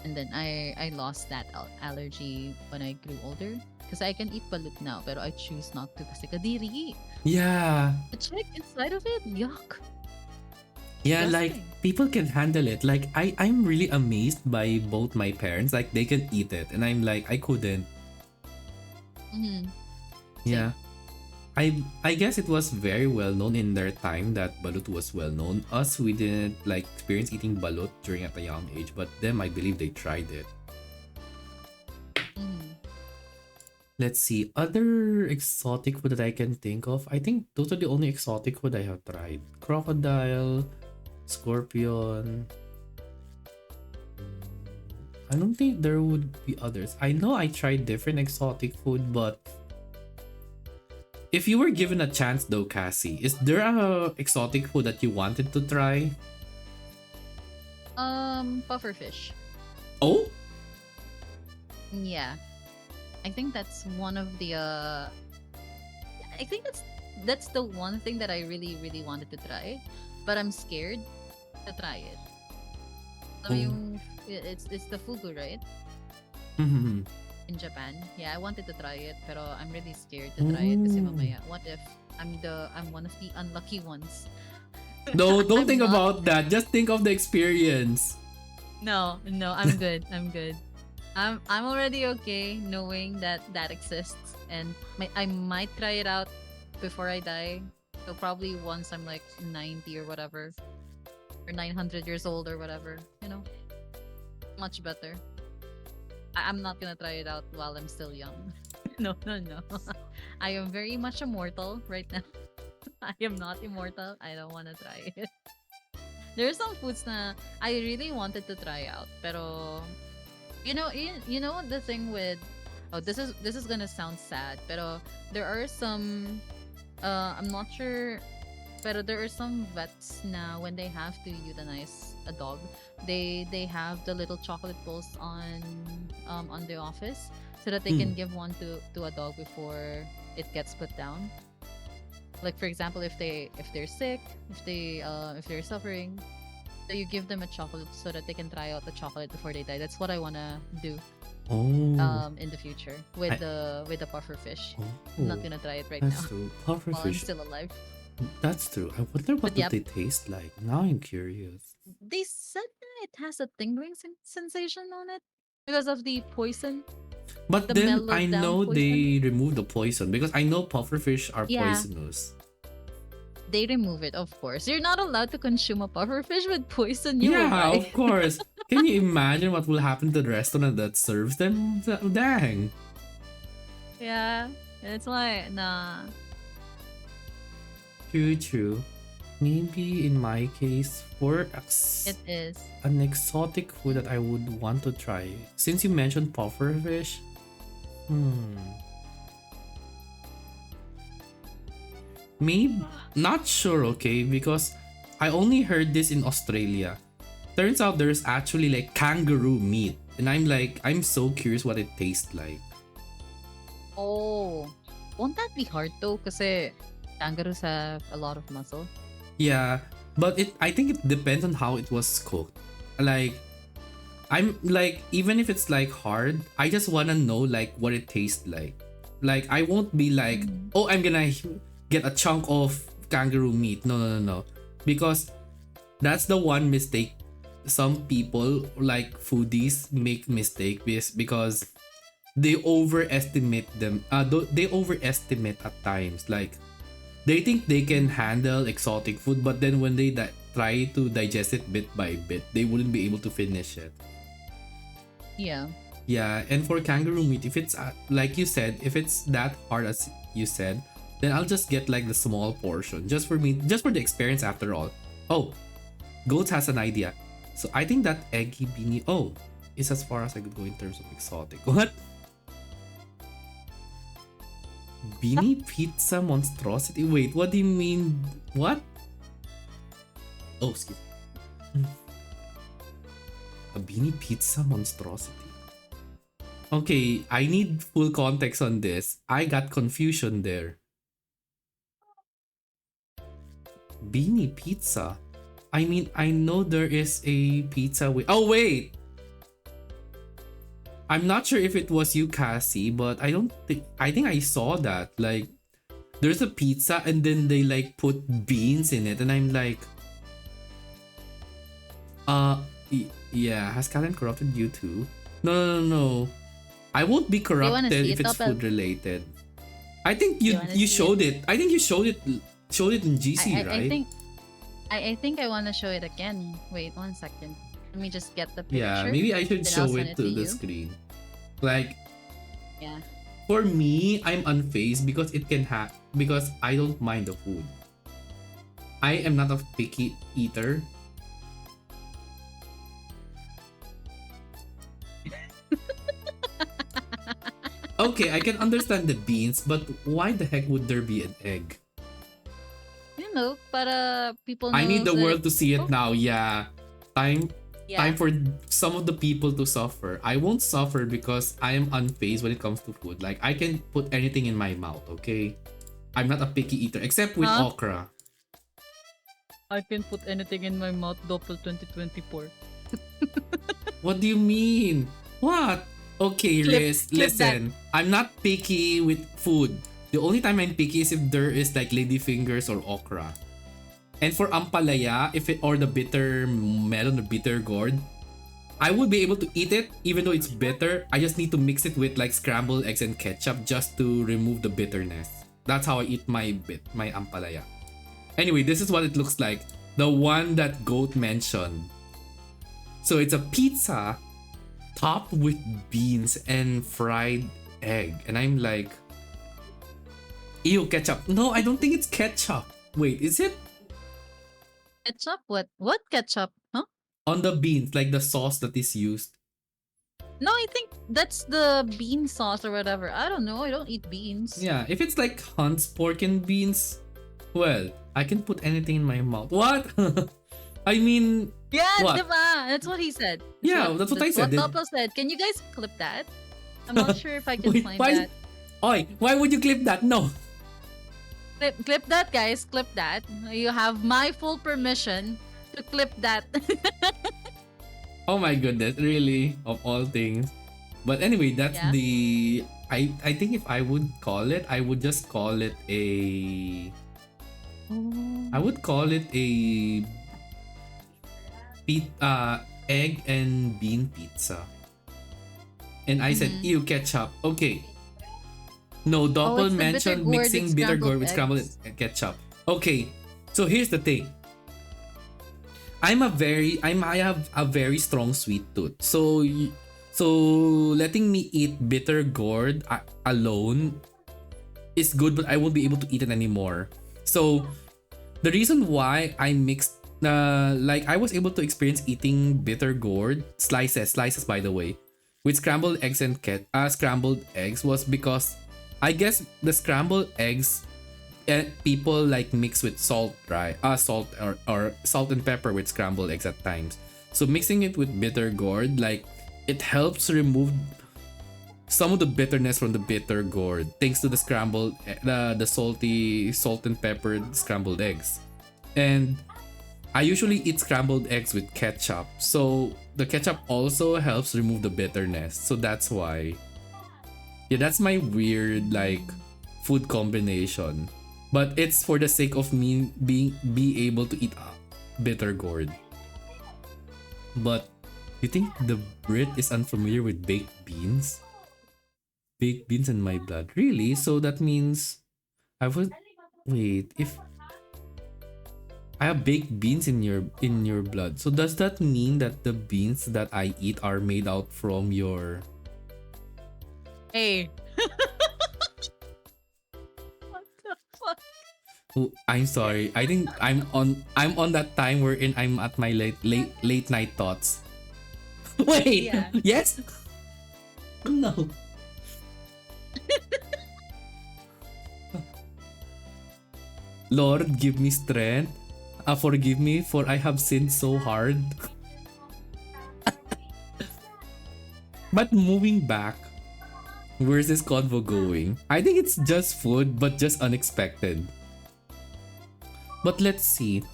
and then I lost that allergy when I grew older. Because I can eat balut now, but I choose not to kasi kadiri. Yeah. The chick inside of it, yuck, Yeah, like disgusting. people can handle it. Like I'm really amazed by both my parents. Like they can eat it, and I'm like I couldn't. Mm-hmm. Yeah. Same. I guess it was very well known in their time that balut was well known. Us, we didn't like experience eating balut during at a young age, but them I believe they tried it. Mm-hmm. Let's see, other exotic food that I can think of. I think those are the only exotic food I have tried. Crocodile, scorpion. I don't think there would be others. I know I tried different exotic food, but if you were given a chance though, Cassie, is there a exotic food that you wanted to try? Pufferfish. Oh? Yeah, I think that's one of the. I think that's the one thing that I really really wanted to try, but I'm scared to try it. So Oh. it's the fugu, right? Hmm. In Japan. Yeah, I wanted to try it, pero I'm really scared to try it kasi Oh. mamaya, what if I'm one of the unlucky ones? No, don't I'm think not. about that. Just think of the experience. No, no, I'm good. I'm good. I'm already okay knowing that that exists, and I might try it out before I die. So probably once I'm like 90 or whatever, or 900 years old or whatever, much better. I'm not gonna try it out while I'm still young. No, no, no. I am very much immortal right now. I am not immortal. I don't want to try it. There are some foods na I really wanted to try out, pero you know the thing with Oh, this is gonna sound sad, pero there are some I'm not sure, but there are some vets now when they have to euthanize a dog, they have the little chocolate balls on the office so that they Hmm. can give one to a dog before it gets put down. Like for example, if they're sick, if they're suffering, so you give them a chocolate so that they can try out the chocolate before they die. That's what I wanna do Oh. in the future I, with the puffer fish. I'm not oh. gonna try it right now That's true. while I'm Pufferfish. still alive. That's true. I wonder what But do yep, they taste like. Now I'm curious. they said that it has a tingling sensation on it because of the poison, But the then I mellowed down know poison. they remove the poison because I know pufferfish are Yeah, poisonous. they remove it, of course. You're not allowed to consume a puffer fish with poison, you will Yeah, die. of course. Can you imagine what will happen to the restaurant that serves them? Dang. Yeah, it's like, nah. True, true. Maybe in my case, for It is. an exotic food that I would want to try, since you mentioned pufferfish, hmm, maybe not sure. Okay, because I only heard this in Australia. Turns out there's actually like kangaroo meat, and I'm so curious what it tastes like. Oh, won't that be hard though? Kasi kangaroos have a lot of muscle. Yeah, but I think it depends on how it was cooked. Like I'm like even if it's like hard, I just wanna know like what it tastes like. Like I won't be like, Mm. oh, I'm gonna get a chunk of kangaroo meat. No, no, no, no, because that's the one mistake some people like foodies make mistake because they overestimate them. They overestimate at times. Like they think they can handle exotic food, but then when they try to digest it bit by bit, they wouldn't be able to finish it. Yeah. Yeah, and for kangaroo meat, if it's like you said, if it's that hard as you said, then I'll just get like the small portion, just for me, just for the experience after all. Oh, Goats has an idea. So I think that eggy beanie, oh, is as far as I could go in terms of exotic. What? Beanie pizza monstrosity? Wait, what do you mean? What? Oh, excuse me. A beanie pizza monstrosity. Okay, I need full context on this. I got confusion there. Beanie pizza? I mean, I know there is a pizza with. Oh, wait! I'm not sure if it was you, Cassie, but I don't think. I think I saw that. Like, there's a pizza and then they like put beans in it, and I'm like, uh, yeah, has Karen corrupted you too? No, no, no, no. I won't be Do you want to corrupted see if it, it's Topel? food related. I think Do you you want to you see it? showed it. I think you showed it in I, GC, I, I right? think I think I want to show it again. Wait 1 second. Let me just get the Yeah, picture. maybe I should Then I'll show send it it to to the you. screen. Like, Yeah. for me, I'm unfazed because it can because I don't mind the food. I am not a picky eater. Okay, I can understand the beans, but why the heck would there be an egg? You know, para people I need knows the that world to see it oh now. Yeah. Time yeah. time for some of the people to suffer. I won't suffer because I am unfazed when it comes to food. Like I can put anything in my mouth, okay? I'm not a picky eater except with Huh? okra. I can put anything in my mouth, Doppel 2024. What do you mean? What? Okay, Clip Riz, clip that. listen. I'm not picky with food. The only time I'm picky is if there is like ladyfingers or okra. And for ampalaya, if it or the bitter melon or bitter gourd, I would be able to eat it even though it's bitter. I just need to mix it with like scrambled eggs and ketchup just to remove the bitterness. That's how I eat my ampalaya. Anyway, this is what it looks like. The one that Goat mentioned. So it's a pizza topped with beans and fried egg. And I'm like, ew, ketchup. No, I don't think it's ketchup. Wait, is it? Ketchup? What? What ketchup? Huh? On the beans, like the sauce that is used. No, I think that's the bean sauce or whatever. I don't know. I don't eat beans. Yeah, if it's like Hunt's pork and beans, well, I can put anything in my mouth. What? I mean, Yeah, what? diba? That's what he said. Yeah, that's what I That's said. what Topo said. Can you guys clip that? I'm not sure if I can Wait, find why? that. Oi, why would you clip that? No. Clip that, guys. Clip that. You have my full permission to clip that. Oh my goodness, really? Of all things. But anyway, that's Yeah. the I think if I would call it, I would just call it a I Oh. would call it a egg and bean pizza. And I said, Mm-hmm. ew, ketchup. Okay. No, Oh, Doppel it's the bitter mentioned gourd with mixing bitter scrambled gourd with scrambled eggs. ketchup. Okay. So here's the thing. I have a very strong sweet tooth. So letting me eat bitter gourd alone is good, but I won't be able to eat it anymore. So the reason why I mixed like I was able to experience eating bitter gourd slices by the way, with scrambled eggs and scrambled eggs was because I guess the scrambled eggs people like mix with salt, right? Salt or salt and pepper with scrambled eggs at times. So mixing it with bitter gourd, like it helps remove some of the bitterness from the bitter gourd thanks to the scrambled the salty salt and peppered scrambled eggs. And I usually eat scrambled eggs with ketchup. So the ketchup also helps remove the bitterness. So that's why. Yeah, that's my weird like food combination. But it's for the sake of me being be able to eat bitter gourd. But you think the Brit is unfamiliar with baked beans? Baked beans in my blood. Really? So that means I would wait, if I have baked beans in your blood. So does that mean that the beans that I eat are made out from your Hey. What the fuck? Oh, I'm sorry. I think I'm on that time wherein I'm at my late night thoughts. Wait. Yeah. Yes? No. Lord, give me strength. Forgive me for I have sinned so hard. But moving back, where's this convo going? I think it's just food, but just unexpected. But let's see.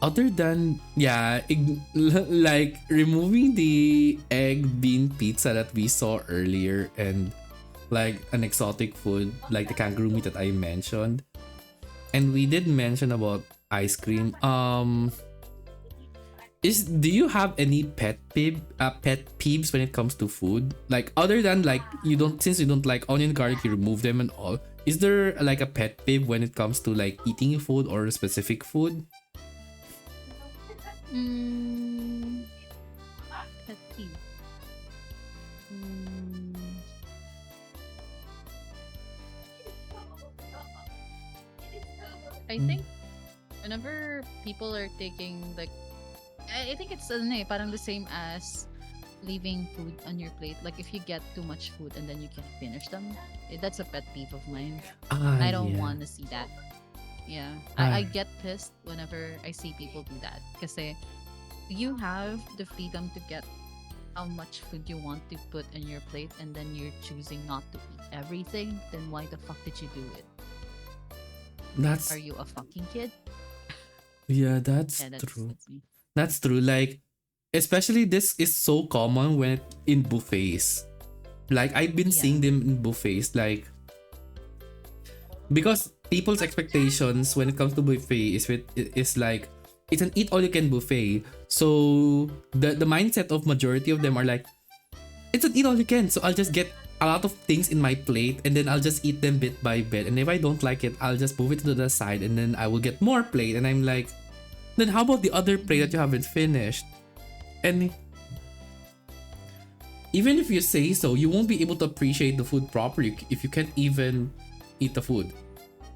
Other than yeah, like removing the egg bean pizza that we saw earlier and like an exotic food like the kangaroo meat that I mentioned, and we did mention about ice cream. Is do you have any pet peeves when it comes to food? Like other than like you don't since you don't like onion garlic, you remove them and all. Is there like a pet peeve when it comes to like eating food or a specific food? Mm, pet peeve. Mm, I Mm. think whenever people are taking like I think it's ano eh, parang the same as leaving food on your plate. Like if you get too much food and then you can't finish them, that's a pet peeve of mine. Ah, I don't yeah. want to see that. Yeah, I Ah, get pissed whenever I see people do that. Kasi you have the freedom to get how much food you want to put in your plate and then you're choosing not to eat everything, then why the fuck did you do it? Are that's you a fucking kid? yeah, that's Yeah, true. that's me. That's true. Like, especially this is so common when in buffets. Like I've been Yeah. seeing them in buffets. Like because people's expectations when it comes to buffet is like it's an eat all you can buffet. So the mindset of majority of them are like it's an eat all you can. So I'll just get a lot of things in my plate and then I'll just eat them bit by bit. And if I don't like it, I'll just move it to the side and then I will get more plate. And I'm like, then how about the other plate that Mhm. you haven't finished? And even if you say so, you won't be able to appreciate the food properly if you can't even eat the food.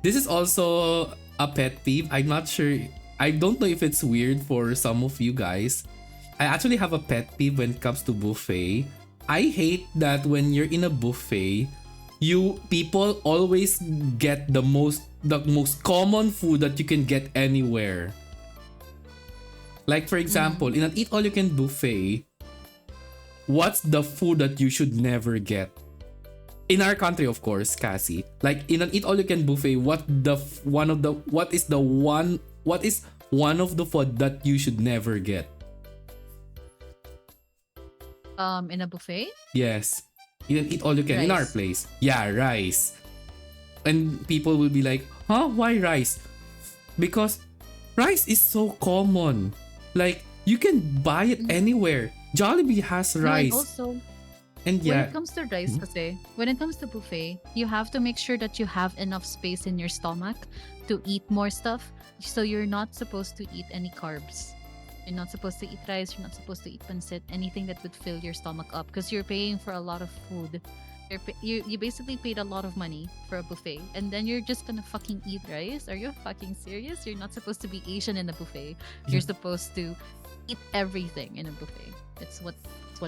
This is also a pet peeve. I'm not sure. I don't know if it's weird for some of you guys. I actually have a pet peeve when it comes to buffet. I hate that when you're in a buffet, you people always get the most common food that you can get anywhere. Like for example, Mm. in an eat all you can buffet, what's the food that you should never get? In our country, of course, Cassie. Like in an eat all you can buffet, what is one of the food that you should never get? In a buffet, Yes. In an eat all you can in our rice. place. Yeah, rice. And people will be like, "Huh? Why rice?" Because rice is so common. Like you can buy it Mhm. anywhere. Jollibee has No, and rice. also And when it yeah. comes to rice, kasi when it comes to buffet, you have to make sure that you have enough space in your stomach to eat more stuff. So you're not supposed to eat any carbs. You're not supposed to eat rice. You're not supposed to eat pancit. Anything that would fill your stomach up because you're paying for a lot of food. You basically paid a lot of money for a buffet, and then you're just gonna fucking eat rice. Are you fucking serious? You're not supposed to be Asian in a buffet. Yeah. You're supposed to eat everything in a buffet. It's what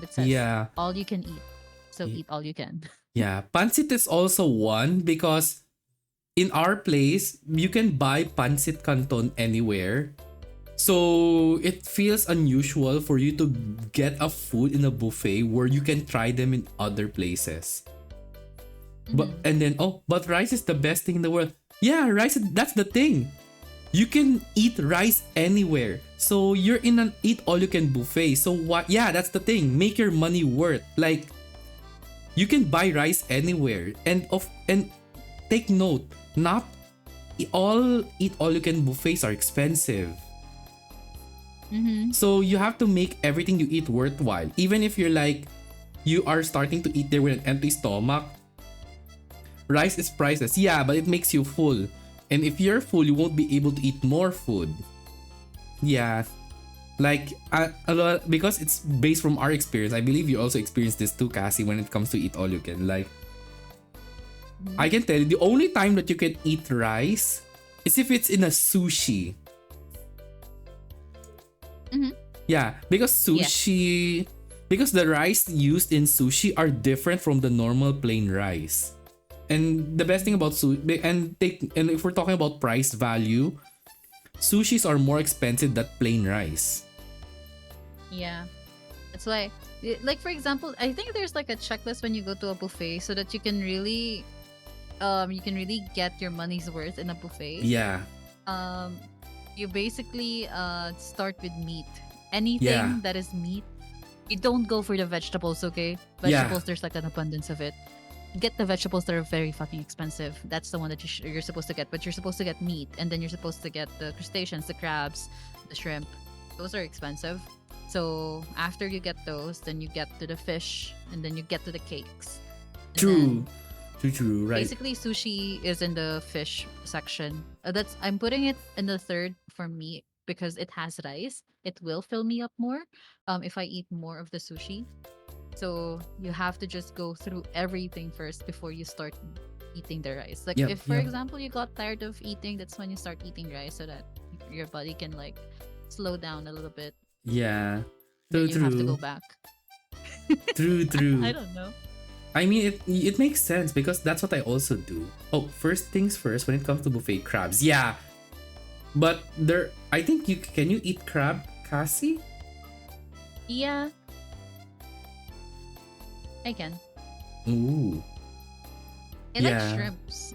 it says. Yeah. All you can eat. So Y- eat all you can. Yeah. Pancit is also one because in our place, you can buy pancit canton anywhere. So it feels unusual for you to get a food in a buffet where you can try them in other places. But Mhm. and then but rice is the best thing in the world. Yeah, rice that's the thing. You can eat rice anywhere. So you're in an eat all you can buffet. So what yeah, that's the thing. Make your money worth. Like you can buy rice anywhere. And take note, not all eat all you can buffets are expensive. Mhm. So you have to make everything you eat worthwhile. Even if you're like you are starting to eat there with an empty stomach, rice is priceless. Yeah, but it makes you full. And if you're full, you won't be able to eat more food. Yeah. Like a lot because it's based from our experience. I believe you also experienced this too, Cassie, when it comes to eat all you can. Like Mhm. I can tell you the only time that you can eat rice is if it's in a sushi. Mhm. Yeah, because Yeah. because the rice used in sushi are different from the normal plain rice. And the best thing about sushi and if we're talking about price value, sushis are more expensive than plain rice. Yeah. It's like for example, I think there's like a checklist when you go to a buffet so that you can really get your money's worth in a buffet. Yeah. Um you basically start with meat. Yeah. Anything that is meat, you don't go for the vegetables, okay? Yeah. Vegetables, there's like an abundance of it. Get the vegetables that are very fucking expensive. That's the one that you're supposed to get. But you're supposed to get meat, and then you're supposed to get the crustaceans, the crabs, the shrimp. Those are expensive. So after you get those, then you get to the fish, and then you get to the cakes, and True. then True, right. basically sushi is in the fish section. That's I'm putting it in the third for me because it has rice. It will fill me up more if I eat more of the sushi. So you have to just go through everything first before you start eating the rice. Like Yep, if for yep. example you got tired of eating, that's when you start eating rice so that your body can like slow down a little bit. Yeah. Then True, you have to go true. back. True, I true. don't know. I mean, it makes sense because that's what I also do. Oh, first things first, when it comes to buffet crabs, yeah. But I think can you eat crab, Cassie? Yeah, I can. Ooh, I like yeah. shrimps.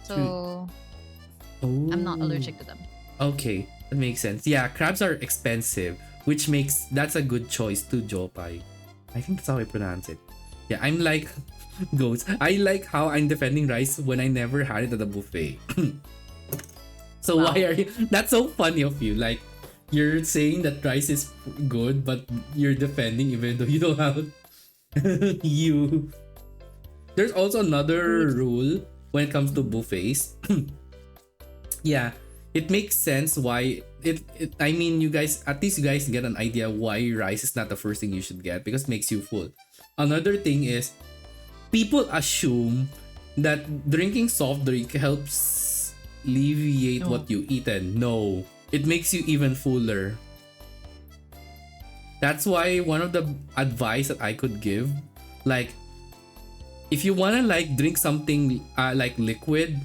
True. So I'm not Oh, allergic to them. okay, that makes sense. Yeah, crabs are expensive, which makes that's a good choice too, Jopay. I think that's how I pronounce it. Yeah, I'm like goats. I like how I'm defending rice when I never had it at a buffet. So Wow. why are you? That's so funny of you. Like you're saying that rice is good, but you're defending even though you don't have you. There's also another It's- rule when it comes to mhm. buffets. Yeah, it makes sense why I mean you guys at least you guys get an idea why rice is not the first thing you should get because it makes you full. Another thing is people assume that drinking soft drink helps alleviate No. what you eaten. No, it makes you even fuller. That's why one of the advice that I could give, like if you wanna like drink something like liquid,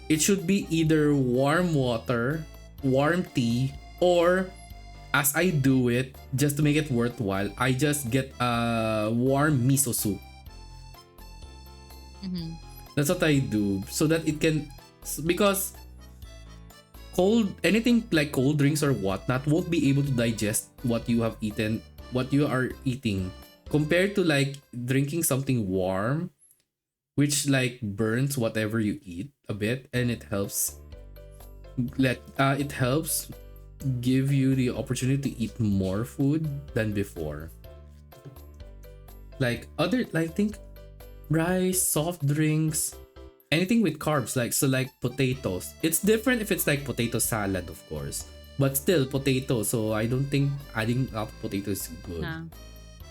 it should be either warm water, warm tea, or as I do it, just to make it worthwhile, I just get a warm miso soup. Mm-hmm. That's what I do so that it can, because cold anything like cold drinks or whatnot won't be able to digest what you have eaten, what you are eating, compared to like drinking something warm, which like burns whatever you eat a bit, and it helps it helps give you the opportunity to eat more food than before. Like other, like think rice, soft drinks, anything with carbs, like so like potatoes. It's different if it's like potato salad, of course, but still potato. So I don't think adding up potatoes is good. No.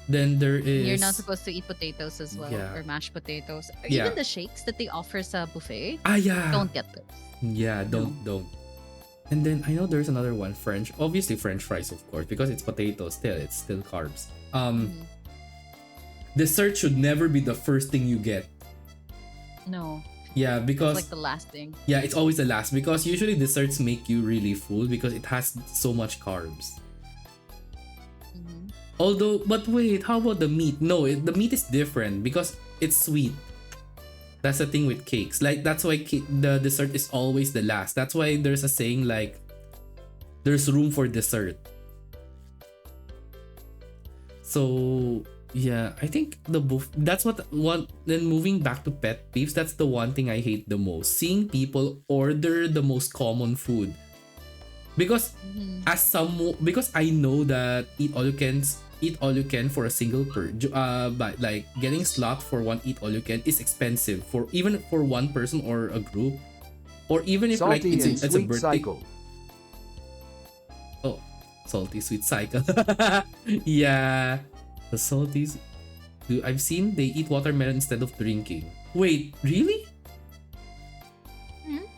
Then there You're not is, supposed to eat potatoes as well, yeah, or mashed potatoes. Or yeah, even the shakes that they offer sa buffet. yeah, Don't get those. yeah, No. don't. And then I know there's another one, French, obviously French fries, of course, because it's potato. Still, it's still carbs. Mhm. Dessert should never be the first thing you get. No. Yeah, It's like because the last thing. yeah, it's always the last, because usually desserts make you really full because it has so much carbs. Mm-hmm. Although, but wait, how about the meat? No, the meat is different because it's sweet. That's the thing with cakes. Like that's why the dessert is always the last. That's why there's a saying like there's room for dessert. So yeah, I think that's what one. Then moving back to pet peeves, that's the one thing I hate the most. Seeing people order the most common food. Because Mm-hmm. because I know that eat all you can for a single but like getting slot for one eat all you can is expensive for even for one person or a group, or even if like Salty and it's a sweet birthday. cycle. Oh, salty sweet cycle. Yeah, the salties. I've seen they eat watermelon instead of drinking. Wait, really? Mhm.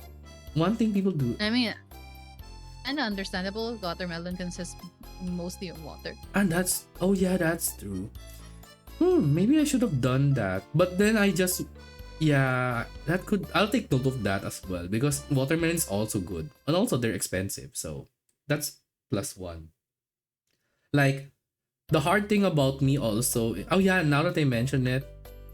One thing people do. I mean, and understandable. Watermelon consists mostly of water. And that's, oh yeah, that's true. Maybe I should have done that. But then I just, yeah, that could, I'll take note of that as well because watermelon is also good. And also they're expensive. So that's plus one. Like, the hard thing about me also, oh yeah, now that I mention it,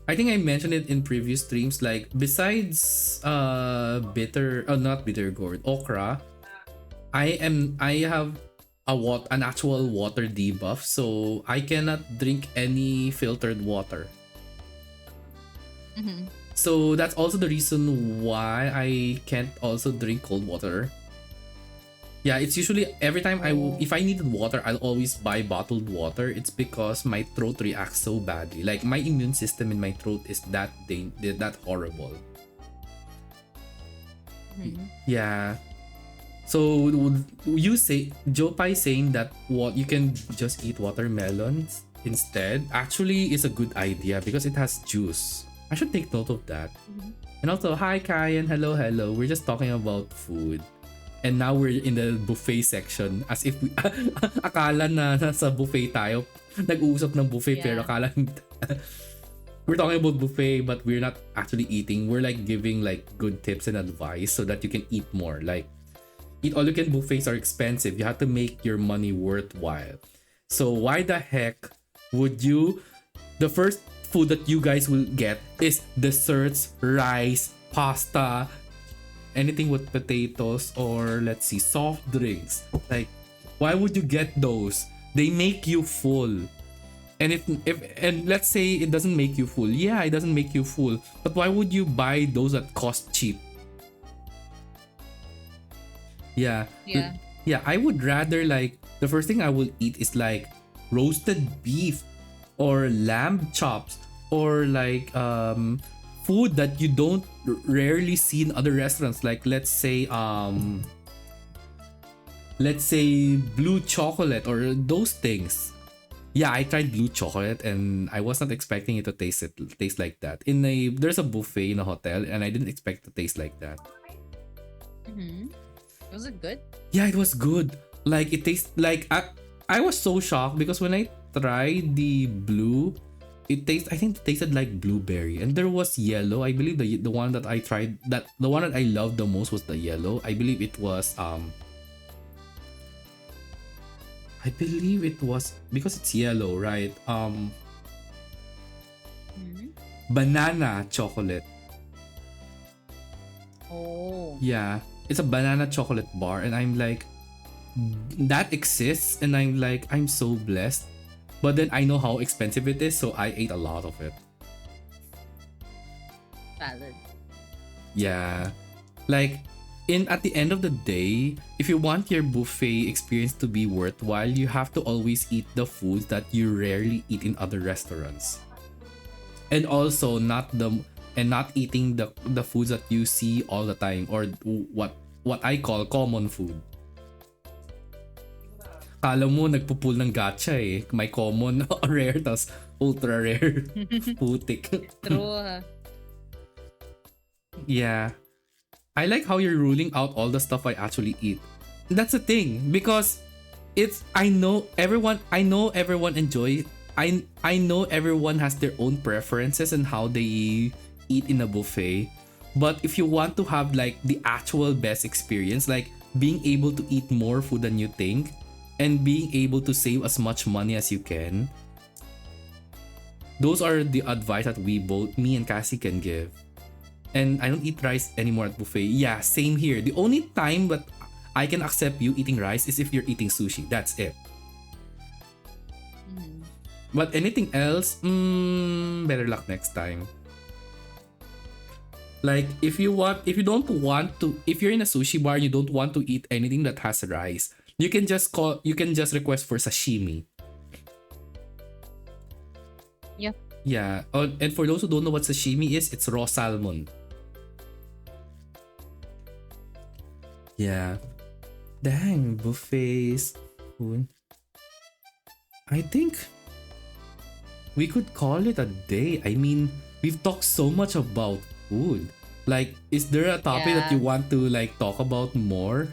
I think I mentioned it in previous streams. Like, besides bitter, not bitter gourd, okra, I have an actual water debuff, so I cannot drink any filtered water. Mm-hmm. So that's also the reason why I can't also drink cold water. Yeah, it's usually every time if I needed water, I'll always buy bottled water. It's because my throat reacts so badly. Like my immune system in my throat is that horrible. Mm-hmm. Yeah. So would you say Jopai saying that what you can just eat watermelons instead actually is a good idea because it has juice. I should take note of that. Mm-hmm. And also, hi Kayan, hello. We're just talking about food. And now we're in the buffet section as if we akala na nasa buffet tayo. Nag-uusap ng buffet pero Yeah. akala we're talking about buffet but we're not actually eating. We're like giving like good tips and advice so that you can eat more. Like eat all you can buffets are expensive. You have to make your money worthwhile. So why the heck would you, the first food that you guys will get is desserts, rice, pasta, anything with potatoes, or let's see, soft drinks. Like why would you get those? They make you full. And if and let's say it doesn't make you full. Yeah, it doesn't make you full. But why would you buy those that cost cheap? Yeah. Yeah. Yeah, I would rather like the first thing I will eat is like roasted beef or lamb chops or like food that you don't rarely see in other restaurants, like let's say blue chocolate or those things. Yeah, I tried blue chocolate and I was not expecting it to taste like that. There's a buffet in a hotel and I didn't expect to taste like that. Mm-hmm. Was it good? Yeah, it was good. Like it tastes like I was so shocked because when I tried the blue, I think it tasted like blueberry, and there was yellow. I believe the one that I tried, that the one that I loved the most was the yellow. I believe it was because it's yellow, right? Mhm. Banana chocolate. Oh, Yeah, it's a banana chocolate bar, and I'm like, that exists, and I'm like, I'm so blessed. But then I know how expensive it is, so I ate a lot of it. valid. Yeah, like in at the end of the day, if you want your buffet experience to be worthwhile, you have to always eat the foods that you rarely eat in other restaurants, and also not eating the foods that you see all the time, or what I call common food. Kala mo nagpo-pull ng gacha eh. May common, rare, tas ultra rare. Putik. True. Yeah. I like how you're ruling out all the stuff I actually eat. That's the thing, because I know everyone enjoy I know everyone has their own preferences and how they eat in a buffet. But if you want to have like the actual best experience, like being able to eat more food than you think and being able to save as much money as you can, those are the advice that me and Cassie can give. And I don't eat rice anymore at buffet. Yeah, same here. The only time that I can accept you eating rice is if you're eating sushi. That's it. Mhm. But anything else, better luck next time. Like if if you're in a sushi bar and you don't want to eat anything that has rice, you can just request for sashimi. Yeah. Yeah. Oh, and for those who don't know what sashimi is, it's raw salmon. Yeah. Dang, buffets. Food. I think we could call it a day. I mean, we've talked so much about food. Like, is there a topic that you Yeah. want to like talk about more?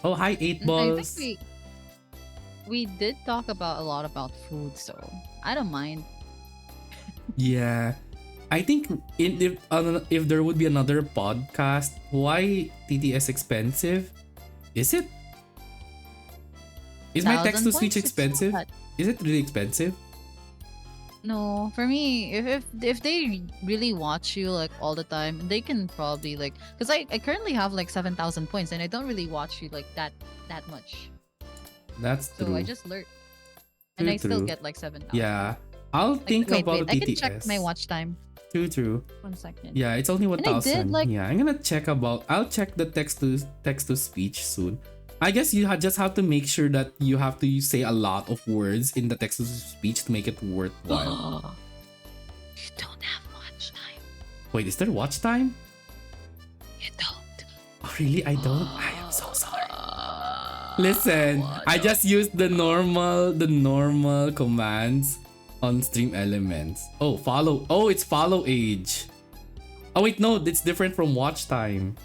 Oh, hi, eight I think balls. we did talk about a lot about food, so I don't mind. Yeah. I think if there would be another podcast, why TTS expensive? Is it? Is my text Thousand to speech points? It's not expensive? that. Is it really expensive? No, for me, if they really watch you like all the time, they can probably like, because I currently have like 7,000 points and I don't really watch you like that much. That's So I true. just learn and True, I still true. get like 7,000. Yeah. I'll Like, think wait, about wait, the I can check my TTS. watch time. True, true. 1 second. Yeah, it's only And I did 1,000. like, Yeah, I'm gonna check about. I'll check the text to speech soon. I guess you just have to make sure that you have to say a lot of words in the text to speech to make it worthwhile. you don't have watch time. Wait, is there watch time? You don't. Oh, really? I don't. I am so sorry. Listen, I just used the normal commands on Stream Elements. Oh, follow. Oh, it's follow age. Oh wait, no, it's different from watch time.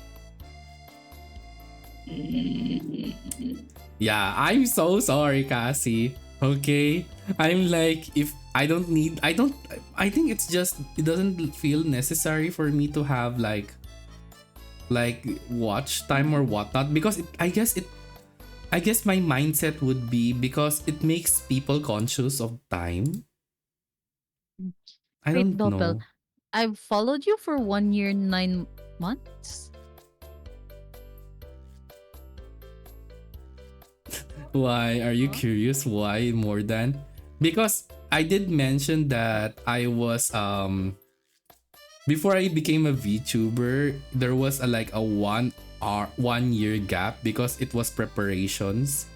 Yeah, I'm so sorry, Cassie. Okay, I'm like, if I don't need, I think it's just it doesn't feel necessary for me to have like watch time or whatnot, because I guess my mindset would be because it makes people conscious of time. I Wait, don't Bell, know I've followed you for 1 year, 9 months. why. Are you Huh? curious why more than? Because I did mention that I was before I became a VTuber, there was a like a 1 year gap because it was preparations.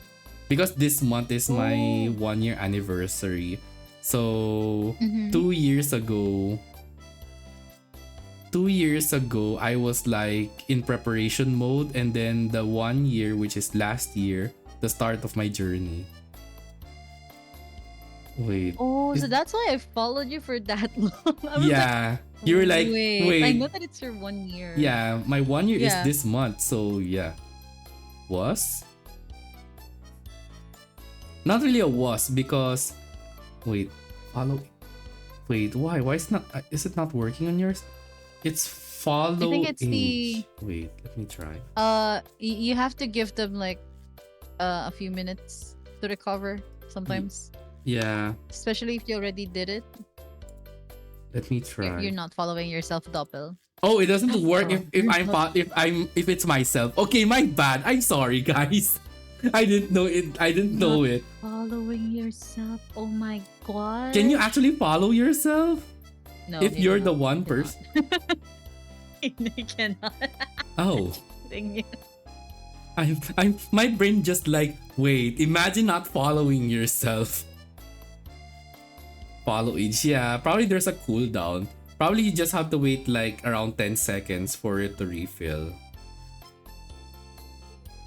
Because this month is my Oh. 1 year anniversary. So Mm-hmm. 2 years ago, 2 years ago, I was like in preparation mode, and then the 1 year, which is last year, the start of my journey. Wait, Oh, so is that's why I followed you for that long. I was like, yeah, you were like, wait, I wait, know that it's your 1 year. yeah, my 1 year is Yeah. this month, so yeah, was Not really a was because wait, follow. Wait, why? Why is not? Is it not working on yours? It's I think follow it's the age. Wait, let me try. you have to give them like a few minutes to recover Y- sometimes, Yeah, especially if you already did it. let me You're try. not following yourself double. Oh, it doesn't work Oh, if you're I'm not if it's myself. Okay, my bad. I'm sorry, guys. I didn't know it. I didn't not know it. following yourself. Oh my Can you gosh. actually follow yourself No, if he you're the cannot. He one cannot. person? He cannot. Oh, Kidding you. my brain just like wait. Imagine not following yourself. Follow each. Yeah, probably there's a cooldown. Probably you just have to wait like around 10 seconds for it to refill.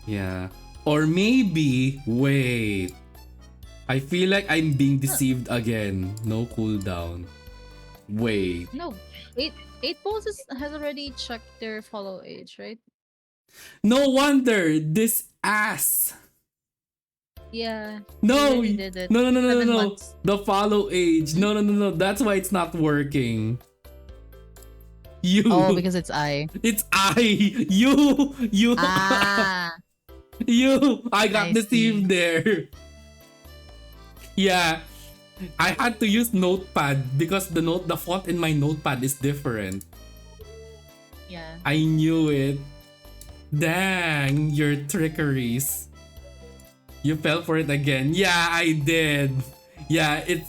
Yeah. Or maybe wait. I feel like I'm being Huh. deceived again. No cooldown. Wait. No, eight eight balls has already checked their follow age, right? No wonder this ass. Yeah, he No. already did it. No, no, no, no, no, 7 no. months. The follow age. Hmm? No, no, no, no. That's why it's not working. Oh, You. because it's I. It's I. You. Ah, You. I got I deceived see. there. Yeah. I had to use notepad because the font in my notepad is different. Yeah. I knew it. Dang, your trickeries. You fell for it again. Yeah, I did. Yeah, it's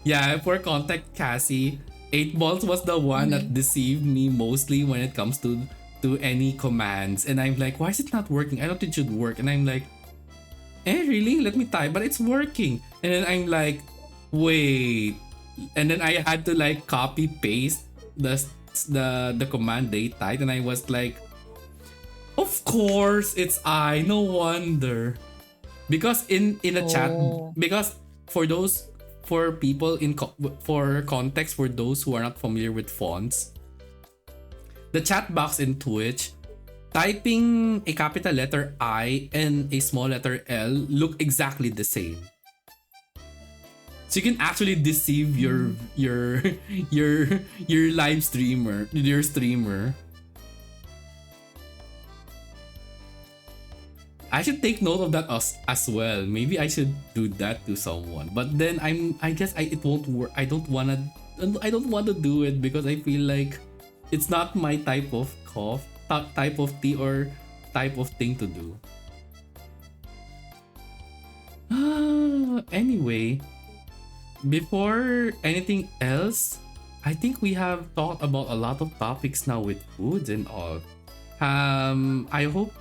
yeah, for contact Cassie, 8 balls was the one that Mm-hmm. deceived me mostly when it comes to any commands. And I'm like, why is it not working? I thought it should work. And I'm like, really? Let me type, but it's working. And then I'm like, wait. And then I had to like copy paste the command they typed, and I was like, of course it's I. No wonder. Because in a chat, Oh. because for those for people for context for those who are not familiar with fonts, the chat box in Twitch, typing a capital letter I and a small letter L look exactly the same. So you can actually deceive Mm. your live streamer, your streamer. I should take note of that as well. Maybe I should do that to someone. But then I guess it won't work. I don't want to do it because I feel like it's not my type of type of tea or type of thing to do. Anyway, before anything else, I think we have talked about a lot of topics now with foods and all. I hope.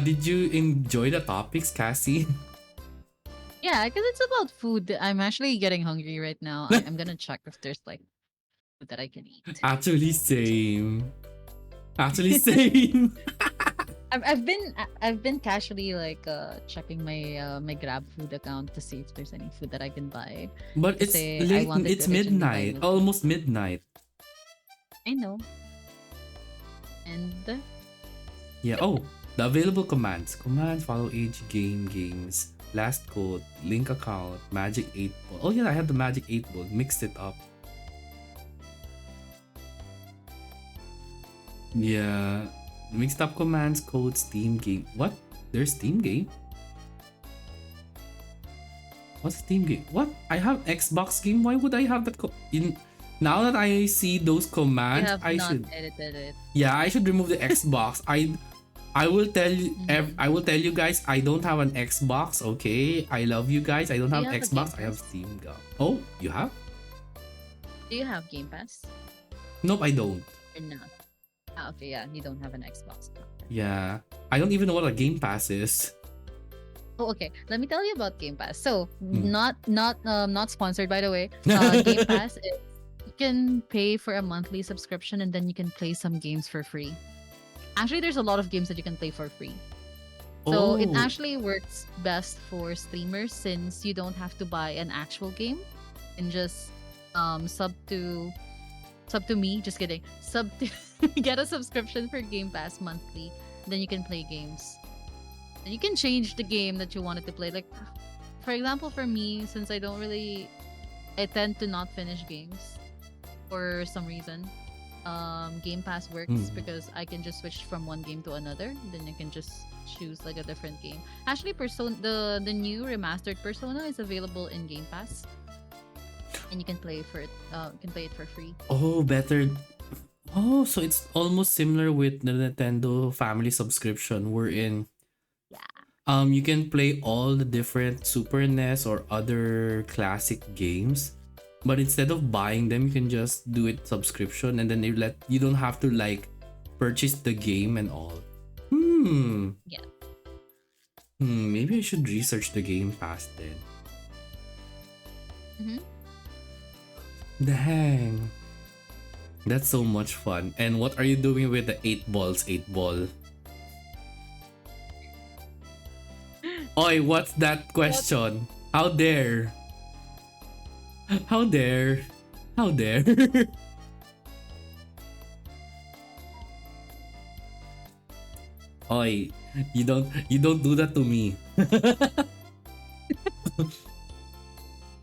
Did you enjoy the topics, Cassie? Yeah, because it's about food. I'm actually getting hungry right now. I'm gonna check if there's like food that I can eat. Actually, same. Actually, same. I've been casually like checking my my Grab food account to see if there's any food that I can buy. But Because it's I late. wanted to It's originally buy midnight. milk tea. Almost midnight. I know. And Yeah. Oh, the available commands. Commands follow age games. Last code. Link account. Magic 8 ball. Oh yeah, I had the magic 8 ball. Mixed it up. Yeah. Mixed up commands, code, Steam game. What? There's Steam game? What's Steam game? What? I have Xbox game. Why would I have that? In now that I see those you commands, have I not should. edited it. Yeah, I should remove the Xbox. I will tell you. Mhm. I will tell you guys. I don't have an Xbox. Okay, I love you guys. I don't Do have you have a Game Xbox. I have Pass? Steam. Oh, you have? Do you have Game Pass? Nope, I don't. Or not? Ah, okay, yeah, you don't have an Xbox account then. Yeah, I don't even know what a Game Pass is. Oh, okay. Let me tell you about Game Pass. So, Hmm. not sponsored by the way. Game Pass is you can pay for a monthly subscription and then you can play some games for free. Actually, there's a lot of games that you can play for free. So it Oh, actually works best for streamers since you don't have to buy an actual game and just sub to me. Just kidding. Sub to get a subscription for Game Pass monthly. Then you can play games. And you can change the game that you wanted to play. Like for example, for me, since I tend to not finish games for some reason. Game Pass works Mm. because I can just switch from one game to another. Then you can just choose like a different game. Actually, Persona the new remastered Persona is available in Game Pass, and you can play for it. You can play it for free. Oh, better. Oh, so it's almost similar with the Nintendo Family subscription. We're in. Yeah. You can play all the different Super NES or other classic games, but instead of buying them, you can just do it subscription, and then you don't have to like purchase the game and all. Hmm. Yeah. Maybe I should research the Game Pass then. Mm-hmm. Dang. That's so much fun. And what are you doing with the 8 ball? Oi, what's that What? question? How dare? How dare? How dare? Oi, you don't do that to me.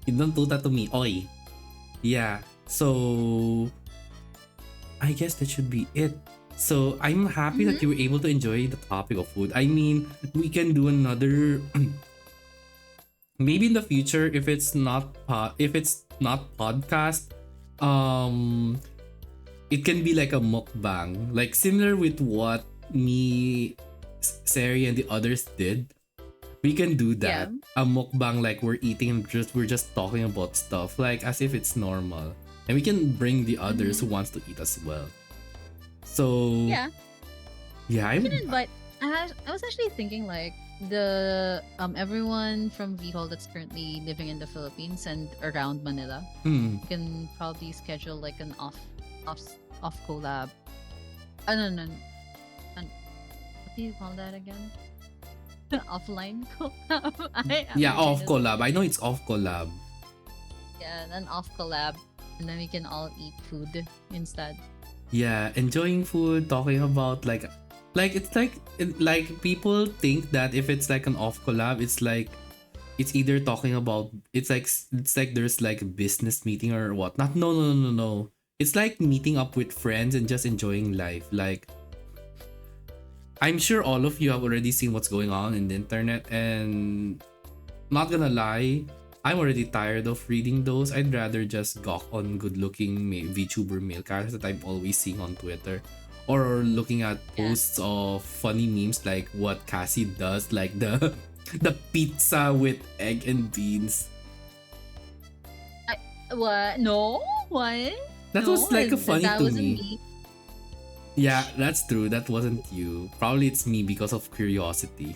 You don't do that to me. Oi. Yeah. So I guess that should be it. So I'm happy Mm-hmm. that you were able to enjoy the topic of food. I mean, we can do another maybe in the future if it's not podcast, um it can be like a mukbang, like similar with what me, Sari, and the others did. We can do Yeah. that. A mukbang, like we're eating and we're just talking about stuff like as if it's normal. And we can bring the others Mm-hmm. who wants to eat as well. So Yeah. yeah, You can I'm invite. I was actually thinking like the everyone from VHOL that's currently living in the Philippines and around Manila. hmm, You can probably schedule like an off off collab. No, no, no. What do you call that again? Offline collab. yeah, My off goodness. collab. I know it's off collab. Yeah, an off collab, and then we can all eat food instead. Yeah, enjoying food, talking about like it's like people think that if it's like an off collab, it's either talking about it's like there's like a business meeting or whatnot. No, no, no, no, no. It's like meeting up with friends and just enjoying life. Like I'm sure all of you have already seen what's going on in the internet, and not gonna lie, I'm already tired of reading those. I'd rather just gawk on good-looking VTuber male characters that I'm always seeing on Twitter, or looking at Yeah. posts of funny memes like what Cassie does, like the the pizza with egg and beans. I, what? No. What? That No. was like a funny That to wasn't me. me. Yeah, that's true. That wasn't you. Probably it's me because of curiosity.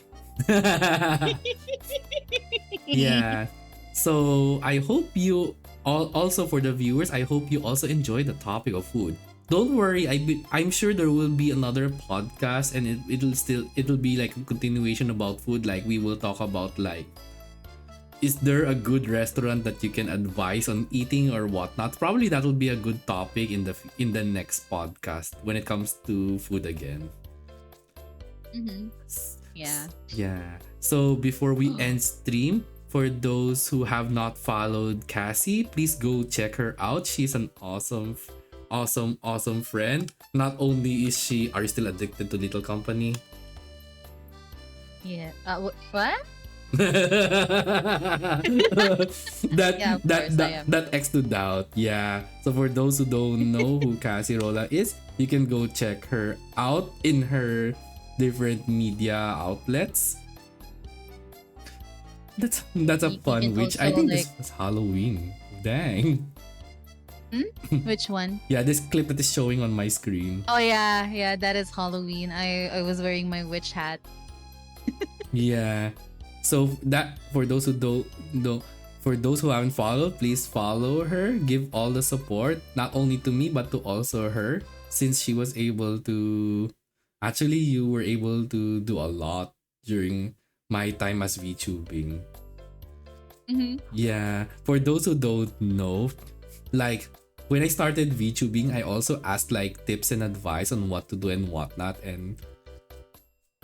Yeah. So I hope you also for the viewers, I hope you also enjoy the topic of food. Don't worry, I'm sure there will be another podcast, and it'll be like a continuation about food. Like we will talk about like is there a good restaurant that you can advise on eating or whatnot. Probably that will be a good topic in the next podcast when it comes to food again. Mm-hmm. Yeah. Yeah. So before we end stream, for those who have not followed Cassie, please go check her out. She's an awesome friend. Not only is she, are you still addicted to Little Company? Yeah. What? that Yeah, of that course I that am. that X to doubt. Yeah. So for those who don't know who Cassie Rola is, you can go check her out in her different media outlets. That's a You fun can witch. I also think like. this was Halloween. Dang. Which one? Yeah, this clip that is showing on my screen. Oh yeah, yeah. That is Halloween. I was wearing my witch hat. Yeah. So that for those who don't for those who haven't followed, please follow her. Give all the support, not only to me but to also her, since she was able to. Actually, you were able to do a lot during my time as VTubing. Mm-hmm. Yeah, for those who don't know, like when I started VTubing, I also asked like tips and advice on what to do and whatnot, and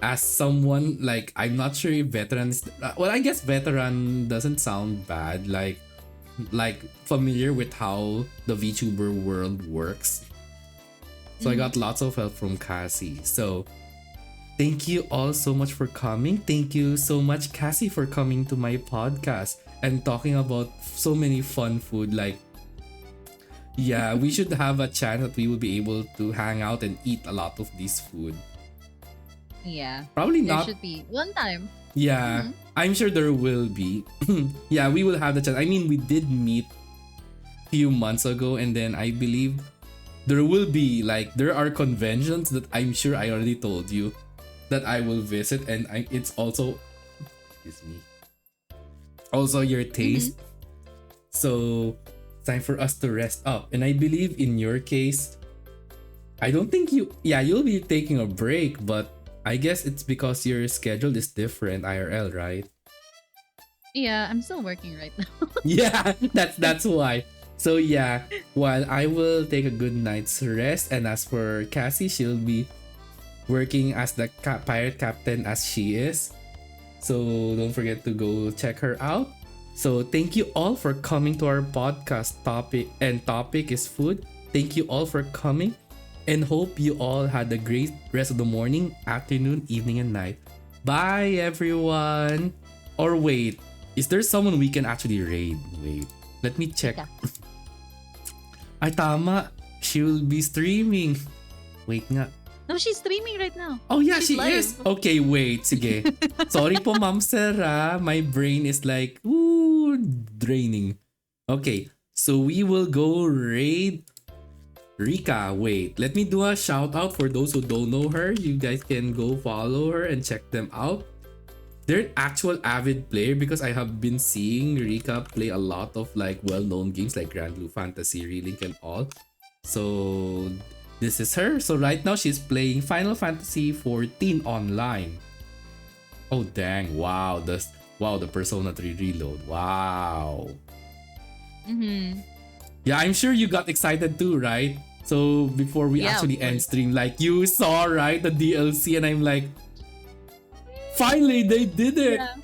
as someone like I'm not sure if veteran is well, I guess veteran doesn't sound bad. Like familiar with how the VTuber world works. So I Mhm. got lots of help from Cassie. So thank you all so much for coming. Thank you so much, Cassie, for coming to my podcast and talking about so many fun food. Like, yeah, we should have a chance that we will be able to hang out and eat a lot of this food. Yeah. Probably There not. should be one time. Yeah, Mhm. I'm sure there will be. Yeah, we will have the chance. I mean, we did meet few months ago, and then I believe there will be like there are conventions that I'm sure I already told you that I will visit, and it's also excuse me also your Mhm. taste. So time for us to rest up, and I believe in your case, I don't think you'll be taking a break, but I guess it's because your schedule is different IRL, right? Yeah, I'm still working right now. Yeah, that's why. So yeah, while I will take a good night's rest, and as for Cassie, she'll be working as the pirate captain as she is. So don't forget to go check her out. So thank you all for coming to our podcast topic, and topic is food. Thank you all for coming, and hope you all had a great rest of the morning, afternoon, evening, and night. Bye everyone. Or wait, is there someone we can actually raid? Wait, let me check. Ika. Ay tama, she will be streaming. Wait nga. No, she's streaming right now. Oh yeah, She's she live. is. Okay, wait, sige. Sorry po, Ma'am Sarah. My brain is like, ooh, draining. Okay, so we will go raid Rika. Wait, let me do a shout out for those who don't know her. You guys can go follow her and check them out. They're an actual avid player because I have been seeing Rika play a lot of like well-known games like Grand Blue Fantasy, Relink, and all. So this is her. So right now she's playing Final Fantasy 14 online. Oh dang! Wow, the Persona 3 Reload. Wow. Mm-hmm. Yeah, I'm sure you got excited too, right? So before we Yeah, of actually end course. stream, like you saw, right, the DLC, and I'm like, finally they did it. Yeah.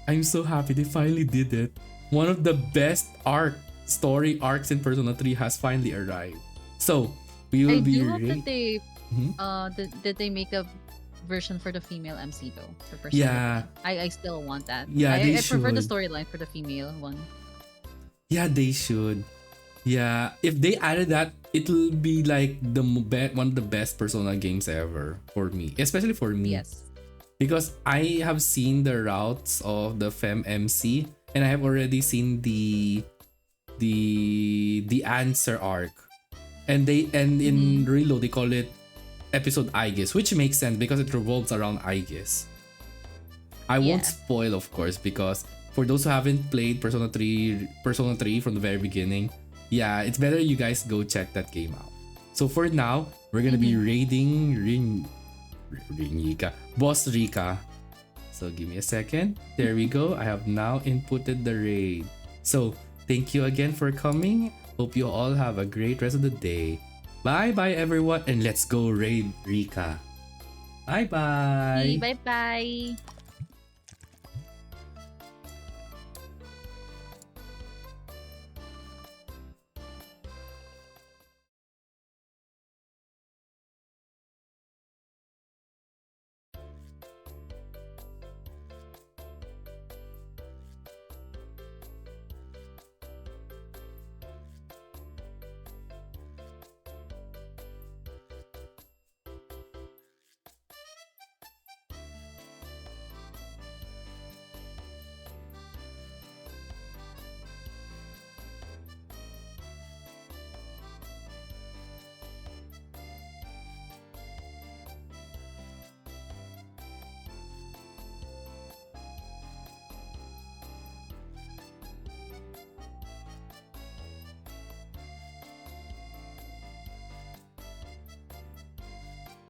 I'm so happy they finally did it. One of the best story arcs in Persona 3 has finally arrived. So we will I be do hope that they Mhm. that they make a version for the female MC though for Persona Yeah, 3. I still want that. yeah, they I prefer the should. storyline for the female one. Yeah, they should. Yeah, if they added that, it'll be like one of the best Persona games ever for me, especially for me. Yes. Because I have seen the routes of the Fem MC, and I have already seen the answer arc, and in Mm-hmm. Reload they call it episode Aegis, which makes sense because it revolves around Aegis. I won't Yeah. spoil, of course, because for those who haven't played Persona 3 from the very beginning, yeah, it's better you guys go check that game out. So for now, we're gonna be Mm-hmm. raiding Rika, Boss Rika. So give me a second. There we go. I have now inputted the raid. So thank you again for coming. Hope you all have a great rest of the day. Bye bye everyone, and let's go raid Rika. Bye bye. Bye bye.